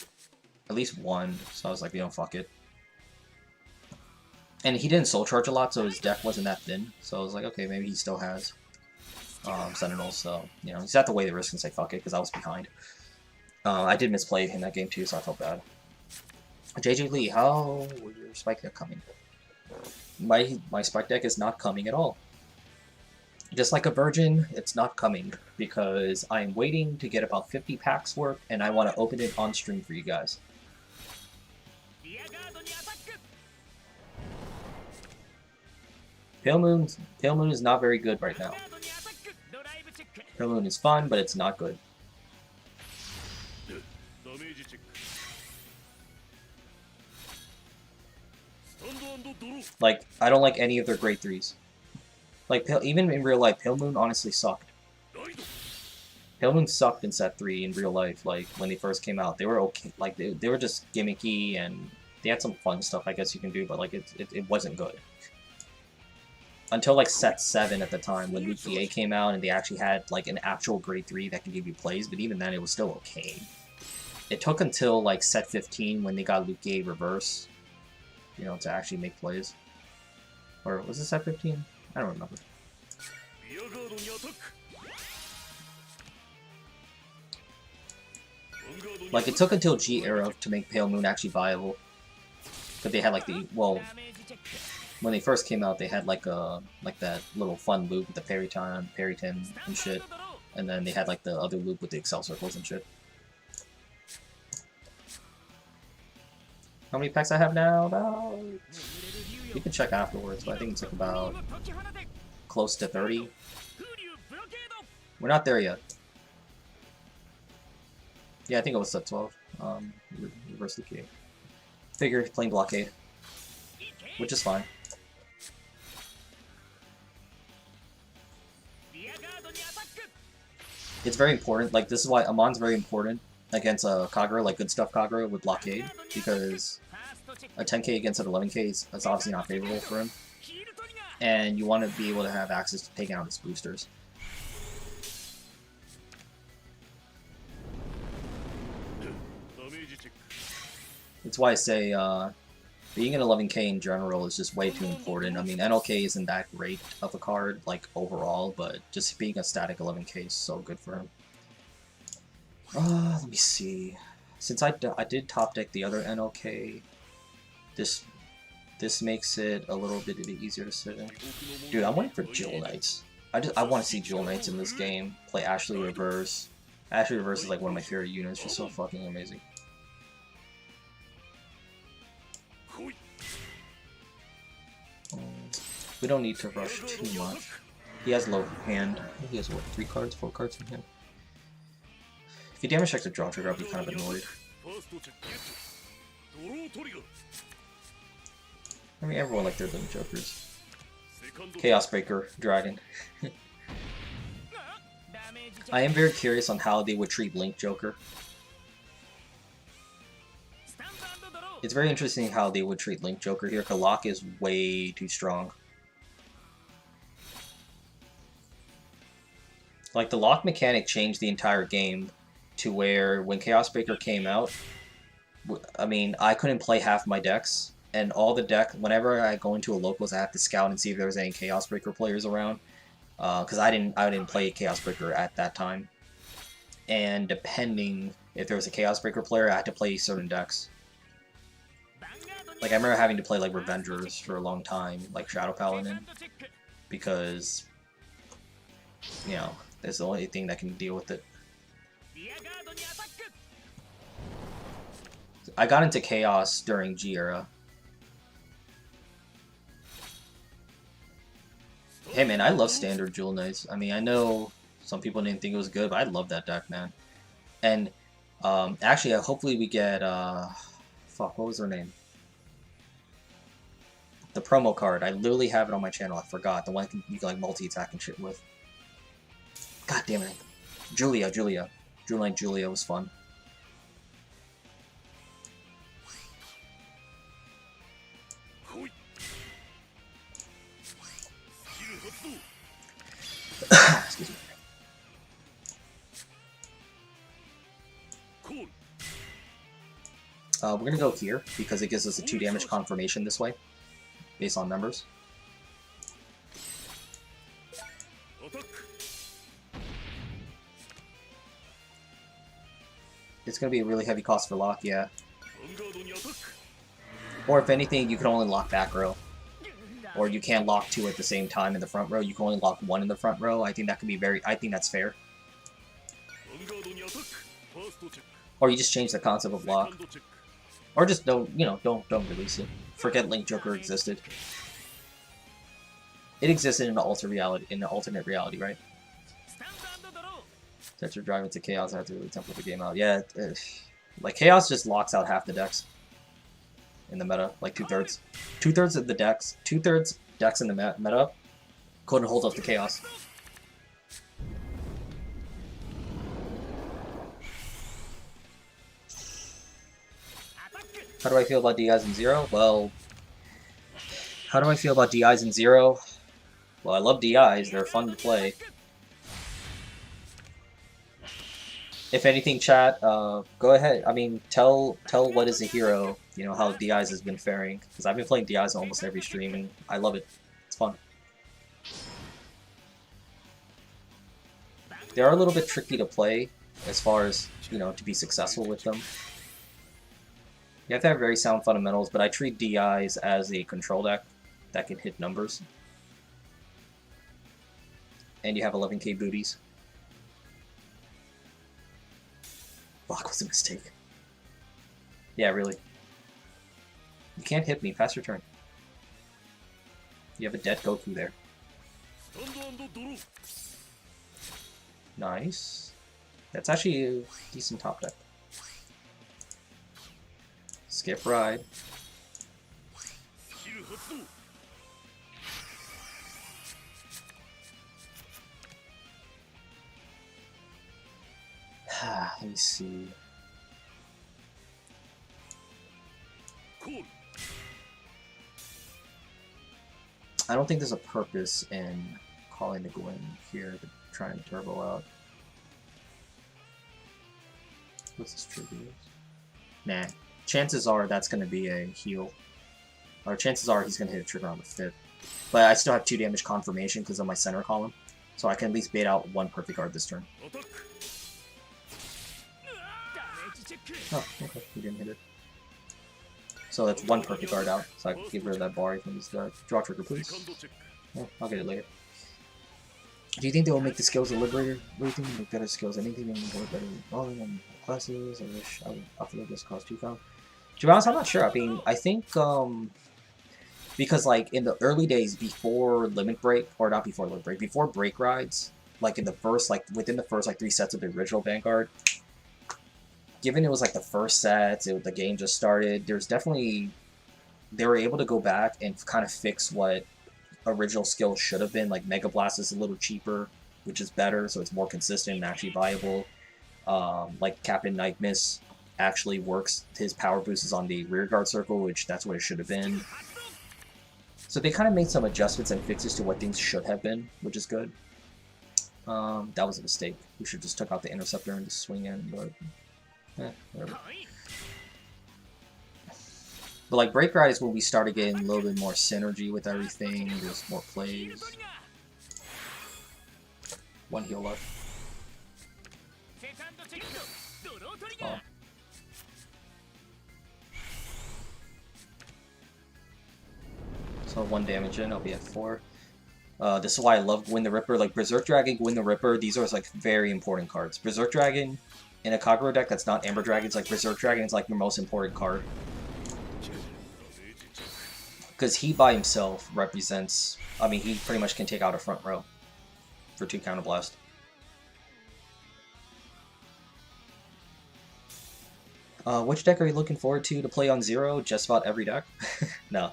At least 1, so I was like, you know, fuck it. And he didn't soul charge a lot, so his deck wasn't that thin. So I was like, okay, maybe he still has Sentinels, so, you know, you just have to weigh the risk and say fuck it, because I was behind. I did misplay in that game too, so I felt bad. JJ Lee, how was your spike deck coming? My spike deck is not coming at all. Just like a virgin, it's not coming, because I'm waiting to get about 50 packs worth, and I want to open it on stream for you guys. Pale Moon is not very good right now. Pale Moon is fun, but it's not good. Like, I don't like any of their grade 3s. Like, even in real life, Pale Moon honestly sucked. Pale Moon sucked in set 3 in real life, like, when they first came out. They were okay, like, they were just gimmicky, and they had some fun stuff, I guess you can do, but, like, it wasn't good. Until, like, set 7 at the time, when Luke VA came out, and they actually had, like, an actual grade 3 that could give you plays, but even then, it was still okay. It took until, like, set 15, when they got Luke VA reverse, you know, to actually make plays. Or, was it set 15? I don't remember. Like, it took until G era to make Pale Moon actually viable. But they had like the, well, when they first came out, they had like that little fun loop with the Periton and shit. And then they had like the other loop with the Excel circles and shit. How many packs I have now? About... You can check afterwards, but I think it took about close to 30. We're not there yet. Yeah, I think it was set 12. Reverse the key. Figure playing blockade, which is fine. It's very important. Like, this is why Amon's very important against Kagura, like good stuff Kagura with blockade, because a 10k against an 11k is obviously not favorable for him, and you want to be able to have access to taking out his boosters. That's why I say being an 11k in general is just way too important. I mean, NLK isn't that great of a card, like, overall, but just being a static 11k is so good for him. Let me see. Since I did top deck the other NLK, this makes it a little bit easier to sit in. Dude, I'm waiting for Jewel Knights. I want to see Jewel Knights in this game. Play Ashley Reverse. Ashley Reverse is like one of my favorite units. She's so fucking amazing. We don't need to rush too much. He has low hand. He has what, 3 cards, 4 cards from him. If he damage checks a draw trigger, I'll be kind of annoyed. I mean, everyone like their little jokers. Chaos Breaker, Dragon. I am very curious on how they would treat Link Joker. It's very interesting how they would treat Link Joker here, because Locke is way too strong. Like, the Locke mechanic changed the entire game to where when Chaos Breaker came out, I mean, I couldn't play half my decks, and all the deck, whenever I go into a locals, I have to scout and see if there was any Chaos Breaker players around, because I didn't play Chaos Breaker at that time, and depending if there was a Chaos Breaker player, I had to play certain decks. Like, I remember having to play, like, Revengers for a long time, like Shadow Paladin, because, you know, that's the only thing that can deal with it. I got into Chaos during G era. Hey man, I love standard Jewel Knights. I mean, I know some people didn't think it was good, but I love that deck, man. And, actually, hopefully we get, fuck, what was her name? The promo card. I literally have it on my channel. I forgot. The one you can like multi-attack and shit with. God damn it. Julia. Jewel Knight Julia was fun. Excuse me. We're gonna go here because it gives us a 2 damage confirmation this way, based on numbers. It's gonna be a really heavy cost for lock, yeah. Or if anything, you can only lock back row. Or you can't lock 2 at the same time in the front row. You can only lock 1 in the front row. I think that could be I think that's fair. Or you just change the concept of lock. Or just don't release it. Forget Link Joker existed. It existed in the alternate reality, right? Set your drive into Chaos. I have to really template the game out. Yeah, like Chaos just locks out half the decks in the meta, like 2/3. 2/3 of the decks, 2/3 decks in the meta couldn't hold up to Chaos. How do I feel about DIs in Zero? Well, how do I feel about DIs in Zero? Well, I love DIs. They're fun to play. If anything, chat, go ahead. I mean, tell what is a hero, you know, how DIs has been faring. Because I've been playing DIs almost every stream, and I love it. It's fun. They are a little bit tricky to play, as far as, you know, to be successful with them. You have to have very sound fundamentals, but I treat DIs as a control deck that can hit numbers. And you have 11k booties. Block was a mistake. Yeah, really. You can't hit me. Pass your turn. You have a dead Goku there. Nice. That's actually a decent top deck. Skip ride. Let me see. I don't think there's a purpose in calling the Gwyn here to try and turbo out. What's this trigger? Nah. Chances are that's going to be a heal. Or chances are he's going to hit a trigger on the 5th. But I still have 2 damage confirmation because of my center column. So I can at least bait out 1 perfect guard this turn. Oh, okay. He didn't hit it. So that's 1 perfect guard out. So I can get rid of that bar from this deck. Draw trigger, please. Yeah, I'll get it later. Do you think they will make the skills a liberator? What do you think? Make better skills? Anything that will better rolling and classes? I wish I feel like this cost 2 pounds. To be honest, I'm not sure. I mean, I think because like in the early days before Limit Break, or not before Limit Break, before Break Rides, like in the first, like within the first like 3 sets of the original Vanguard, given it was like the first set, the game just started, there's definitely, they were able to go back and kind of fix what original skills should have been. Like Mega Blast is a little cheaper, which is better, so it's more consistent and actually viable. Like Captain Night Miss actually works, his power boost is on the rear guard circle, which that's what it should have been. So they kind of made some adjustments and fixes to what things should have been, which is good. That was a mistake. We should just took out the interceptor and just swing in, but whatever. But like Break Ride is when we started getting a little bit more synergy with everything. There's more plays. 1 heal left. Oh. So 1 damage in, I'll be at 4. This is why I love Gwyn the Ripper. Like Berserk Dragon, Gwyn the Ripper, these are like very important cards. Berserk Dragon in a Kagura deck that's not Amber Dragons, like Berserk Dragon is like your most important card. Because he by himself represents, I mean, he pretty much can take out a front row for 2 counterblast. Which deck are you looking forward to play on Zero? Just about every deck? No.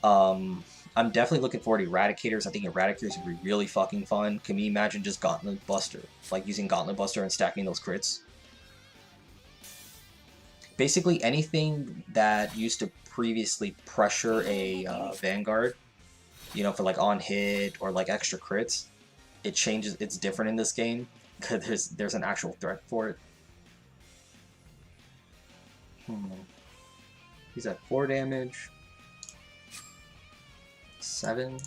I'm definitely looking forward to Eradicators. I think Eradicators would be really fucking fun. Can you imagine just Gauntlet Buster? Like using Gauntlet Buster and stacking those crits? Basically anything that used to previously pressure a Vanguard, you know, for like on hit or like extra crits, it changes, it's different in this game because there's an actual threat for it. He's at 4 damage. 7.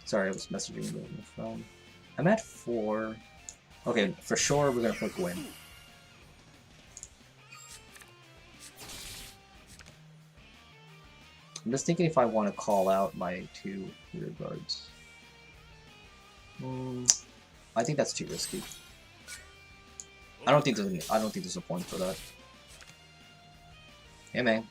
Sorry, I was messaging you on the phone. I'm at 4. Okay, for sure we're gonna put Gwyn. I'm just thinking if I want to call out my 2 rear guards. I think that's too risky. I don't think there's a point for that. Hey man.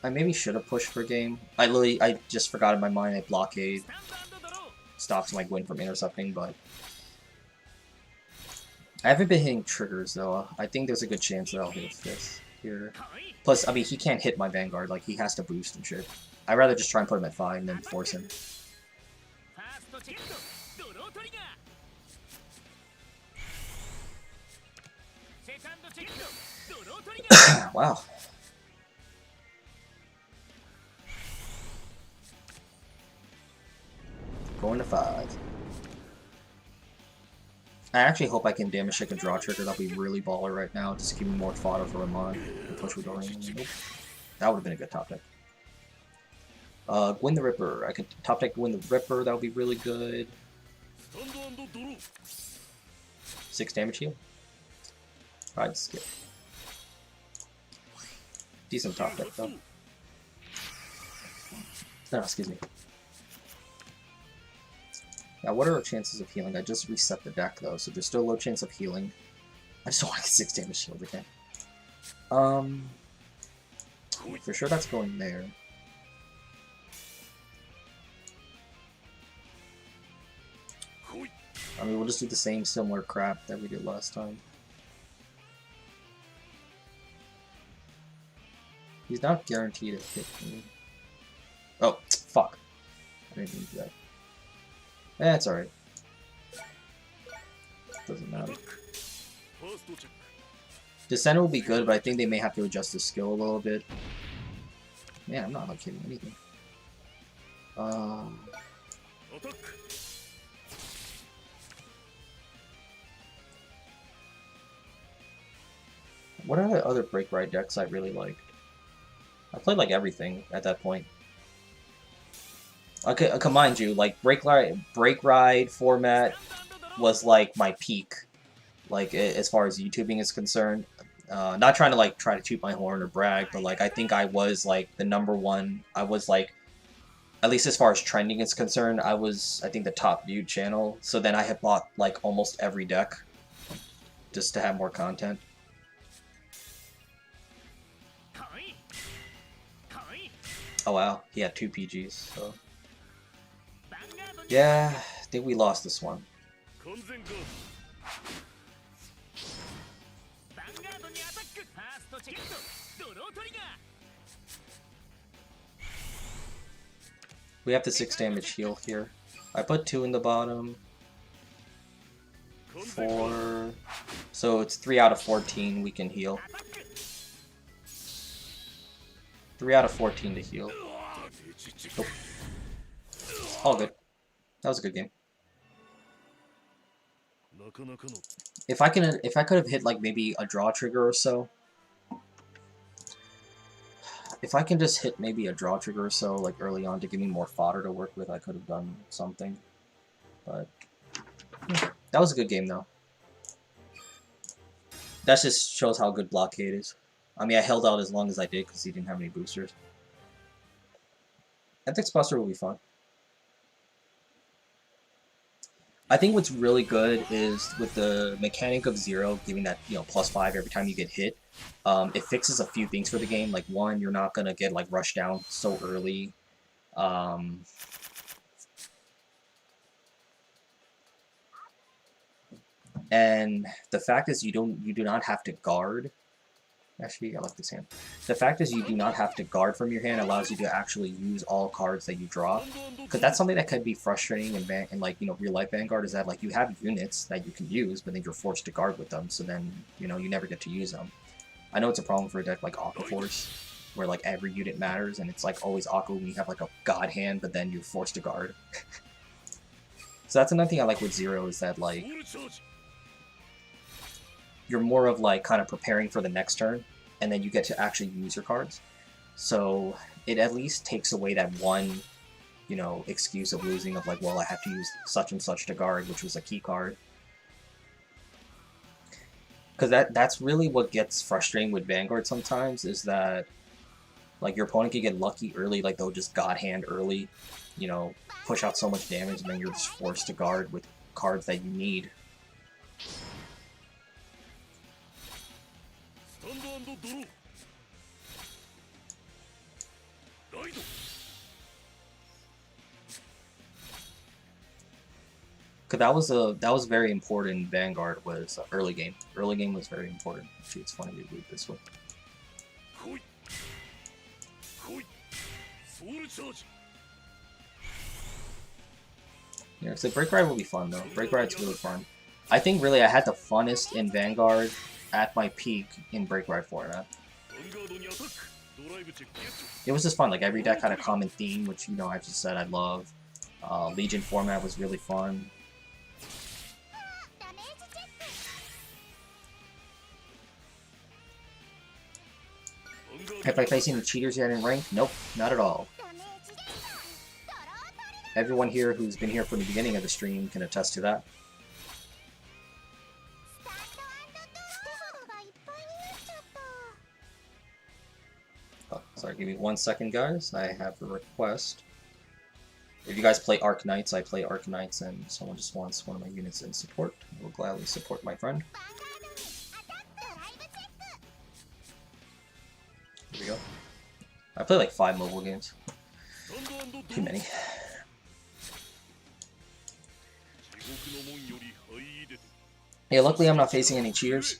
I maybe should have pushed for game. I just forgot in my mind I blockade stops my Gwyn from intercepting, but I haven't been hitting triggers though. I think there's a good chance that I'll hit a 5th here. Plus, I mean, he can't hit my Vanguard, like he has to boost and shit. I'd rather just try and put him at 5 and then force him. Wow. Going to 5. I actually hope I can damage check a draw trigger. That'll be really baller right now. Just give me more fodder for Ramon and push with Dorian. Nope. That would have been a good top deck. Gwyn the Ripper. I could top deck Gwyn the Ripper. That would be really good. 6 damage heal. I'd skip. Decent top deck though. No, excuse me. Now, what are our chances of healing? I just reset the deck though, so there's still a low chance of healing. I just don't want to get 6 damage shield again. For sure that's going there. I mean, we'll just do the same similar crap that we did last time. He's not guaranteed to hit me. Oh, fuck. I didn't mean to do that. That's alright. Doesn't matter. Descender will be good, but I think they may have to adjust the skill a little bit. Man, I'm not like hitting anything. What are the other Break Ride decks I really liked? I played like everything at that point. Okay, mind you, like Break Ride format was like my peak, like as far as YouTubing is concerned. Not trying to like try to toot my horn or brag, but like I think I was like the #1. I was like, at least as far as trending is concerned, I was I think the top viewed channel. So then I had bought like almost every deck just to have more content. Oh wow, he had 2 PGs, so... Yeah, I think we lost this one. We have the 6 damage heal here. I put 2 in the bottom. 4... So it's 3 out of 14 we can heal. 3 out of 14 to heal. Nope. All good. That was a good game. If I could have hit like maybe a draw trigger or so. If I can just hit maybe a draw trigger or so, like early on, to give me more fodder to work with, I could have done something. But yeah, that was a good game though. That just shows how good Blockade is. I mean, I held out as long as I did because he didn't have any boosters. Ethics Buster will be fun. I think what's really good is with the mechanic of 0 giving that, you know, +5 every time you get hit. It fixes a few things for the game. Like, one, you're not gonna get like rushed down so early. And the fact is you do not have to guard. Actually, I like this hand. The fact is you do not have to guard from your hand allows you to actually use all cards that you draw. Because that's something that can be frustrating in like, you know, real life Vanguard, is that like you have units that you can use, but then you're forced to guard with them, so then, you know, you never get to use them. I know it's a problem for a deck like Aqua Force, where like every unit matters, and it's like always Aqua when you have like a god hand, but then you're forced to guard. So that's another thing I like with 0, is that like you're more of like kind of preparing for the next turn, and then you get to actually use your cards. So it at least takes away that one, you know, excuse of losing, of like, well, I have to use such and such to guard, which was a key card. Because that's really what gets frustrating with Vanguard sometimes, is that like your opponent can get lucky early, like they'll just god hand early, you know, push out so much damage, and then you're just forced to guard with cards that you need. Cause that was very important in Vanguard, was early game. Early game was very important. Actually, it's funny to do it this way. Yeah, so Break Ride will be fun though. Break Ride's really fun. I think really I had the funnest in Vanguard at my peak in Break Ride format. It was just fun. Like every deck had a common theme, which, you know, I just said I love. Legion format was really fun. Have I faced any cheaters yet in rank? Nope, not at all. Everyone here who's been here from the beginning of the stream can attest to that. Oh, sorry, give me 1 second, guys. I have a request. If you guys play Arc Knights, I play Arc Knights, and someone just wants one of my units in support. I will gladly support my friend. Here we go. I play like 5 mobile games. Too many. Yeah, luckily I'm not facing any cheaters.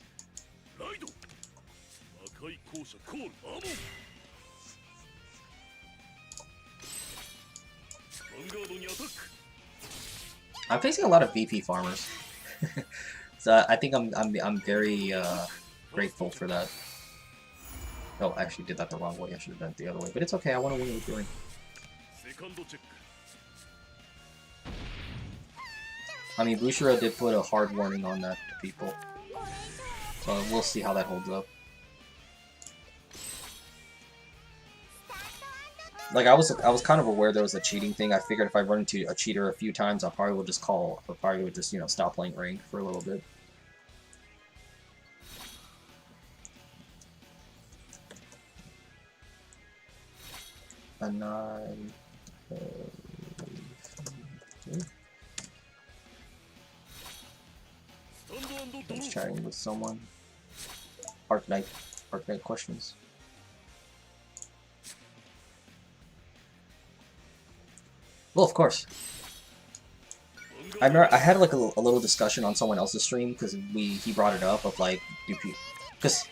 I'm facing a lot of VP farmers. So I think I'm very grateful for that. Oh, I actually did that the wrong way. I should have done it the other way, but it's okay. I want to win with doing. I mean, Bushiro did put a hard warning on that to people, so we'll see how that holds up. Like I was kind of aware there was a cheating thing. I figured if I run into a cheater a few times, I probably would just you know, stop playing rank for a little bit. A 9. I was chatting with someone. Arc Knight questions. Well, of course. I had like a little discussion on someone else's stream because he brought it up of like because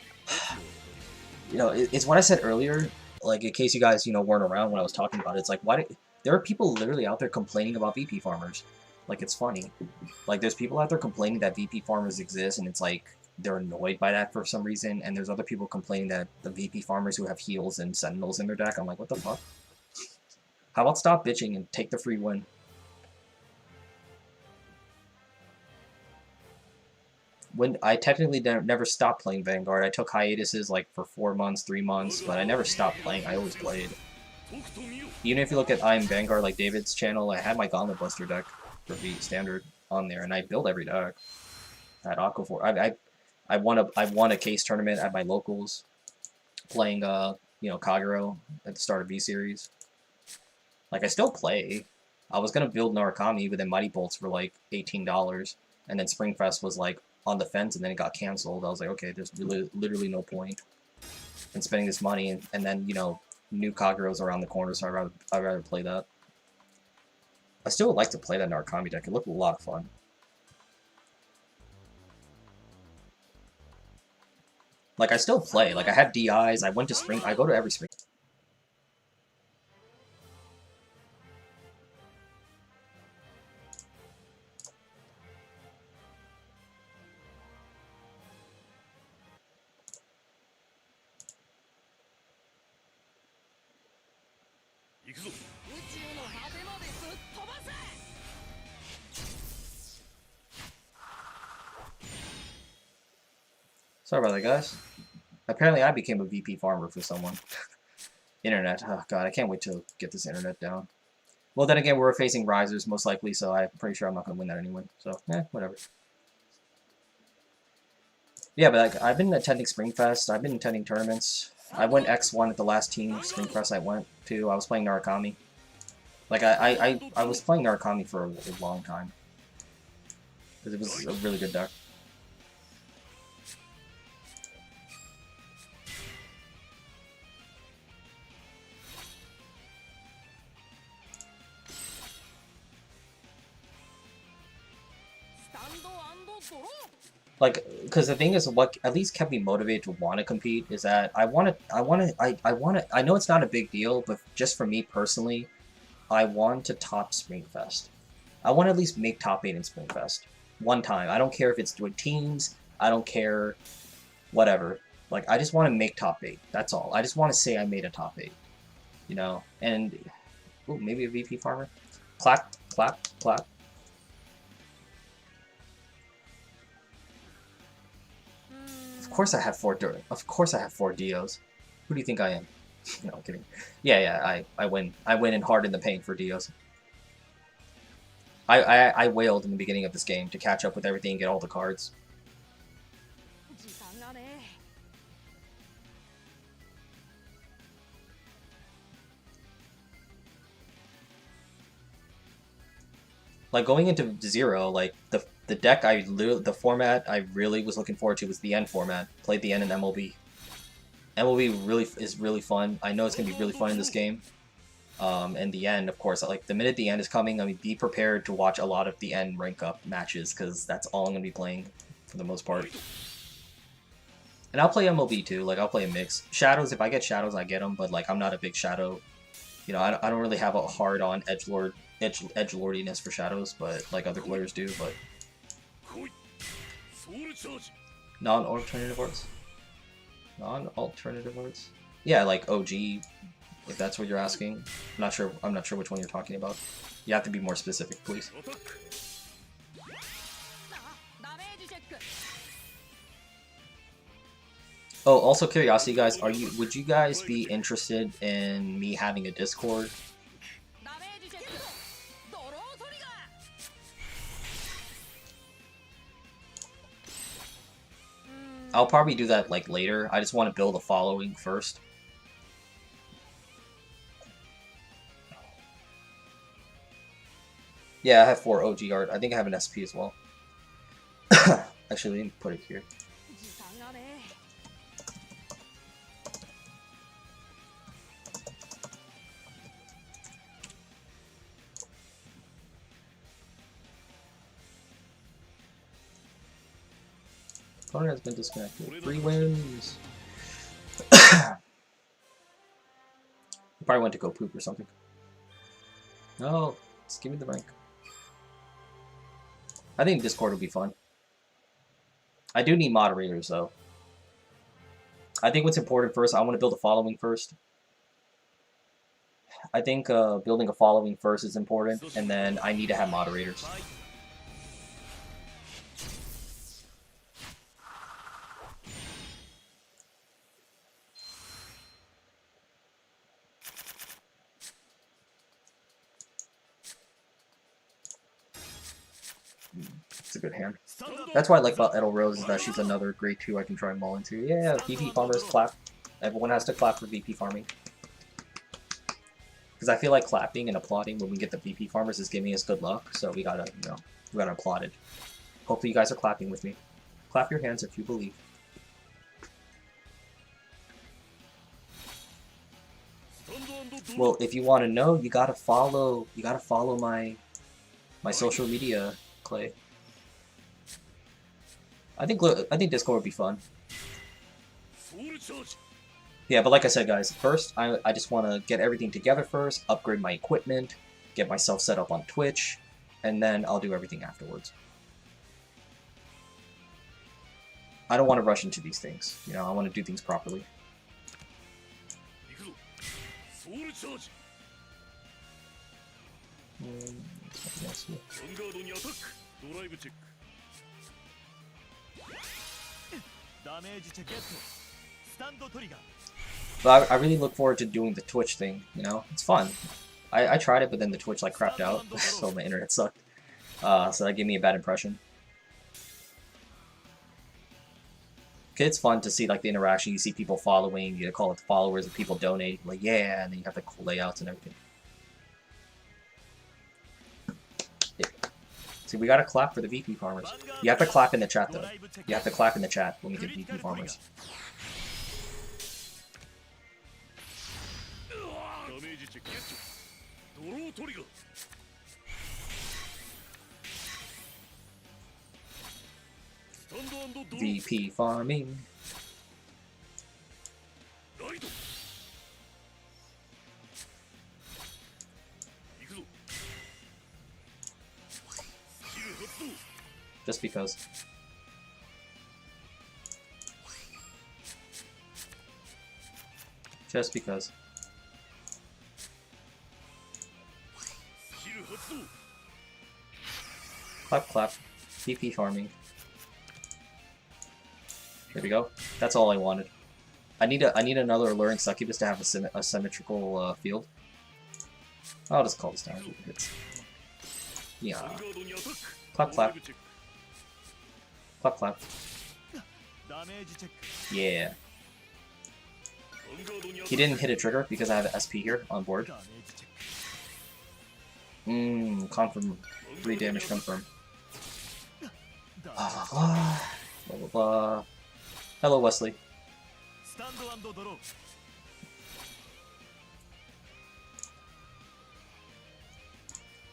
you know it's what I said earlier. Like in case you guys weren't around when I was talking about it, it's like there are people literally out there complaining about VP farmers. Like it's funny. Like there's people out there complaining that VP farmers exist, and it's like they're annoyed by that for some reason. And there's other people complaining that the VP farmers who have heals and sentinels in their deck. I'm like, what the fuck? How about stop bitching and take the free win? When I technically never stopped playing Vanguard. I took hiatuses like for 4 months, 3 months, but I never stopped playing. I always played. Even if you look at I Am Vanguard, like David's channel, I had my Gauntlet Buster deck for V standard on there, and I built every deck. I had Aquafor. I won a case tournament at my locals, playing Kagero at the start of V series. Like I still play. I was gonna build Narukami, but then Mighty Bolts were like $18, and then Springfest was like on the fence, and then it got canceled. I was like, okay, there's literally no point in spending this money, and then new Kagero's around the corner, so I'd rather play that. I still would like to play that Narukami deck. It looked a lot of fun. Like I still play. Like I had DIs. I went to spring. I go to every spring. Sorry about that, guys. Apparently I became a VP farmer for someone. Internet. Oh god, I can't wait to get this internet down. Well, then again, we're facing risers most likely, so I'm pretty sure I'm not going to win that anyway. So, whatever. Yeah, but like, I've been attending Springfest. I've been attending tournaments. I went X1 at the last team Springfest I went to. I was playing Narukami. Like, I was playing Narukami for a long time. Because it was a really good deck. Like, because the thing is, what at least kept me motivated to want to compete is that I know it's not a big deal, but just for me personally, I want to top Springfest. I want to at least make top 8 in Springfest. One time. I don't care if it's with teams, I don't care, whatever. Like, I just want to make top 8. That's all. I just want to say I made a top 8. You know? And, ooh, maybe a VP farmer? Clap, clap, clap. Of course I have 4 Dios. Who do you think I am? No, I'm kidding. Yeah, I win. I win in hard in the paint for Dios. I wailed in the beginning of this game to catch up with everything and get all the cards. Like going into Zero, like the deck the format I really was looking forward to was the N format. Played the N in MLB. MLB is really fun. I know it's gonna be really fun in this game. And the end, of course, like the minute the end is coming, I mean, be prepared to watch a lot of the end rank up matches because that's all I'm gonna be playing for the most part. And I'll play MLB too. Like I'll play a mix. Shadows, if I get shadows, I get them. But like I'm not a big shadow. You know, I don't really have a hard on edgelordiness for shadows, but like other players do. But non-alternative arts. Non-alternative arts. Yeah, like OG. If that's what you're asking. I'm not sure which one you're talking about. You have to be more specific, please. Oh, also curiosity, guys, would you guys be interested in me having a Discord? I'll probably do that like later. I just want to build a following first. Yeah, I have 4 OG art. I think I have an SP as well. Actually, let me put it here. Opponent has been disconnected. 3 wins. Probably went to go poop or something. No, just give me the rank. I think Discord would be fun. I do need moderators, though. I think what's important first, I want to build a following first. I think building a following first is important, and then I need to have moderators. It's a good hand. That's what I like about Edel Rose is that she's another grade 2 I can try and mull into. Yeah, VP farmers clap. Everyone has to clap for VP farming. Because I feel like clapping and applauding when we get the VP farmers is giving us good luck, so we gotta, you know, we gotta applaud it. Hopefully you guys are clapping with me. Clap your hands if you believe. Well, if you want to know, you gotta follow my social media, Clay. I think Discord would be fun. Yeah, but like I said, guys, first I just want to get everything together first, upgrade my equipment, get myself set up on Twitch, and then I'll do everything afterwards. I don't want to rush into these things. You know, I want to do things properly. But I really look forward to doing the Twitch thing, you know? It's fun. I tried it, but then the Twitch like crapped out, so my internet sucked. So that gave me a bad impression. Okay, it's fun to see like the interaction. You see people following, you call it the followers, and people donate, like yeah, and then you have the cool layouts and everything. Yeah. See, we gotta clap for the VP farmers. You have to clap in the chat though. You have to clap in the chat when we get VP farmers. VP farming. Just because. Just because. Clap, clap. VP farming. There we go. That's all I wanted. I need another alluring succubus to have a symmetrical field. I'll just call this down. Hits. Yeah. Clap clap. Clap clap. Yeah. He didn't hit a trigger because I have an SP here on board. Confirm. 3 damage confirm. Blah, blah, blah, blah. Hello, Wesley.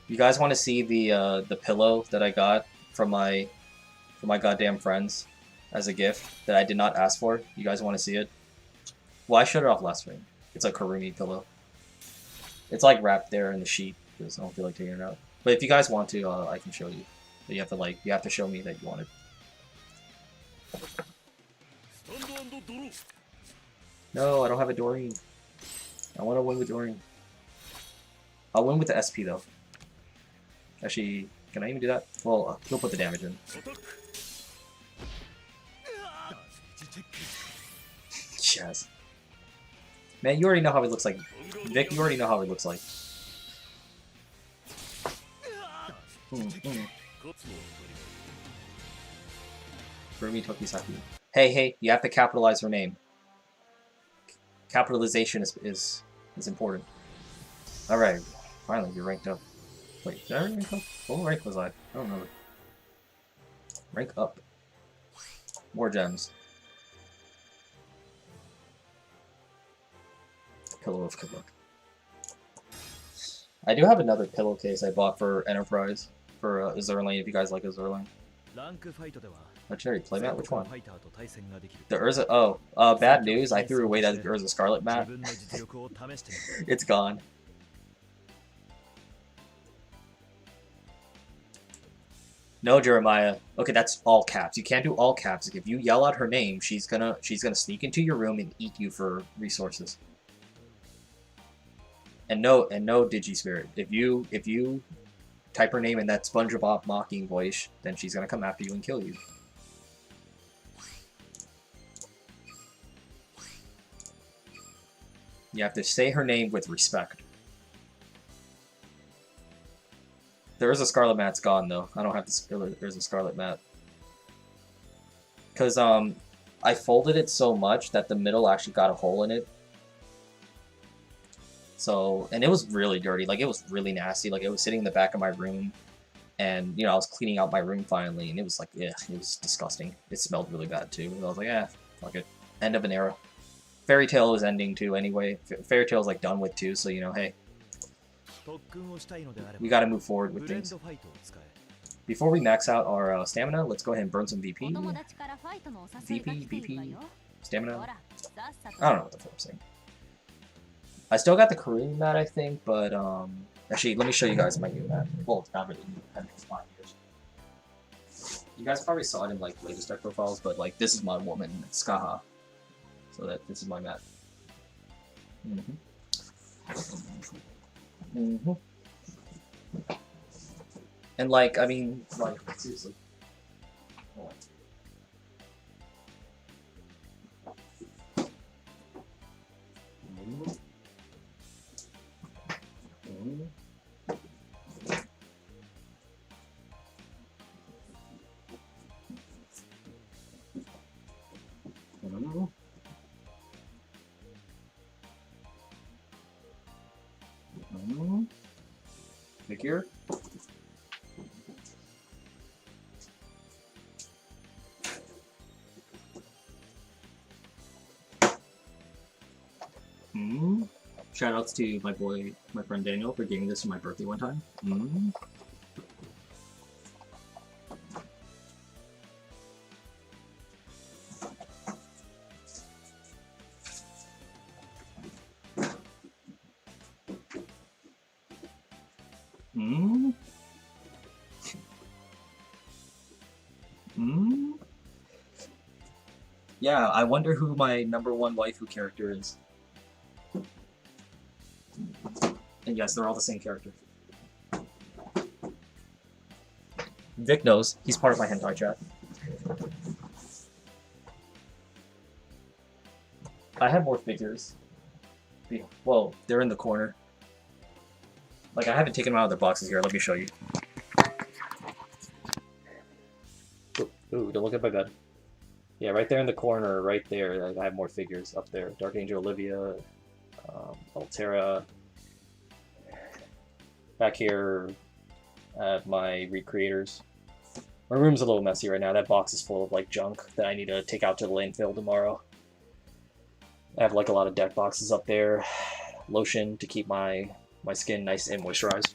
You guys want to see the pillow that I got from my goddamn friends as a gift that I did not ask for? You guys want to see it? Well, I showed it off last stream. It's a Karumi pillow. It's like wrapped there in the sheet because I don't feel like taking it out. But if you guys want to, I can show you. But you have to show me that you want it. No, I don't have a Doreen. I want to win with Doreen. I'll win with the SP though. Actually, can I even do that? Well, he'll put the damage in. Yes. Man, you already know how he looks like. Vic, you already know how he looks like. Furumi Tokisaki. Hey, you have to capitalize her name. Capitalization is important. Alright, finally you're ranked up. Wait, did I rank up? What rank was I? I don't remember. Rank up. More gems. Pillow of good luck. I do have another pillowcase I bought for Enterprise for Azurlane, if you guys like Azurlane. Legendary playmat? Which one? The Urza. Oh, bad news. I threw away that Urza Scarlet mat. It's gone. No, Jeremiah. Okay, that's all caps. You can't do all caps. If you yell out her name, she's gonna sneak into your room and eat you for resources. And no Digispirit. If you type her name in that SpongeBob mocking voice, then she's gonna come after you and kill you. You have to say her name with respect. There is a Scarlet Mat's gone though. I don't have to. There's a Scarlet Mat. Cause I folded it so much that the middle actually got a hole in it. So, and it was really dirty. Like, it was really nasty. Like, it was sitting in the back of my room. And, you know, I was cleaning out my room finally. And it was like, yeah, it was disgusting. It smelled really bad, too. And I was like, fuck it. End of an era. Fairy Tail is ending, too, anyway. Fairy Tail's, like, done with, too. So, you know, hey. We gotta move forward with things. Before we max out our stamina, let's go ahead and burn some VP. VP, stamina. I don't know what the fuck I'm saying. I still got the Karumi mat, I think, but, actually, let me show you guys my new mat. Well, it's not really new, I think it's 5 years. You guys probably saw it in, like, latest deck profiles, but, like, this is my woman, Skaha. So this is my mat. And, like, I mean, like, seriously. Hold on. Figure. Shoutouts to my friend Daniel for giving this for my birthday one time. Yeah, I wonder who my #1 waifu character is. And yes, they're all the same character. Vic knows. He's part of my hentai chat. I have more figures. Well, they're in the corner. Like, I haven't taken them out of their boxes here. Let me show you. Ooh, don't look at my bed. Yeah, right there in the corner, right there. Like, I have more figures up there. Dark Angel Olivia, Altera. Back here, I have my recreators. My room's a little messy right now. That box is full of like junk that I need to take out to the landfill tomorrow. I have like a lot of deck boxes up there. Lotion to keep my skin nice and moisturized.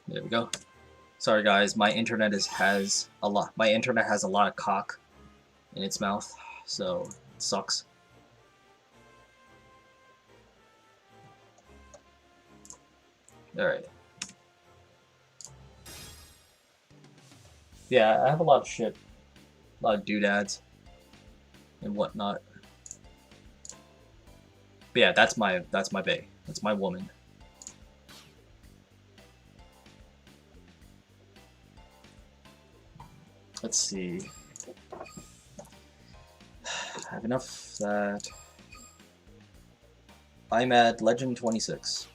There we go. Sorry guys, my internet has a lot. My internet has a lot of cock in its mouth, so it sucks. All right. Yeah, I have a lot of shit, a lot of doodads and whatnot. But yeah, that's my bae. That's my woman. Let's see. I have enough that I'm at Legend 26.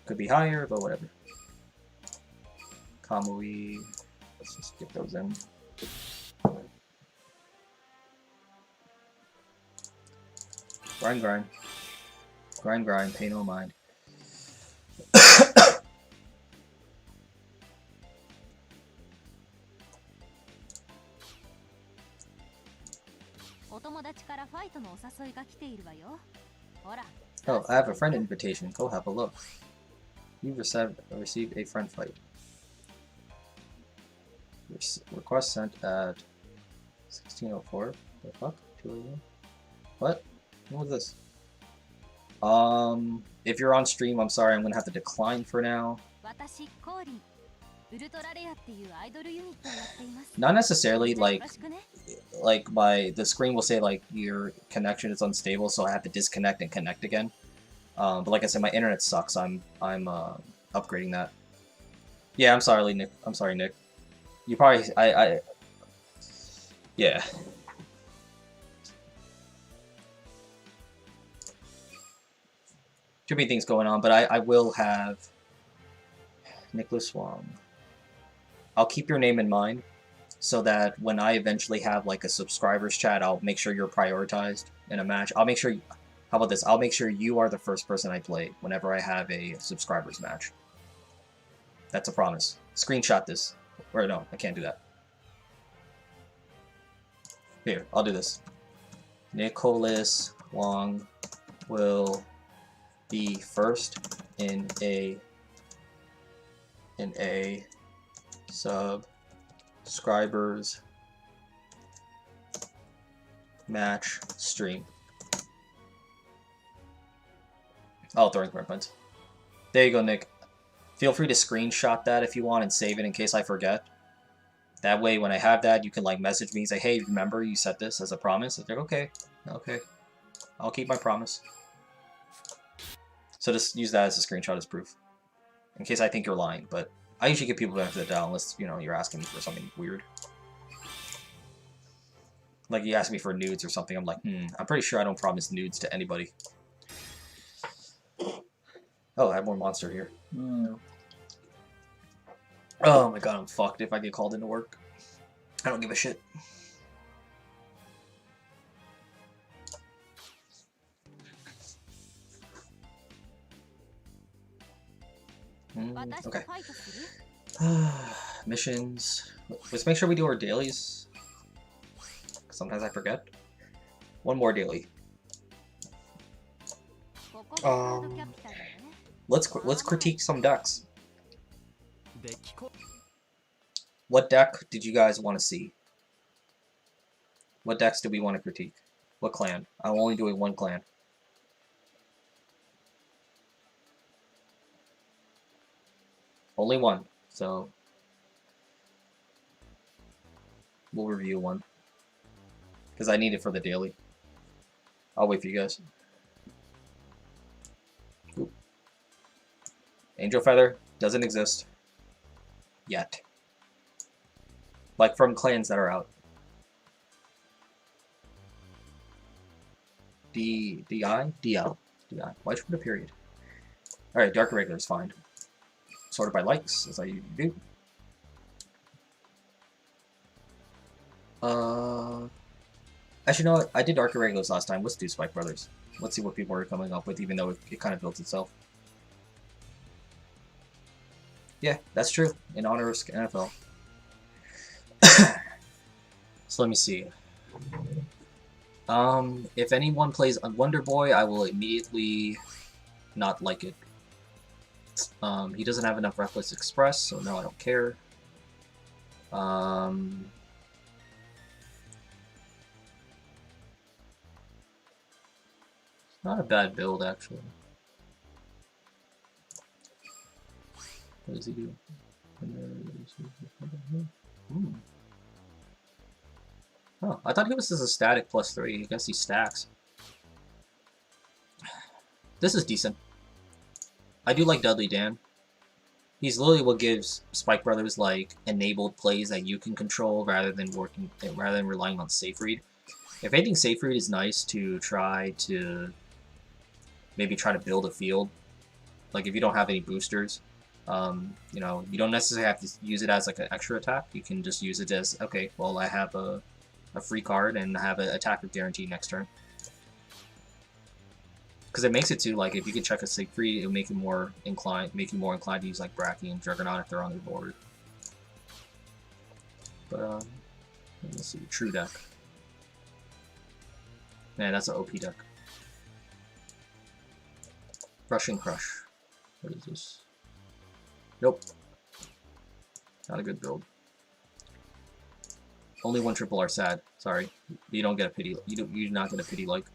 Could be higher, but whatever. Kamui. Let's just get those in. Grind, grind. Grind, grind. Pay no mind. Oh, I have a friend invitation. Go have a look. You've received a friend fight. Request sent at 16:04. The fuck? 2 a.m. What? What was this? If you're on stream, I'm sorry. I'm gonna have to decline for now. Not necessarily like the screen will say like your connection is unstable, so I have to disconnect and connect again. But like I said, my internet sucks. I'm upgrading that. Yeah, I'm sorry, Nick. I'm sorry, Nick. You probably yeah. Too many things going on, but I will have Nicholas Wong. I'll keep your name in mind so that when I eventually have like a subscribers chat, I'll make sure you're prioritized in a match. I'll make sure. How about this? I'll make sure you are the first person I play whenever I have a subscribers match. That's a promise. Screenshot this. Or no, I can't do that. Here, I'll do this. Nicholas Wong will be first in a subscribers match stream. Oh, throwing points. There you go, Nick. Feel free to screenshot that if you want and save it in case I forget. That way, when I have that, you can like message me and say, "Hey, remember you said this as a promise?" It's like, okay, I'll keep my promise. So just use that as a screenshot as proof, in case I think you're lying. But I usually give people benefit of the doubt unless you're asking me for something weird. Like you ask me for nudes or something, I'm like, I'm pretty sure I don't promise nudes to anybody. Oh, I have more monster here. Oh my god, I'm fucked if I get called into work. I don't give a shit. Okay. Missions. Let's make sure we do our dailies. Sometimes I forget. One more daily. Let's critique some decks. What deck did you guys want to see? What decks do we want to critique? What clan? I'm only doing one clan. Only one, so we'll review one. Because I need it for the daily. I'll wait for you guys. Oop. Angel Feather doesn't exist. Yet. Like from clans that are out. D-I? D-L. D-I. Why should I put a period? Alright, Dark Irregulars, fine. Sorted by likes, as I usually do. Actually, you know what? I did Dark Irregulars last time. Let's do Spike Brothers. Let's see what people are coming up with, even though it kind of built itself. Yeah, that's true. In honor of NFL. So let me see. If anyone plays Wonder Boy, I will immediately not like it. He doesn't have enough Reckless Express, so no, I don't care. Not a bad build, actually. What does he do? Oh, I thought he was just a static +3. I guess he stacks. This is decent. I do like Dudley Dan. He's literally what gives Spike Brothers like enabled plays that you can control rather than relying on safe read. If anything, safe read is nice to try to maybe try to build a field. Like if you don't have any boosters, you know, you don't necessarily have to use it as like an extra attack. You can just use it as, okay, well, I have a free card and have an attacker guarantee next turn. Because it makes it too, like, if you can check a safe read, it'll make you more inclined to use like Bracky and Juggernaut if they're on the board. But let's see, True deck. Man, that's an OP deck. Rushing Crush. What is this? Nope. Not a good build. Only one triple are sad. Sorry, you don't get a pity. You do not get a pity like.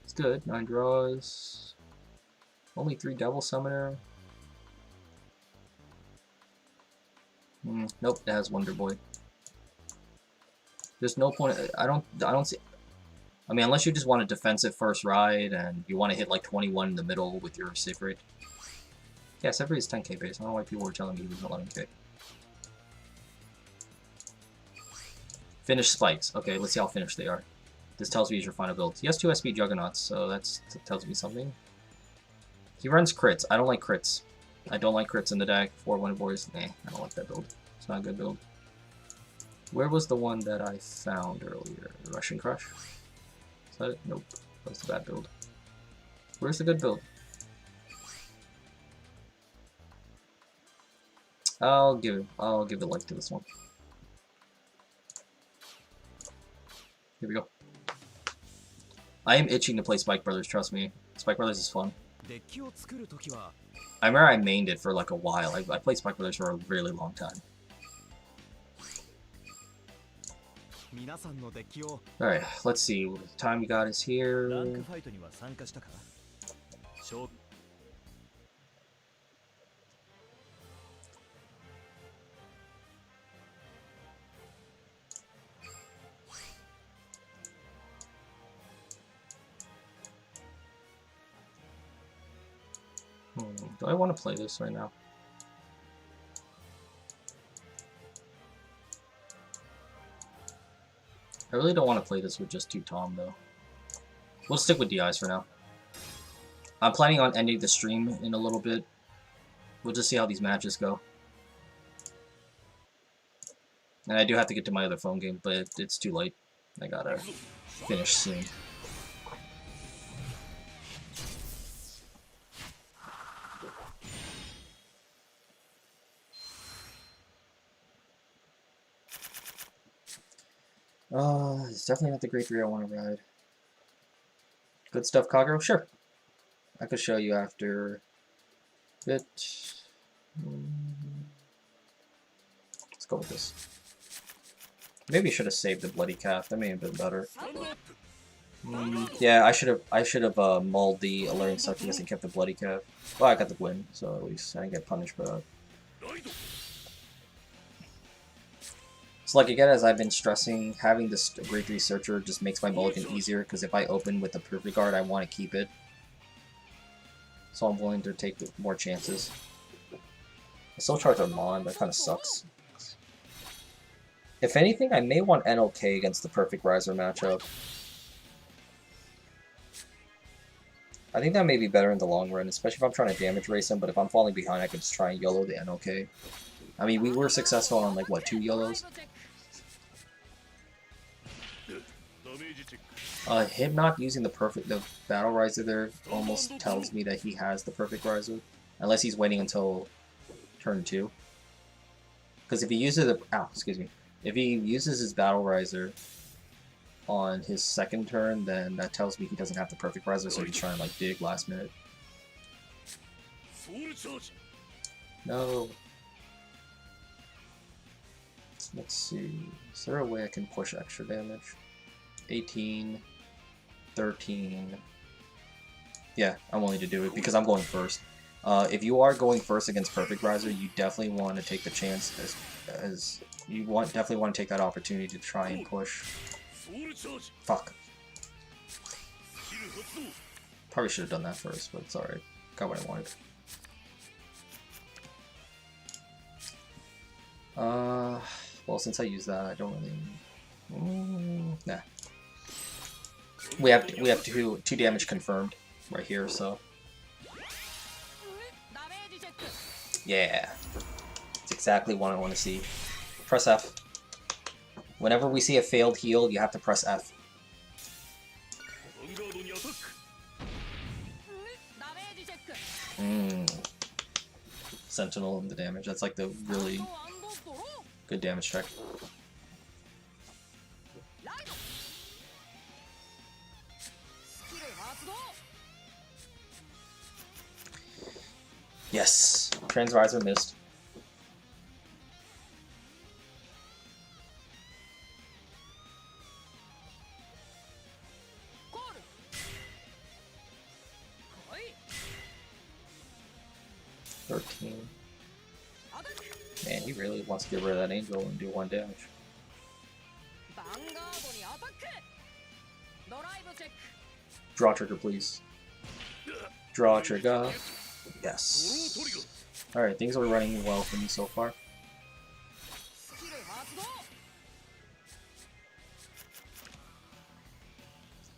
It's good. 9 draws. Only 3 Devil Summoner. Nope, it has Wonder Boy. There's no point. I don't see. I mean, unless you just want a defensive first ride and you want to hit like 21 in the middle with your safe rate. Yeah, safe rate is 10k base. I don't know why people were telling me he was 11k. Finish spikes. Okay, let's see how finished they are. This tells me he's your final build. He has 2 SP Juggernauts, so that tells me something. He runs crits. I don't like crits. I don't like crits in the deck. 4 Wonder Boys. Nah, I don't like that build. It's not a good build. Where was the one that I found earlier? Rushing Crush? Is that it? Nope. That's the bad build. Where's the good build? I'll give the like to this one. Here we go. I am itching to play Spike Brothers, trust me. Spike Brothers is fun. I remember I mained it for like a while. I played Spike Brothers for a really long time. Alright, let's see. What time we got is here. Do I want to play this right now? I really don't want to play this with just 2 Tom, though. We'll stick with DIs for now. I'm planning on ending the stream in a little bit. We'll just see how these matches go. And I do have to get to my other phone game, but it's too late. I gotta finish soon. It's definitely not the Great 3 I want to ride. Good stuff, Kagero? Sure. I could show you after a bit. Let's go with this. Maybe I should have saved the Bloody Calf. That may have been better. Yeah, I should have mauled the Alluring Succubus and kept the Bloody Calf. Well, I got the win, so at least I didn't get punished for that. So like again, as I've been stressing, having this grade 3 searcher just makes my mulligan easier, because if I open with the perfect guard, I want to keep it. So I'm willing to take more chances. I still charge Armand, that kind of sucks. If anything, I may want NOK against the perfect riser matchup. I think that may be better in the long run, especially if I'm trying to damage race him, but if I'm falling behind, I can just try and YOLO the NOK. I mean, we were successful on, like, what, 2 YOLOs? Him not using the battle riser there almost tells me that he has the perfect riser. Unless he's waiting until turn 2. Because if he uses if he uses his battle riser on his second turn, then that tells me he doesn't have the perfect riser, so he's trying to like dig last minute. No. Let's see. Is there a way I can push extra damage? 18, 13. Yeah, I'm willing to do it because I'm going first. If you are going first against perfect riser, you definitely want to take the chance as you definitely want to take that opportunity to try and push. Fuck. Probably should have done that first, but it's alright. Got what I wanted. Well, since I used that, I don't really. Nah. We have two damage confirmed right here, so. Yeah. It's exactly what I want to see. Press F. Whenever we see a failed heal, you have to press F. Sentinel and the damage. That's like the really good damage check. Yes. Transvisor missed. Man, he really wants to get rid of that angel and do 1 damage. Draw trigger, please. Draw trigger. Yes. Alright, things are running well for me so far.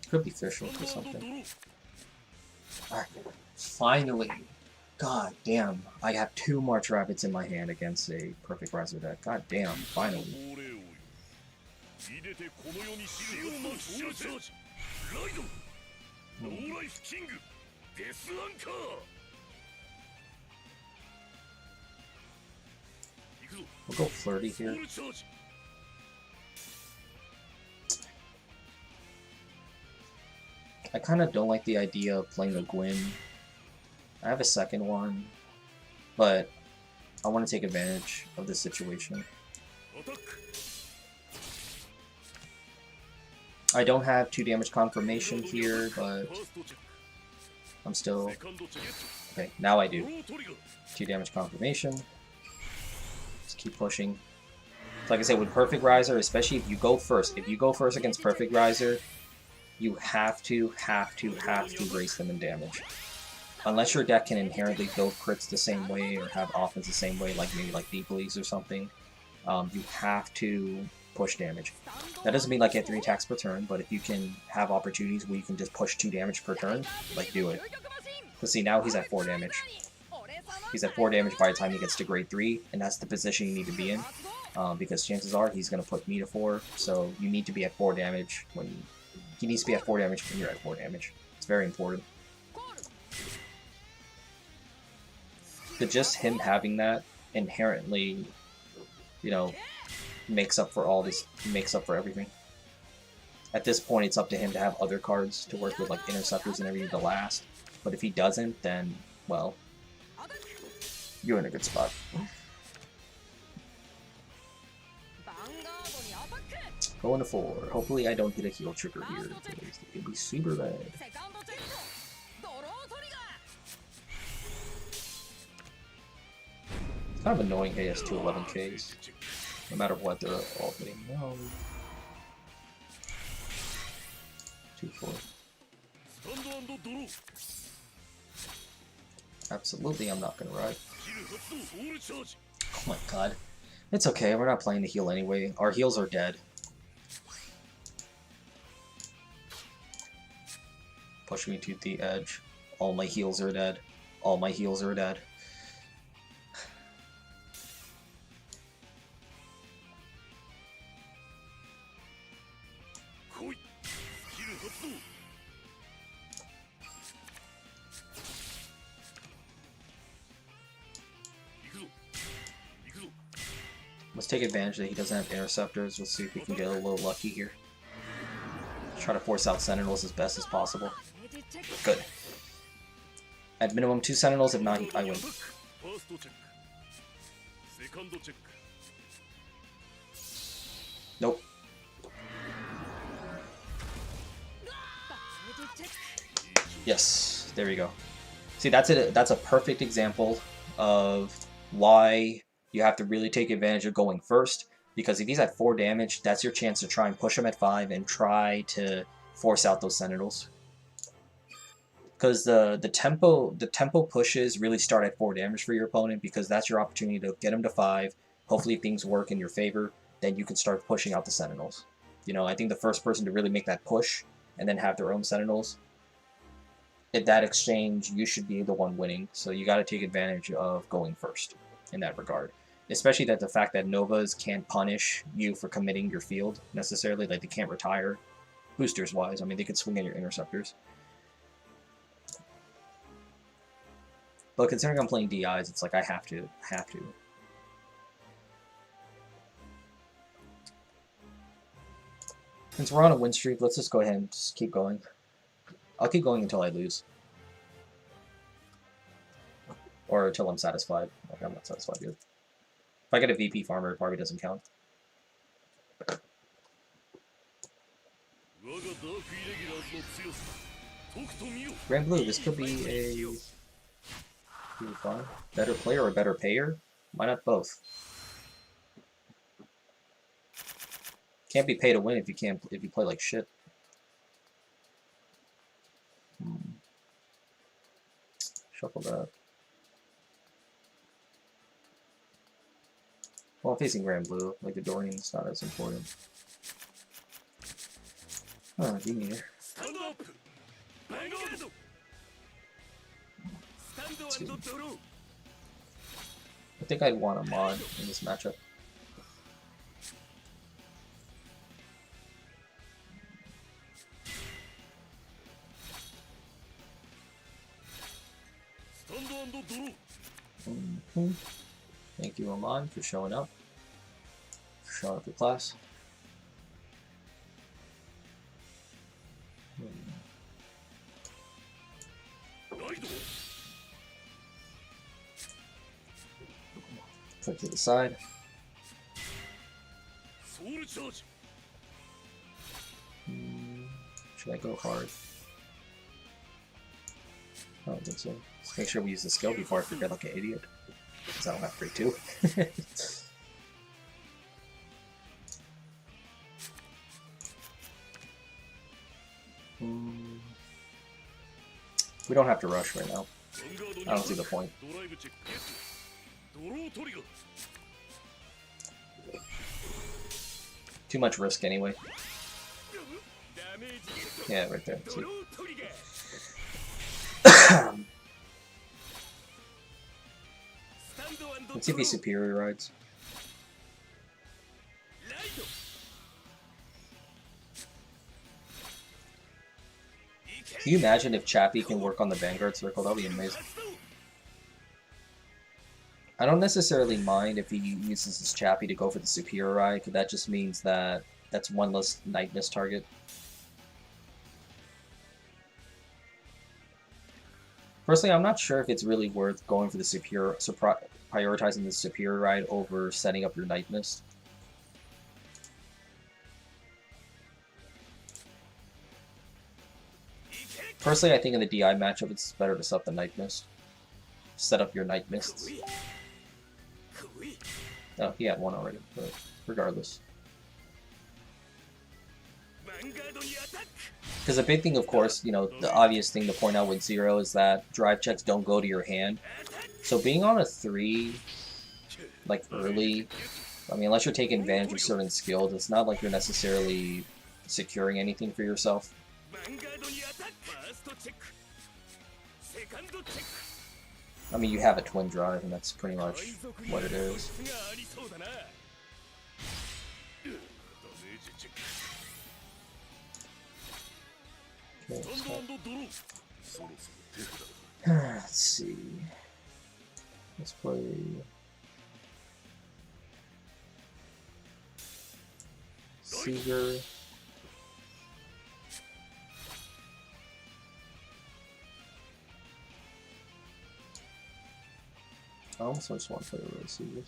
Could be fish hook or something. Alright, finally. God damn, I have 2 March Rabbits in my hand against a perfect riser deck. God damn, finally. We'll go flirty here. I kind of don't like the idea of playing the Gwyn. I have a second one, but I want to take advantage of this situation. I don't have 2 damage confirmation here, but I'm still... Okay, now I do. 2 damage confirmation. Just keep pushing. Like I said, with Perfect Riser, especially if you go first against Perfect Riser, you have to race them in damage. Unless your deck can inherently build crits the same way or have offense the same way, like maybe like Deep Leagues or something, you have to push damage. That doesn't mean like get 3 attacks per turn, but if you can have opportunities where you can just push 2 damage per turn, like do it. Because see, now he's at 4 damage. He's at 4 damage by the time he gets to grade 3, and that's the position you need to be in. Because chances are he's going to put me to 4, so you need to be at 4 damage when... He needs to be at 4 damage when you're at 4 damage. It's very important. But just him having that inherently, you know, makes up for all this, makes up for everything. At this point, it's up to him to have other cards to work with, like interceptors and everything to last. But if he doesn't, then, well, you're in a good spot. Going to 4. Hopefully I don't get a heal trigger here, because it could be super bad. It's kind of annoying he has 2 11Ks. No matter what, they're all hitting. No. 2-4. Absolutely, I'm not gonna ride. Oh my god. It's okay, we're not playing the heal anyway. Our heals are dead. Push me to the edge. All my heals are dead. All my heals are dead. Let's take advantage that he doesn't have interceptors. Let's see if we can get a little lucky here. Try to force out Sentinels as best as possible. Good. At minimum 2 Sentinels, if not, I win. Nope. Yes, there we go. See, that's a perfect example of why you have to really take advantage of going first, because if he's at 4 damage, that's your chance to try and push him at 5 and try to force out those Sentinels. Because the tempo pushes really start at 4 damage for your opponent, because that's your opportunity to get him to 5. Hopefully things work in your favor, then you can start pushing out the Sentinels. You know, I think the first person to really make that push and then have their own Sentinels, in that exchange, you should be the one winning. So you got to take advantage of going first in that regard. Especially that the fact that Novas can't punish you for committing your field necessarily, like they can't retire boosters wise. I mean, they could swing at your interceptors. But considering I'm playing DIs, it's like I have to. Since we're on a win streak, let's just go ahead and just keep going. I'll keep going until I lose. Or until I'm satisfied. Okay, I'm not satisfied yet. If I get a VP farmer, it probably doesn't count. Granblue, this could be a fun. Better player or better payer? Why not both? Can't be pay to win if you play like shit. Shuffle that. Well, I'm facing Granblue, like the Dorian's not as important. Oh, give me here. I think I'd want a mod in this matchup. Thank you, Amon, for showing up. Showing up for class. Put to the side. Should I go hard? I don't think so. Let's make sure we use the skill before I forget like an idiot. Because I don't have free too. We don't have to rush right now. I don't see the point. Too much risk anyway. Yeah, right there. See? Let's see if he superior rides. Can you imagine if Chappie can work on the Vanguard circle? That would be amazing. I don't necessarily mind if he uses his Chappie to go for the superior ride, because that just means that that's one less night miss target. Personally, I'm not sure if it's really worth going for the superior, prioritizing the superior ride over setting up your night mist. Personally, I think in the DI matchup, it's better to set up the night mist. Set up your night mists. Oh, he had one already, but regardless. Because the big thing, of course, you know, the obvious thing to point out with Zero is that drive checks don't go to your hand. So being on a 3, like, early, I mean, unless you're taking advantage of certain skills, it's not like you're necessarily securing anything for yourself. I mean, you have a twin drive, and that's pretty much what it is. Okay, let's see. Let's play... Seeger. I also just want to play the Seegers.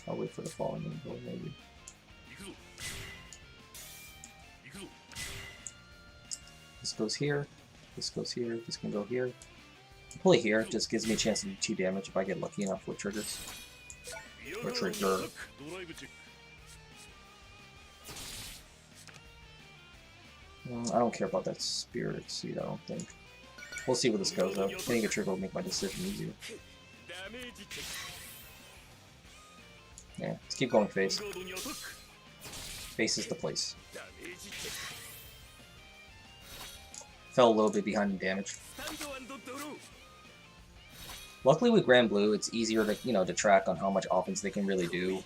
I'll wait for the Fallen Angel, maybe. This goes here, this goes here, this can go here. Pull it here, just gives me a chance to do 2 damage if I get lucky enough with triggers. Or trigger. I don't care about that Spirit Seed, I don't think. We'll see where this goes though. Getting a trigger will make my decision easier. Yeah, let's keep going face. Face is the place. Fell a little bit behind in damage. Luckily with Granblue, it's easier to, you know, to track on how much offense they can really do.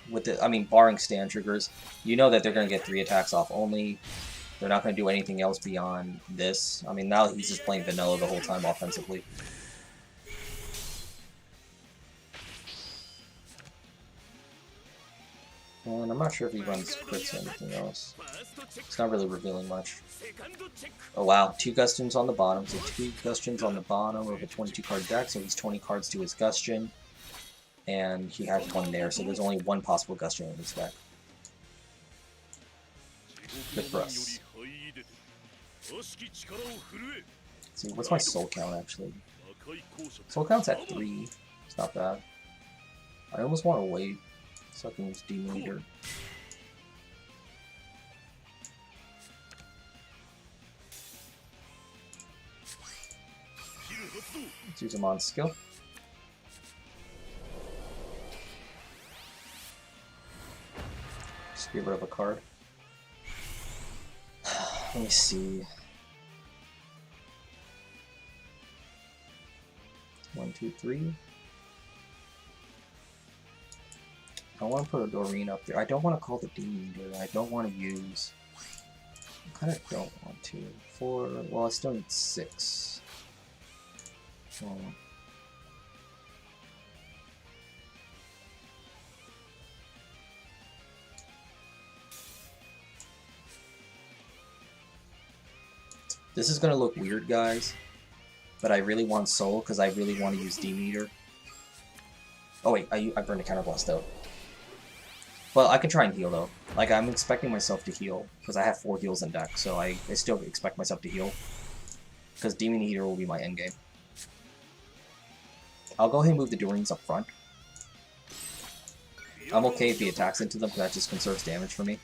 With the, I mean, barring stand triggers, you know that they're going to get 3 attacks off only. They're not going to do anything else beyond this. I mean, now he's just playing vanilla the whole time offensively. And I'm not sure if he runs crits or anything else. It's not really revealing much. Oh wow, 2 Gustions on the bottom. So 2 Gustions on the bottom of a 22 card deck, so he's 20 cards to his Gustion. And he has 1 there, so there's only 1 possible Gustion in his deck. Good for us. Let's see, what's my soul count actually? Soul count's at 3. It's not bad. I almost want to wait so I can use Demon Eater. Let's use him on skill. Just get rid of a card. Let me see. 1, 2, 3. I want to put a Doreen up there. I don't want to call the Demon Eater. I don't want to use... I kind of don't want to. 4... Well, I still need 6. Oh. This is going to look weird, guys. But I really want Soul, because I really want to use Demon Eater. Oh wait, I burned a Counterblast though. Well, I can try and heal though. Like, I'm expecting myself to heal, because I have 4 heals in deck, so I still expect myself to heal. Because Demon Eater will be my endgame. I'll go ahead and move the Doreens up front. I'm okay if he attacks into them, because that just conserves damage for me.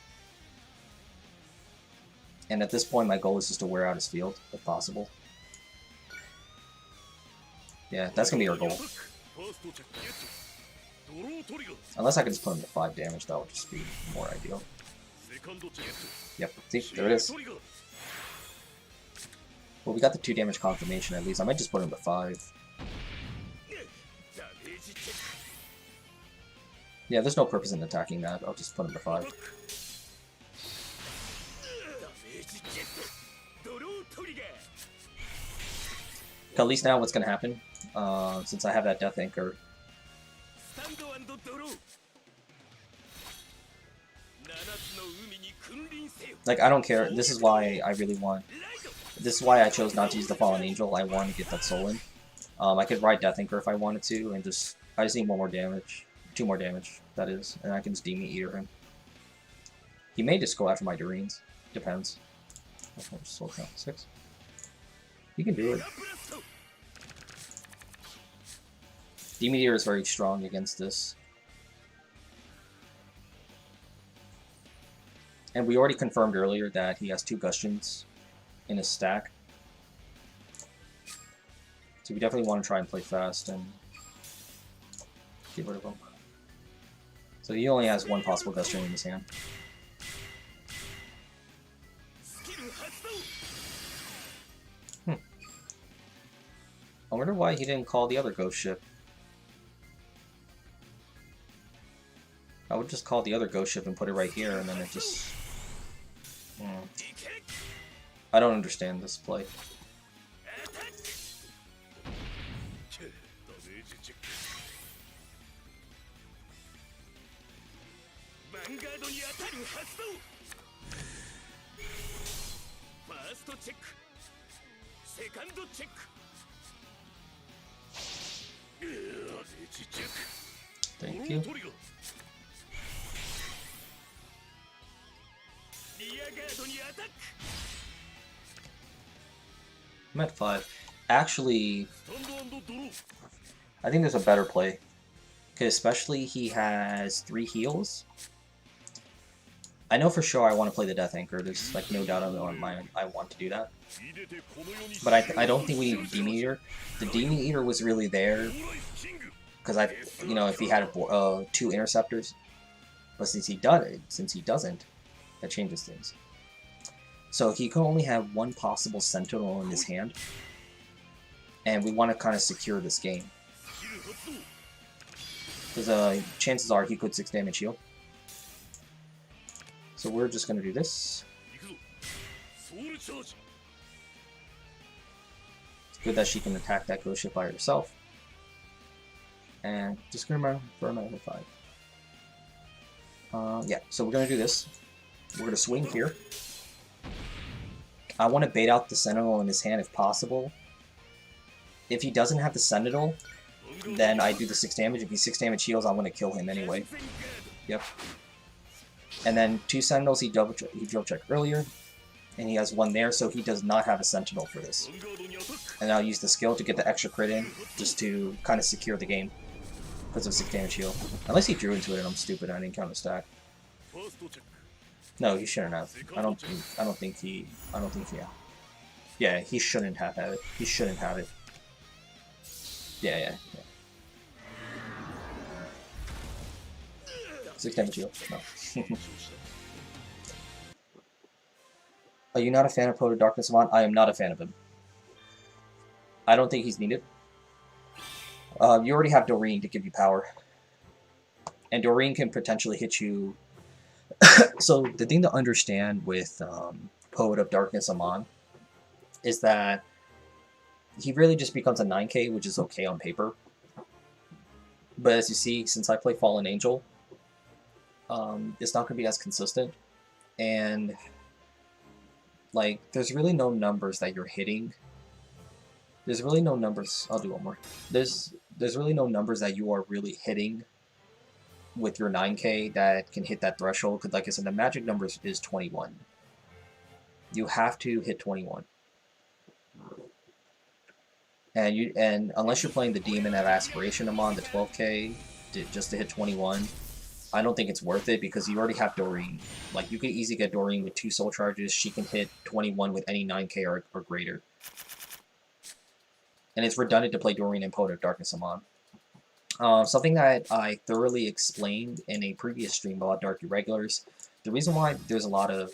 And at this point, my goal is just to wear out his field, if possible. Yeah, that's going to be our goal. Unless I can just put him to 5 damage, that would just be more ideal. Yep, see, there it is. Well, we got the 2 damage confirmation at least. I might just put him to 5. Yeah, there's no purpose in attacking that. I'll just put him to 5. At least now what's going to happen, since I have that Death Anchor, like, I don't care. This is why I really want, this is why I chose not to use the Fallen Angel. I want to get that soul in. I could ride Death Anchor if I wanted to, and just, I just need 1 more damage. 2 more damage, that is, and I can just Demon Eater him. He may just go after my Doreens. Depends. Soul count 6. You can do it. Demon Eater is very strong against this. And we already confirmed earlier that he has 2 Gustians in his stack. So we definitely want to try and play fast and get rid of him. So he only has 1 possible Gustian in his hand. I wonder why he didn't call the other ghost ship. I would just call the other ghost ship and put it right here, and then it just... I don't understand this play. Vanguardに当たる発動。ファーストチェック。セカンドチェック。Thank you. I'm at 5. Actually, I think there's a better play. Okay, especially he has 3 heals. I know for sure I want to play the Death Anchor. There's like no doubt on my mind I want to do that. But I don't think we need Demon Eater. The Demon Eater was really there because if he had 2 interceptors, but since he doesn't, that changes things. So he can only have 1 possible Sentinel in his hand, and we want to kind of secure this game because chances are he could 6 damage heal. So we're just going to do this. It's good that she can attack that ghost ship by herself. And just going to burn my 5. Yeah, so we're going to do this. We're going to swing here. I want to bait out the Sentinel in his hand if possible. If he doesn't have the Sentinel, then I do the 6 damage. If he 6 damage heals, I'm going to kill him anyway. Yep. And then 2 Sentinels he double checked earlier, and he has 1 there, so he does not have a Sentinel for this. And I'll use the skill to get the extra crit in, just to kind of secure the game because of 6 damage heal. Unless he drew into it and I'm stupid and I didn't count the stack. No, he shouldn't have. I don't think he. Yeah, he shouldn't have had it. He shouldn't have it. Yeah. 6 damage heal. No. Are you not a fan of Proto Darkness Savant? I am not a fan of him. I don't think he's needed. You already have Doreen to give you power. And Doreen can potentially hit you. So the thing to understand with Poet of Darkness Amon is that he really just becomes a 9k, which is okay on paper. But as you see, since I play Fallen Angel, it's not going to be as consistent. And like, there's really no numbers that you're hitting. There's really no numbers. I'll do one more. There's really no numbers that you are really hitting with your 9k that can hit that threshold. Because like I said, the magic number is 21. You have to hit 21. And unless you're playing the Demon of Aspiration Amon, the 12k, just to hit 21, I don't think it's worth it because you already have Doreen. Like, you could easily get Doreen with 2 soul charges. She can hit 21 with any 9k or greater. And it's redundant to play Doreen and Poet of Darkness Amon. Something that I thoroughly explained in a previous stream about Dark Irregulars. The reason why there's a lot of,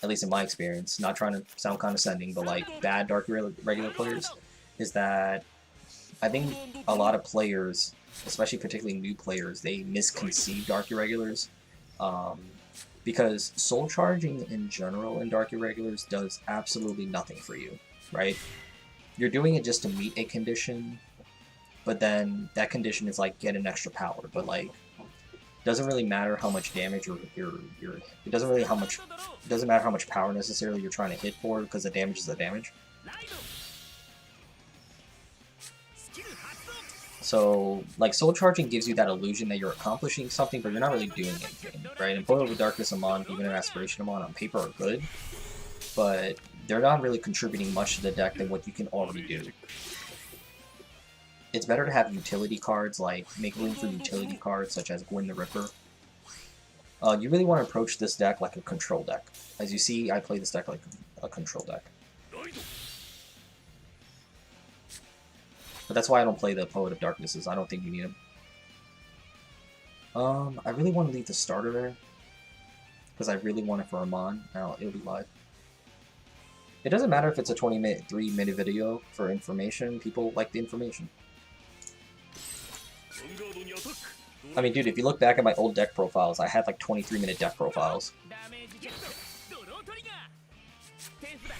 at least in my experience, not trying to sound condescending, but like bad Dark Irregular players, is that I think a lot of players, especially particularly new players, they misconceive Dark Irregulars. Because soul charging in general in Dark Irregulars does absolutely nothing for you, right? You're doing it just to meet a condition, but then that condition is like get an extra power, but like doesn't really matter how much damage it doesn't matter how much power necessarily you're trying to hit for, because the damage is the damage. So, like, soul charging gives you that illusion that you're accomplishing something, but you're not really doing anything, right? And Poet of Darkness Amon, even an Aspiration Amon on paper are good, but they're not really contributing much to the deck than what you can already do. it's better to have utility cards, like make room for utility cards such as Gwyn the Ripper. You really want to approach this deck like a control deck. As you see, I play this deck like a control deck. But that's why I don't play the Poet of Darknesses. I don't think you need them. I really want to leave the starter there. Because I really want it for Amon. Now, it'll be live. It doesn't matter if it's a 23-minute video for information. People like the information. I mean, dude, if you look back at my old deck profiles, I had like 23-minute deck profiles.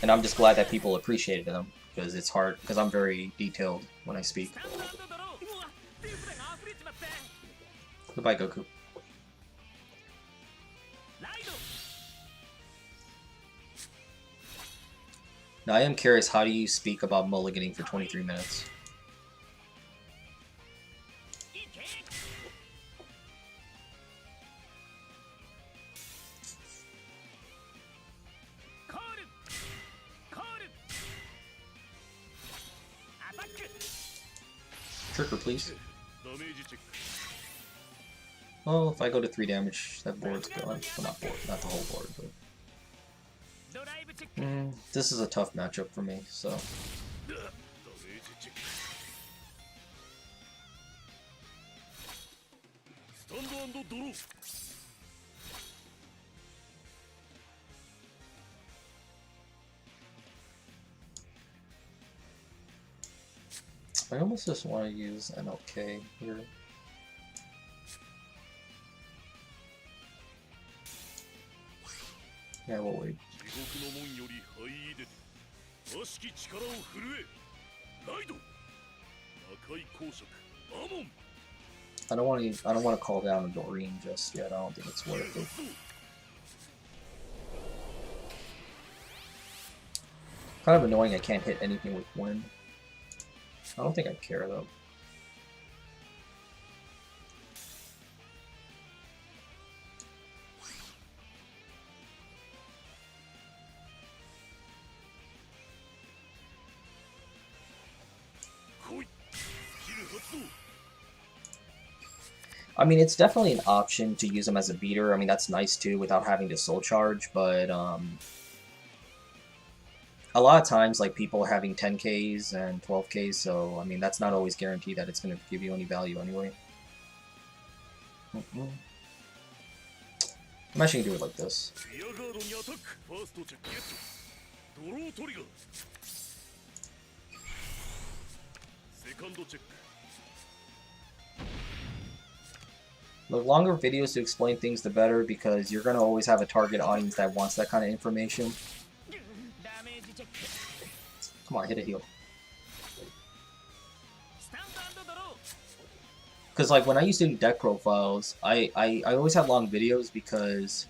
And I'm just glad that people appreciated them. Because it's hard, because I'm very detailed when I speak. Goodbye, Goku. Now, I am curious, how do you speak about mulliganing for 23 minutes? Trigger, please. Well, if I go to 3 damage, that board's gone. Well, not board, not the whole board, but... this is a tough matchup for me, so... I almost just want to use MLK here. Yeah, we'll wait. I don't want to call down a Doreen just yet. I don't think it's worth it. Kind of annoying I can't hit anything with Wind. I don't think I care though. I mean, it's definitely an option to use them as a beater. I mean, that's nice too without having to soul charge, but a lot of times, like, people are having 10Ks and 12Ks, so, I mean, that's not always guaranteed that it's going to give you any value anyway. I'm actually going to do it like this. The longer videos to explain things, the better, because you're going to always have a target audience that wants that kind of information. Come on, hit a heal. Because, like, when I used to do deck profiles, I always had long videos because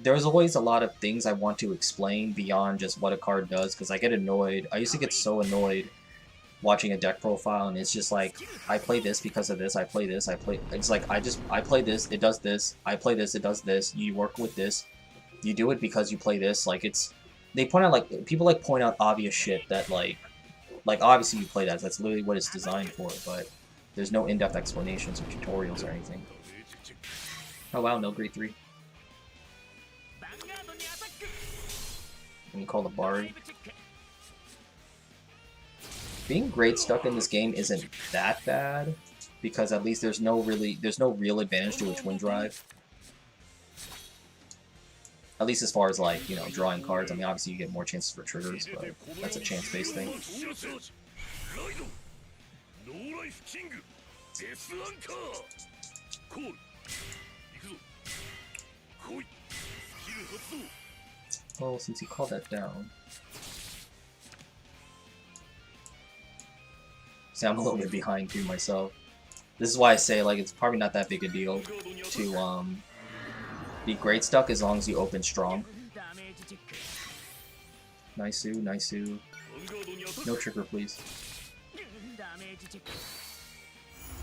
there's always a lot of things I want to explain beyond just what a card does, because I get annoyed. I used to get so annoyed watching a deck profile, and it's just like, I play this because of this, I play this, it's like, I play this, it does this, I play this, it does this, you work with this, you do it because you play this, like, it's, they point out, like, people, like, point out obvious shit that, like, obviously you play that, that's literally what it's designed for, but there's no in-depth explanations or tutorials or anything. Oh wow, no grade 3. And you call the Bari. Being grade stuck in this game isn't that bad, because at least there's no real advantage to a twin drive. At least as far as, like, you know, drawing cards. I mean, obviously you get more chances for triggers, but that's a chance-based thing. Well, since he called that down... See, I'm a little bit behind too myself. This is why I say, like, it's probably not that big a deal to be grade stuck as long as you open strong. Nice-oo, nice-oo. No trigger, please.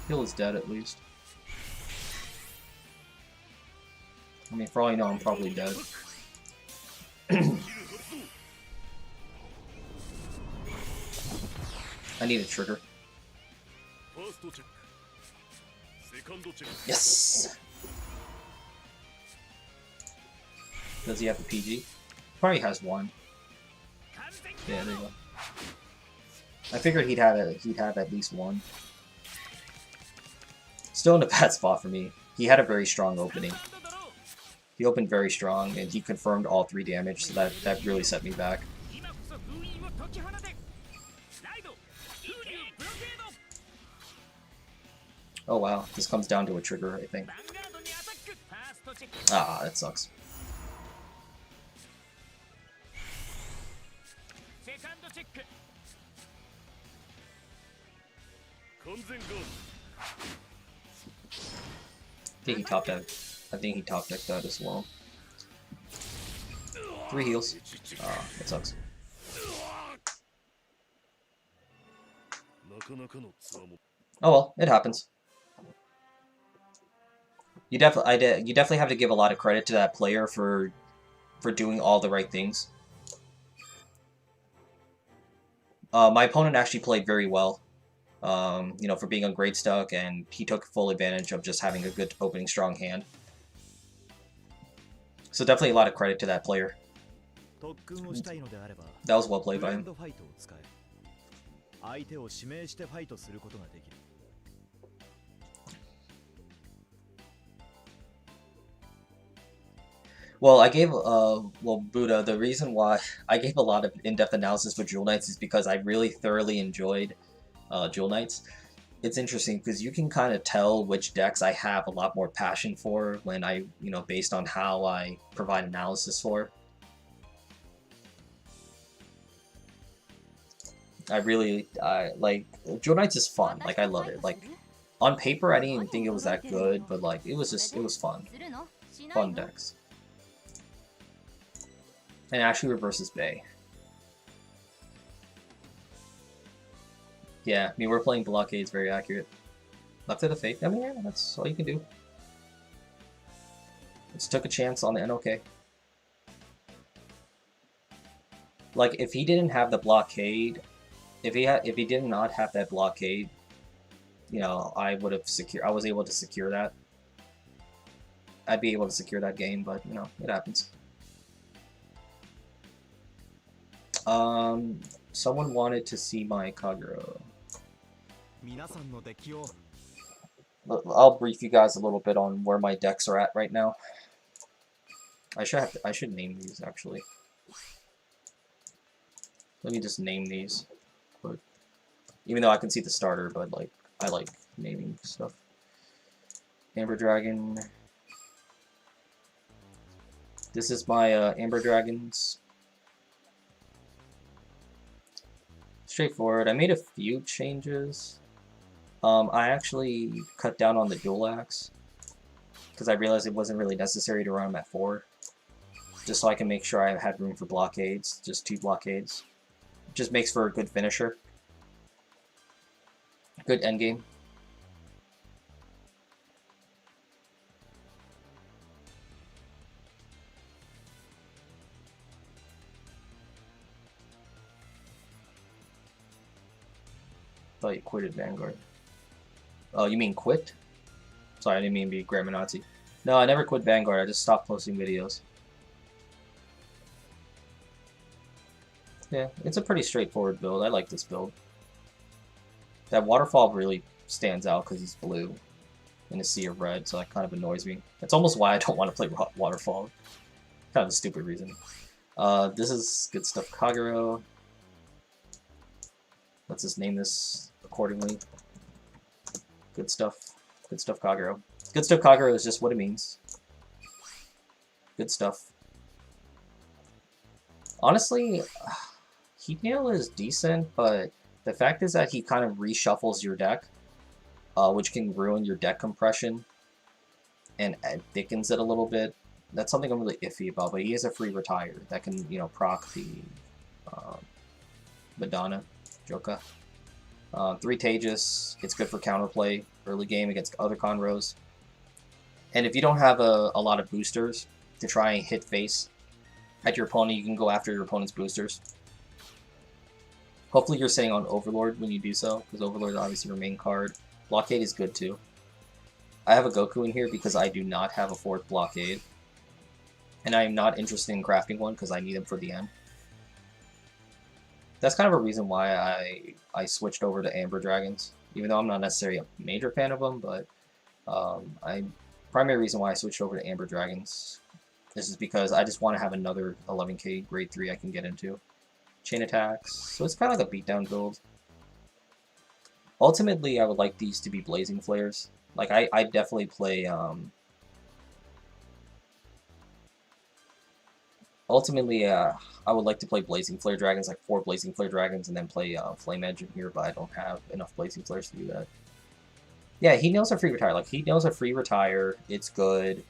Heal is dead at least. I mean, for all you know, I'm probably dead. I need a trigger. Yes! Does he have the PG? Probably has one. Yeah, there you go. I figured he'd have at least one. Still in a bad spot for me. He had a very strong opening. He opened very strong, and he confirmed all 3 damage, so that really set me back. Oh wow, this comes down to a trigger, I think. Ah, that sucks. I think he top decked. I think he top decked that as well. 3 heals. Ah, that sucks. Oh well, it happens. You definitely have to give a lot of credit to that player for doing all the right things. My opponent actually played very well. You know, for being on Great Stuck, and he took full advantage of just having a good opening strong hand. So definitely a lot of credit to that player. That was well played by him. Well, I gave, well, Buddha, the reason why I gave a lot of in-depth analysis for Jewel Knights is because I really thoroughly enjoyed Jewel Knights. It's interesting because you can kind of tell which decks I have a lot more passion for when I, you know, based on how I provide analysis for. I really, like, Jewel Knights is fun. Like, I love it. Like, on paper, I didn't even think it was that good, but, like, it was fun. Fun decks. And Ashley reverses Bay. Yeah, I mean, we're playing Blockade's very accurate. Left of the Fate. I mean, yeah, that's all you can do. Just took a chance on the NOK. Like, if he didn't have the Blockade, if he did not have that Blockade, you know, I was able to secure that. I'd be able to secure that game, but, you know, it happens. Someone wanted to see my Kagero. I'll brief you guys a little bit on where my decks are at right now. I should name these actually. Let me just name these. But even though I can see the starter, but like I like naming stuff. Amber Dragon. This is my Amber Dragons. Straightforward. I made a few changes. I actually cut down on the dual axe because I realized it wasn't really necessary to run them at 4, just so I can make sure I had room for blockades, just 2 blockades. It just makes for a good finisher, good endgame. Thought you quitted Vanguard. Oh, you mean quit? Sorry, I didn't mean to be grammar Nazi. No, I never quit Vanguard. I just stopped posting videos. Yeah, it's a pretty straightforward build. I like this build. That waterfall really stands out because he's blue in a sea of red, so that kind of annoys me. That's almost why I don't want to play waterfall. Kind of a stupid reason. This is good stuff, Kagero. Let's just name this accordingly. Good stuff. Good stuff, Kagero. Good stuff, Kagero is just what it means. Good stuff. Honestly, Heat Nail is decent, but the fact is that he kind of reshuffles your deck, which can ruin your deck compression and thickens it a little bit. That's something I'm really iffy about, but he is a free retire that can, you know, proc the Madonna, Joka. 3 Tejas, it's good for counterplay early game against other Conros. And if you don't have a lot of boosters to try and hit face at your opponent, you can go after your opponent's boosters. Hopefully you're saying on Overlord when you do so, because Overlord is obviously your main card. Blockade is good too. I have a Goku in here because I do not have a 4th Blockade. And I am not interested in crafting one because I need them for the end. That's kind of a reason why I switched over to Amber Dragons. Even though I'm not necessarily a major fan of them, but primary reason why I switched over to Amber Dragons. This is because I just want to have another 11k grade 3 I can get into. Chain attacks, so it's kind of like a beatdown build. Ultimately, I would like these to be Blazing Flares. Like, I definitely play, ultimately, I would like to play Blazing Flare Dragons, like 4 Blazing Flare Dragons, and then play Flame Edge in here, but I don't have enough Blazing Flares to do that. Yeah, Heat Nails are free retire. Like, Heat Nails are free retire, it's good.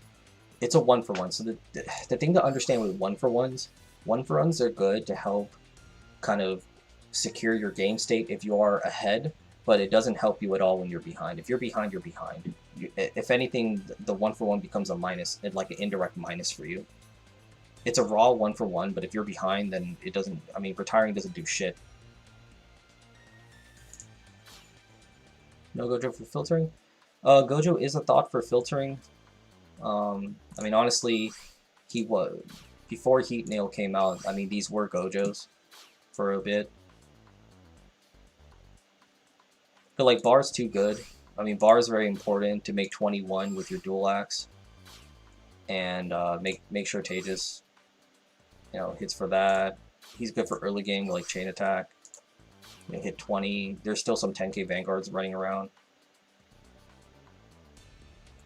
It's a 1-for-1, so the thing to understand with 1-for-1s are good to help kind of secure your game state if you are ahead, but it doesn't help you at all when you're behind. If you're behind, you're behind. If anything, the 1-for-1 becomes a minus, like an indirect minus for you. It's a raw 1-for-1, but if you're behind, then it doesn't, I mean, retiring doesn't do shit. No Gojo for filtering? Gojo is a thought for filtering. I mean, honestly, he was, before Heat Nail came out, I mean, these were Gojos for a bit. But, like, Bar's too good. I mean, Bar is very important to make 21 with your dual axe. And make sure Tejas, you know, hits for that. He's good for early game, like chain attack. You know, hit 20. There's still some 10k Vanguards running around.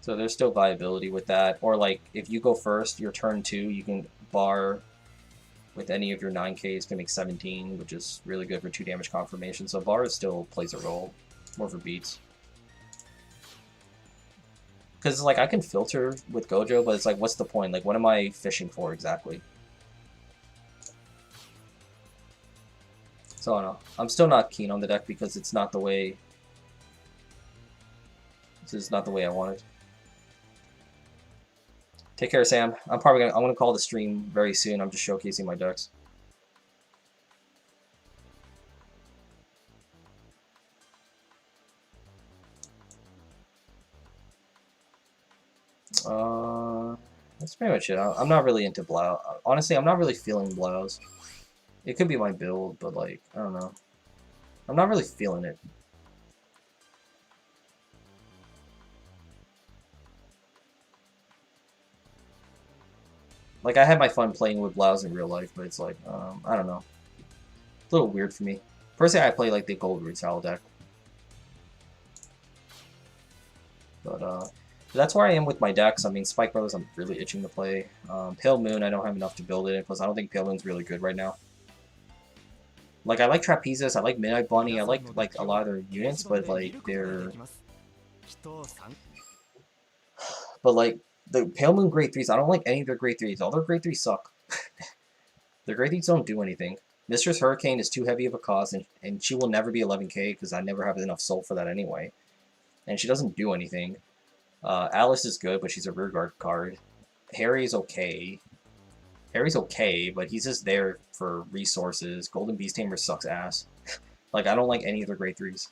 So there's still viability with that. Or, like, if you go first, your turn 2, you can Bar with any of your 9Ks can make 17, which is really good for 2 damage confirmation. So Bar still plays a role, more for beats. Because, like, I can filter with Gojo, but it's like, what's the point? Like, what am I fishing for exactly? So, I don't know. I'm still not keen on the deck because it's not the way... This is not the way I wanted. Take care, Sam. I'm gonna call the stream very soon. I'm just showcasing my decks. That's pretty much it. I'm not really into Blau. Honestly, I'm not really feeling Blaus. It could be my build, but, like, I don't know. I'm not really feeling it. Like, I had my fun playing with Blaus in real life, but it's like, I don't know. It's a little weird for me. Personally, I play, like, the Gold Root style deck. But, that's where I am with my decks. I mean, Spike Brothers, I'm really itching to play. Pale Moon, I don't have enough to build it in, because I don't think Pale Moon's really good right now. Like, I like Trapezes, I like Midnight Bunny, I like a lot of their units, but, like, they're... But, like, the Pale Moon Grade 3s, I don't like any of their Grade 3s. All their Grade 3s suck. Their Grade 3s don't do anything. Mistress Hurricane is too heavy of a cost, and she will never be 11k, because I never have enough soul for that anyway. And she doesn't do anything. Alice is good, but she's a rearguard card. Harry's okay. Harry's okay, but he's just there for resources. Golden Beast Tamer sucks ass. Like, I don't like any of their Grade 3s.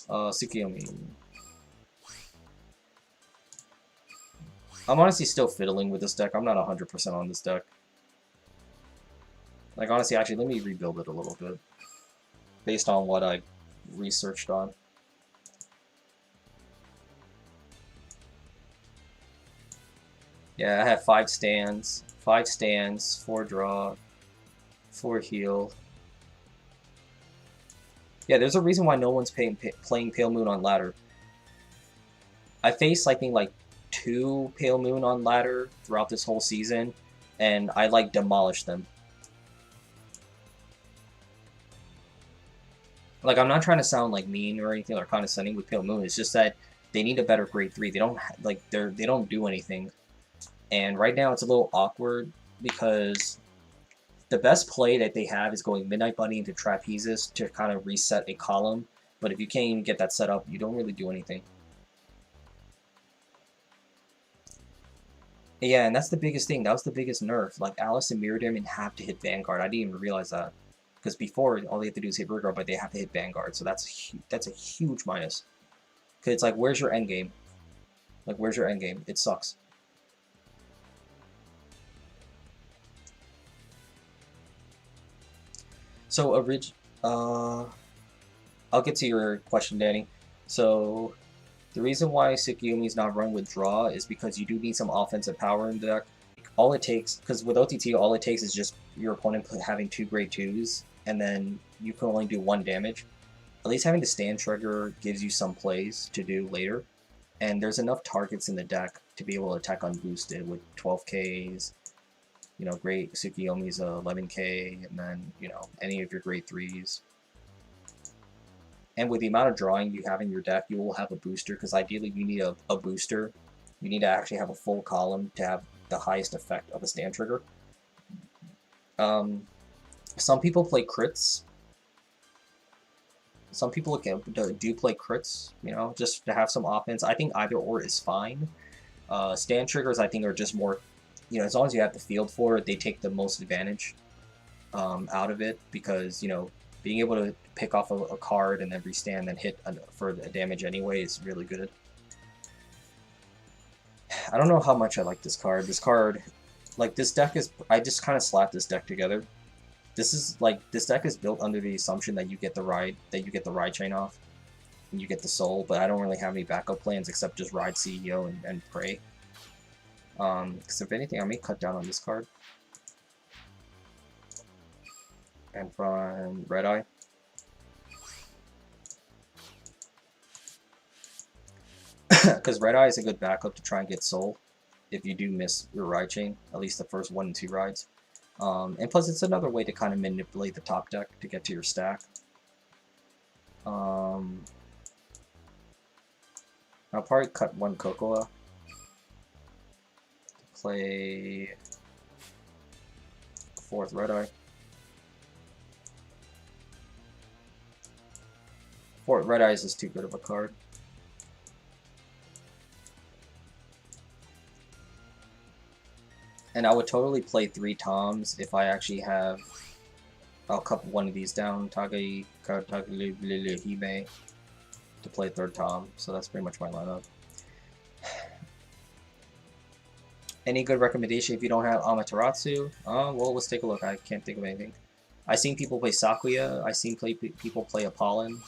Tsukiyomi. I'm honestly still fiddling with this deck. I'm not 100% on this deck. Like, honestly, actually, let me rebuild it a little bit. Based on what I researched on. Yeah, I have 5 stands. 5 stands, 4 draw, 4 heal. Yeah, there's a reason why no one's playing Pale Moon on ladder. I faced, I think, like 2 Pale Moon on ladder throughout this whole season, and I, like, demolished them. Like, I'm not trying to sound, like, mean or anything or condescending with Pale Moon. It's just that they need a better Grade 3. They don't, like, they don't do anything. And right now it's a little awkward because the best play that they have is going Midnight Bunny into Trapezes to kind of reset a column. But if you can't even get that set up, you don't really do anything. Yeah, and that's the biggest thing. That was the biggest nerf. Like, Alice and Mirror Diamond have to hit Vanguard. I didn't even realize that. Because before, all they have to do is hit Vanguard, but they have to hit Vanguard. So that's a huge minus. Because it's like, where's your end game? Like, where's your end game? It sucks. So, I'll get to your question, Danny. So, the reason why Tsukiyomi's not run with draw is because you do need some offensive power in the deck. All it takes, because with OTT, all it takes is just your opponent having 2 grade 2s, and then you can only do 1 damage. At least having the stand trigger gives you some plays to do later. And there's enough targets in the deck to be able to attack unboosted with 12Ks, you know, great Tsukiyomi's 11K, and then, you know, any of your grade 3s. And with the amount of drawing you have in your deck, you will have a booster, because ideally you need a booster. You need to actually have a full column to have the highest effect of a stand trigger. Some people play crits. Some people do play crits, you know, just to have some offense. I think either or is fine. Stand triggers, I think, are just more, you know, as long as you have the field for it, they take the most advantage out of it, because, you know, being able to pick off a card and then restand and hit for the damage anyway is really good. I don't know how much I like this card. This card, like, this deck is, I just kind of slapped this deck together. This deck is built under the assumption that you get the ride chain off, and you get the soul, but I don't really have any backup plans except just ride CEO and pray. Because if anything, I may cut down on this card. And from Red Eye. Because Red Eye is a good backup to try and get soul if you do miss your ride chain, at least the first 1 and 2 rides. And plus, it's another way to kind of manipulate the top deck to get to your stack. I'll probably cut 1 Cocoa to play 4th Red Eye. 4th Red Eye is just too good of a card. And I would totally play 3 Toms if I actually have. I'll cut 1 of these down, Tagai Hime, to play 3rd Tom. So that's pretty much my lineup. Any good recommendation if you don't have Amaterasu? Well, let's take a look. I can't think of anything. I've seen people play Sakuya. I've seen people play Apollon.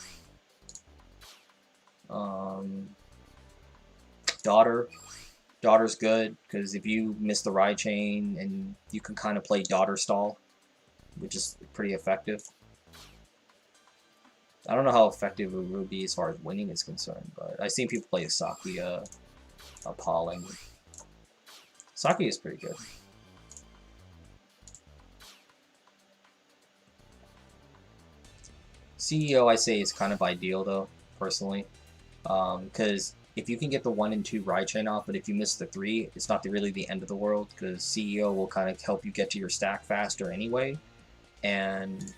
Daughter's good, because if you miss the ride chain, and you can kind of play Daughter stall, which is pretty effective. I don't know how effective it will be as far as winning is concerned, but I've seen people play Sakuya, Apollon. Sakuya is pretty good. CEO, I say, is kind of ideal, though, personally, because if you can get the 1 and 2 ride chain off, but if you miss the 3, it's not really the end of the world, because CEO will kind of help you get to your stack faster anyway. And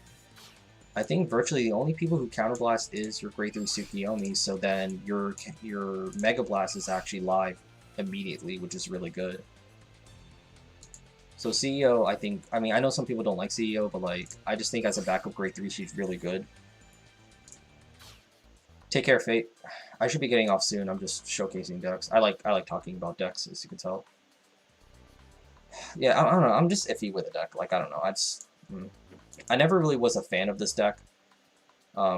I think virtually the only people who counterblast is your grade 3 Tsukiyomi, so then your Mega Blast is actually live immediately, which is really good. So CEO, I mean, I know some people don't like CEO, but like, I just think as a backup grade 3, she's really good. Take care, Fate. I should be getting off soon. I'm just showcasing decks. I like talking about decks, as you can tell. Yeah, I don't know. I'm just iffy with the deck. Like, I don't know. I never really was a fan of this deck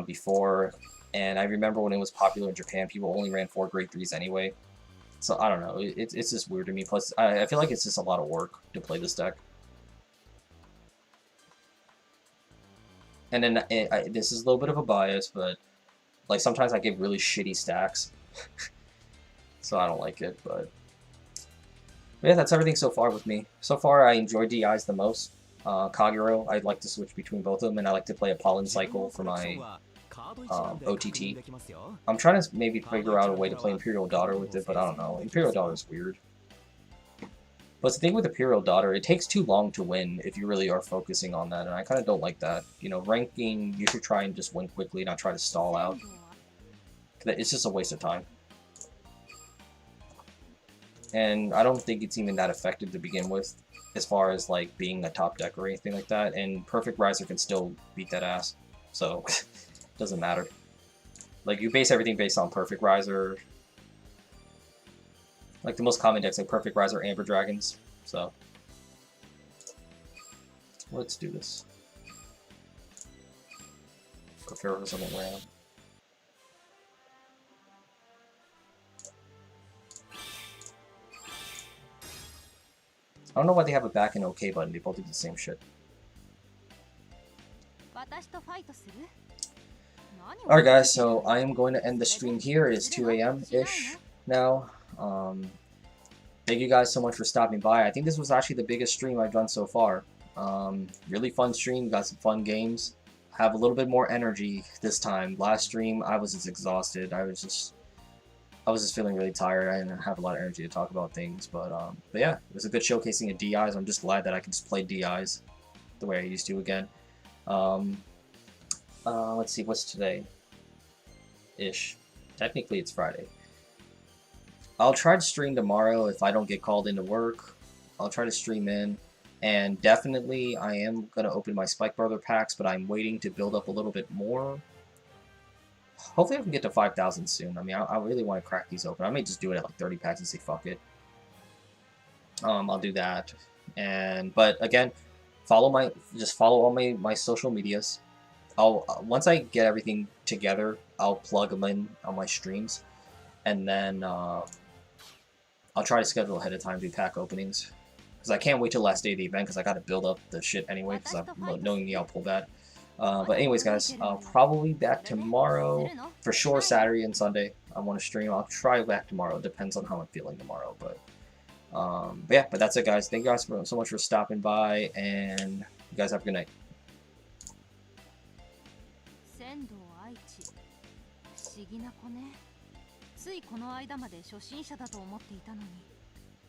before, and I remember when it was popular in Japan, people only ran 4 grade 3s anyway. So I don't know. It's just weird to me. Plus, I feel like it's just a lot of work to play this deck. And then this is a little bit of a bias, but like, sometimes I give really shitty stacks. So I don't like it, but yeah, that's everything so far with me. So far, I enjoy DIs the most. Kagero, I'd like to switch between both of them, and I like to play a Pollen Cycle for my OTT. I'm trying to maybe figure out a way to play Imperial Daughter with it, but I don't know. Imperial Daughter is weird. But the thing with Imperial Daughter, it takes too long to win if you really are focusing on that, and I kind of don't like that. You know, ranking, you should try and just win quickly, not try to stall out. It's just a waste of time. and I don't think it's even that effective to begin with, as far as like being a top deck or anything like that. And Perfect Riser can still beat that ass, so doesn't matter. Like you base everything based on Perfect Riser. Like the most common decks like Perfect Riser, Amber Dragons. So let's do this. Prepare for something random. I don't know why they have a back and OK button. They both do the same shit. Alright guys, so I am going to end the stream here. It is 2 a.m.-ish now. Thank you guys so much for stopping by. I think this was actually the biggest stream I've done so far. Really fun stream, got some fun games. Have a little bit more energy this time. Last stream, I was just exhausted. I was just feeling really tired. I didn't have a lot of energy to talk about things, but yeah, it was a good showcasing of DIs. I'm just glad that I can just play DIs the way I used to again. Let's see, what's today? Ish. Technically, it's Friday. I'll try to stream tomorrow if I don't get called into work. I'll try to stream in, and definitely I am gonna open my Spike Brother packs, but I'm waiting to build up a little bit more. Hopefully I can get to 5,000 soon. I mean, I really want to crack these open. I may just do it at like 30 packs and say fuck it. I'll do that. But again, follow all my social medias. Once I get everything together, I'll plug them in on my streams, and then I'll try to schedule ahead of time to do pack openings, because I can't wait till the last day of the event, because I got to build up the shit anyway, because knowing me, I'll pull that. But anyways, guys, I'll probably be back tomorrow. For sure, Saturday and Sunday, I want to stream. I'll try back tomorrow. It depends on how I'm feeling tomorrow. But yeah, but that's it, guys. Thank you guys so much for stopping by, and you guys have a good night. ついこの間まで初心者だと思っていたのに